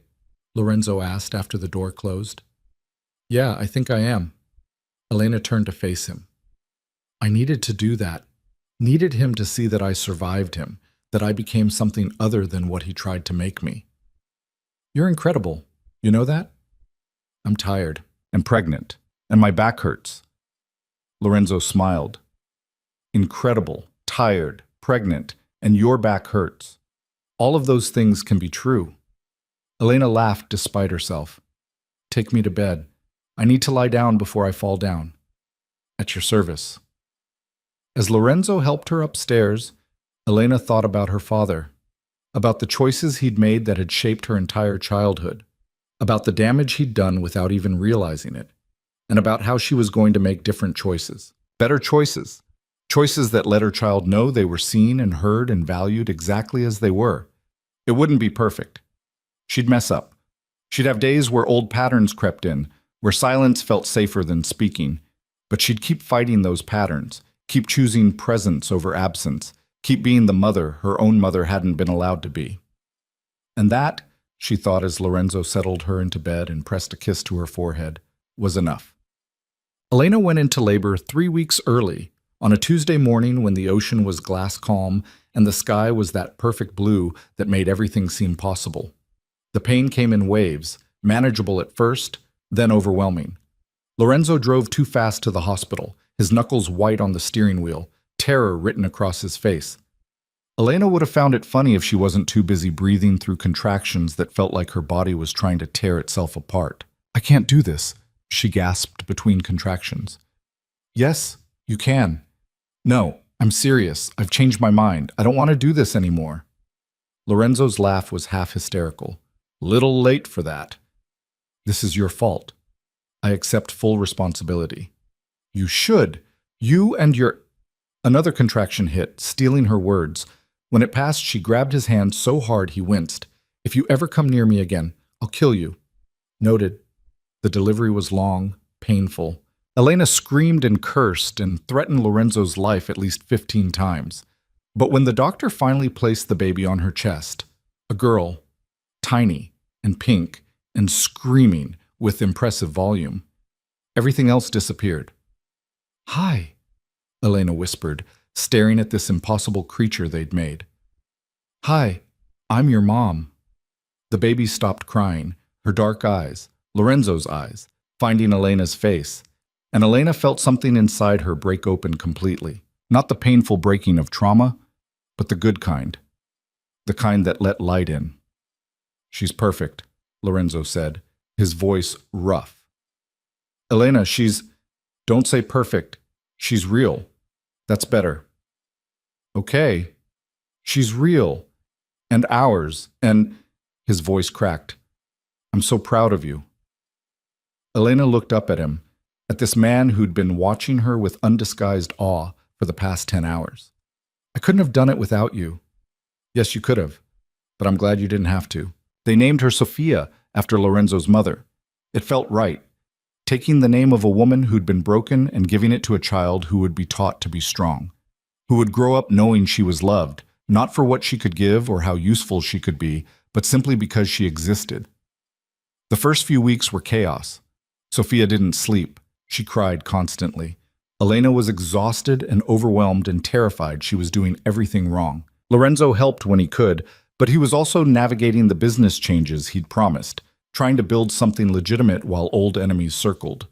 Lorenzo asked after the door closed. "Yeah, I think I am." Elena turned to face him. "I needed to do that. Needed him to see that I survived him, that I became something other than what he tried to make me. You're incredible. You know that?" "I'm tired and pregnant, and my back hurts." Lorenzo smiled. "Incredible, tired, pregnant, and your back hurts. All of those things can be true." Elena laughed despite herself. "Take me to bed. I need to lie down before I fall down." "At your service." As Lorenzo helped her upstairs, Elena thought about her father, about the choices he'd made that had shaped her entire childhood, about the damage he'd done without even realizing it, and about how she was going to make different choices. Better choices. Choices that let her child know they were seen and heard and valued exactly as they were. It wouldn't be perfect. She'd mess up. She'd have days where old patterns crept in, where silence felt safer than speaking. But she'd keep fighting those patterns, keep choosing presence over absence, keep being the mother her own mother hadn't been allowed to be. And that, she thought as Lorenzo settled her into bed and pressed a kiss to her forehead, was enough. Elena went into labor 3 weeks early, on a Tuesday morning when the ocean was glass calm and the sky was that perfect blue that made everything seem possible. The pain came in waves, manageable at first, then overwhelming. Lorenzo drove too fast to the hospital, his knuckles white on the steering wheel, terror written across his face. Elena would have found it funny if she wasn't too busy breathing through contractions that felt like her body was trying to tear itself apart. "I can't do this," she gasped between contractions. "Yes, you can." "No, I'm serious. I've changed my mind. I don't want to do this anymore." Lorenzo's laugh was half hysterical. "Little late for that." "This is your fault. I accept full responsibility." "You should. You and your—" Another contraction hit, stealing her words. When it passed, she grabbed his hand so hard he winced. "If you ever come near me again, I'll kill you." Noted. The delivery was long, painful. Elena screamed and cursed and threatened Lorenzo's life at least 15 times. But when the doctor finally placed the baby on her chest, a girl, tiny and pink and screaming with impressive volume, everything else disappeared. "Hi," Elena whispered, staring at this impossible creature they'd made. "Hi, I'm your mom." The baby stopped crying, her dark eyes, Lorenzo's eyes, finding Elena's face. And Elena felt something inside her break open completely. Not the painful breaking of trauma, but the good kind. The kind that let light in. "She's perfect," Lorenzo said, his voice rough. "Elena, don't say perfect. She's real. That's better." "Okay. She's real. And ours. And—" His voice cracked. "I'm so proud of you." Elena looked up at him, at this man who'd been watching her with undisguised awe for the past 10 hours. "I couldn't have done it without you." "Yes, you could have, but I'm glad you didn't have to." They named her Sophia after Lorenzo's mother. It felt right, taking the name of a woman who'd been broken and giving it to a child who would be taught to be strong, who would grow up knowing she was loved, not for what she could give or how useful she could be, but simply because she existed. The first few weeks were chaos. Sophia didn't sleep. She cried constantly. Elena was exhausted and overwhelmed and terrified she was doing everything wrong. Lorenzo helped when he could, but he was also navigating the business changes he'd promised, trying to build something legitimate while old enemies circled.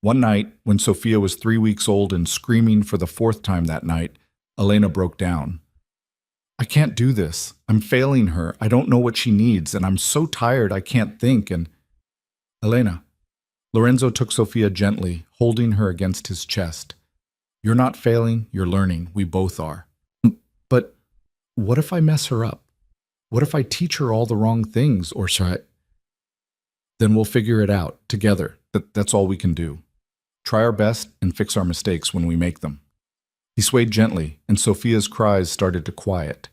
One night, when Sophia was 3 weeks old and screaming for the 4th time that night, Elena broke down. "I can't do this. I'm failing her. I don't know what she needs, and I'm so tired I can't think, and—" "Elena." Lorenzo took Sophia gently, holding her against his chest. "You're not failing, you're learning. We both are." "But what if I mess her up? What if I teach her all the wrong things, or should I—" "Then we'll figure it out, together. That's all we can do. Try our best and fix our mistakes when we make them." He swayed gently, and Sophia's cries started to quiet.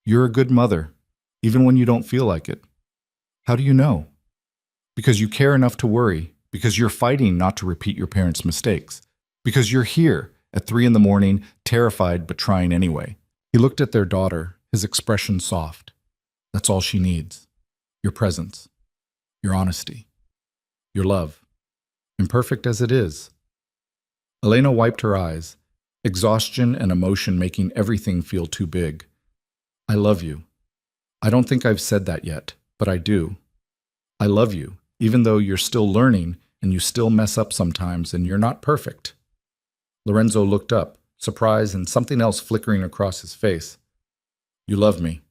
You're a good mother, even when you don't feel like it. How do you know? Because you care enough to worry, because you're fighting not to repeat your parents' mistakes, because you're here at 3 in the morning, terrified but trying anyway. He looked at their daughter, his expression soft. That's all she needs. Your presence, your honesty, your love, imperfect as it is. Elena wiped her eyes, exhaustion and emotion making everything feel too big. I love you. I don't think I've said that yet, but I do. I love you, even though you're still learning and you still mess up sometimes and you're not perfect. Lorenzo looked up, surprise and something else flickering across his face. You love me.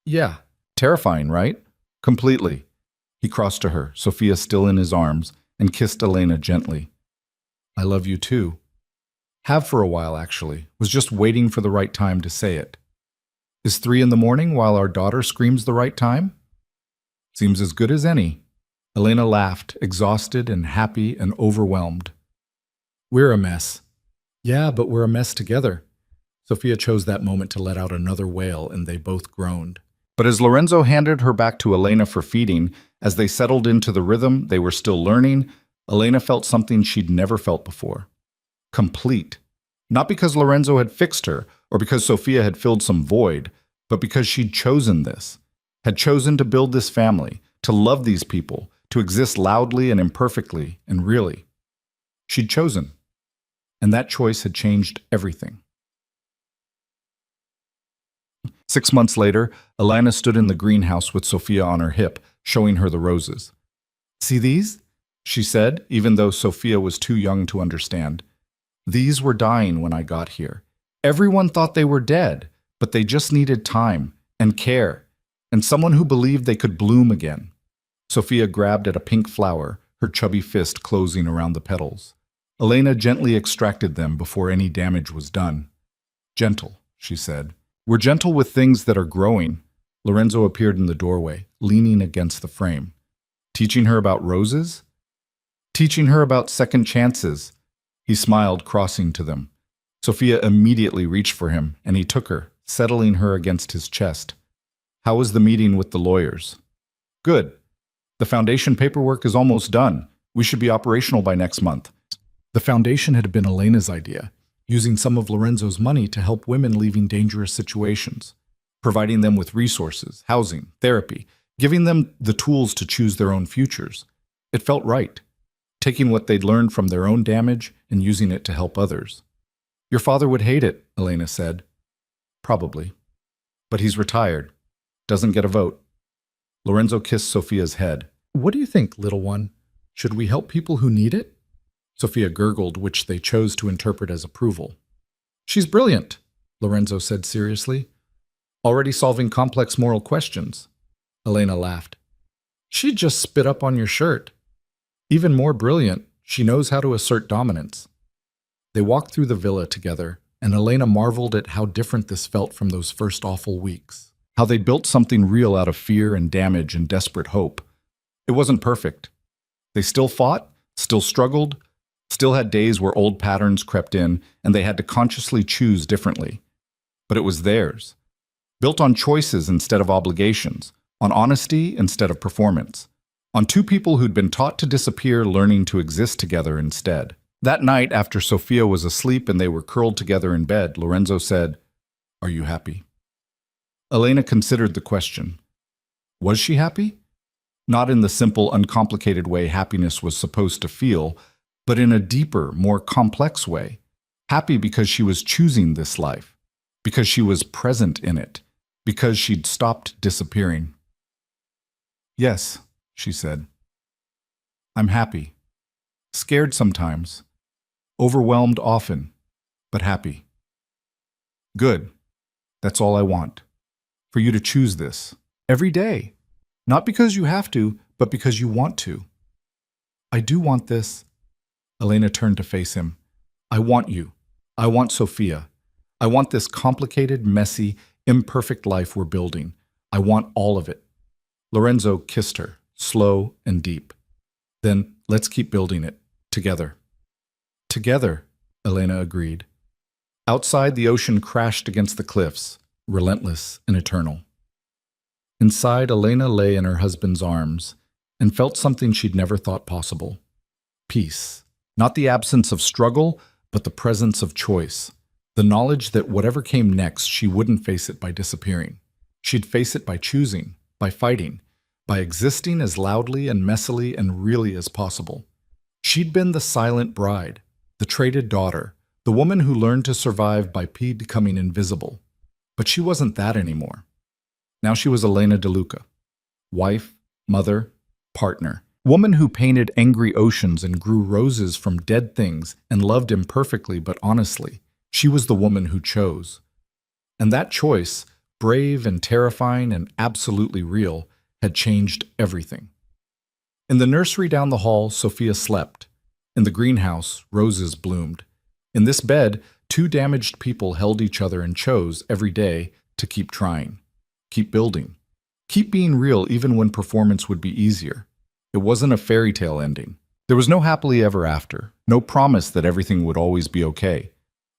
Yeah. Terrifying, right? Completely. He crossed to her, Sophia still in his arms, and kissed Elena gently. I love you too. Have for a while, actually. Was just waiting for the right time to say it. Is 3 in the morning while our daughter screams the right time? Seems as good as any. Elena laughed, exhausted and happy and overwhelmed. We're a mess. Yeah, but we're a mess together. Sophia chose that moment to let out another wail, and they both groaned. But as Lorenzo handed her back to Elena for feeding, as they settled into the rhythm they were still learning, Elena felt something she'd never felt before. Complete. Not because Lorenzo had fixed her, or because Sophia had filled some void, but because she'd chosen this, had chosen to build this family, to love these people, to exist loudly and imperfectly and really. She'd chosen. And that choice had changed everything. 6 months later, Elena stood in the greenhouse with Sophia on her hip, showing her the roses. See these? She said, even though Sophia was too young to understand. These were dying when I got here. Everyone thought they were dead, but they just needed time and care, and someone who believed they could bloom again. Sophia grabbed at a pink flower, her chubby fist closing around the petals. Elena gently extracted them before any damage was done. Gentle, she said. We're gentle with things that are growing. Lorenzo appeared in the doorway, leaning against the frame. Teaching her about roses? Teaching her about second chances. He smiled, crossing to them. Sophia immediately reached for him, and he took her, settling her against his chest. How was the meeting with the lawyers? Good. The foundation paperwork is almost done. We should be operational by next month. The foundation had been Elena's idea, using some of Lorenzo's money to help women leaving dangerous situations, providing them with resources, housing, therapy, giving them the tools to choose their own futures. It felt right, taking what they'd learned from their own damage and using it to help others. Your father would hate it, Elena said. Probably. But he's retired. Doesn't get a vote. Lorenzo kissed Sophia's head. What do you think, little one? Should we help people who need it? Sophia gurgled, which they chose to interpret as approval. She's brilliant, Lorenzo said seriously. Already solving complex moral questions. Elena laughed. She'd just spit up on your shirt. Even more brilliant, she knows how to assert dominance. They walked through the villa together, and Elena marveled at how different this felt from those first awful weeks. How they built something real out of fear and damage and desperate hope. It wasn't perfect. They still fought, still struggled, still had days where old patterns crept in, and they had to consciously choose differently. But it was theirs. Built on choices instead of obligations, on honesty instead of performance, on two people who'd been taught to disappear learning to exist together instead. That night, after Sophia was asleep and they were curled together in bed, Lorenzo said, "Are you happy?" Elena considered the question. Was she happy? Not in the simple, uncomplicated way happiness was supposed to feel, but in a deeper, more complex way. Happy because she was choosing this life, because she was present in it, because she'd stopped disappearing. Yes, she said. I'm happy. Scared sometimes. Overwhelmed often, but happy. Good. That's all I want. For you to choose this. Every day. Not because you have to, but because you want to. I do want this. Elena turned to face him. I want you. I want Sophia. I want this complicated, messy, imperfect life we're building. I want all of it. Lorenzo kissed her, slow and deep. Then let's keep building it, together. Together, Elena agreed. Outside, the ocean crashed against the cliffs. relentless and eternal. Inside, Elena lay in her husband's arms and felt something she'd never thought possible. Peace. Not the absence of struggle, but the presence of choice. The knowledge that whatever came next, she wouldn't face it by disappearing. She'd face it by choosing, by fighting, by existing as loudly and messily and really as possible. She'd been the silent bride, the traded daughter, the woman who learned to survive by becoming invisible. But she wasn't that anymore. Now she was Elena DeLuca. Wife, mother, partner. Woman who painted angry oceans and grew roses from dead things and loved imperfectly but honestly. She was the woman who chose. And that choice, brave and terrifying and absolutely real, had changed everything. In the nursery down the hall, Sophia slept. In the greenhouse, roses bloomed. In this bed, two damaged people held each other and chose, every day, to keep trying, keep building, keep being real even when performance would be easier. It wasn't a fairy tale ending. There was no happily ever after, no promise that everything would always be okay.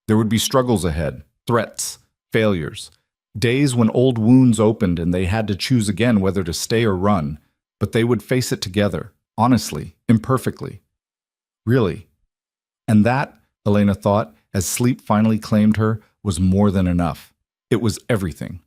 There would be struggles ahead, threats, failures, days when old wounds opened and they had to choose again whether to stay or run, but they would face it together, honestly, imperfectly. Really. And that, Elena thought, as sleep finally claimed her, was more than enough. It was everything.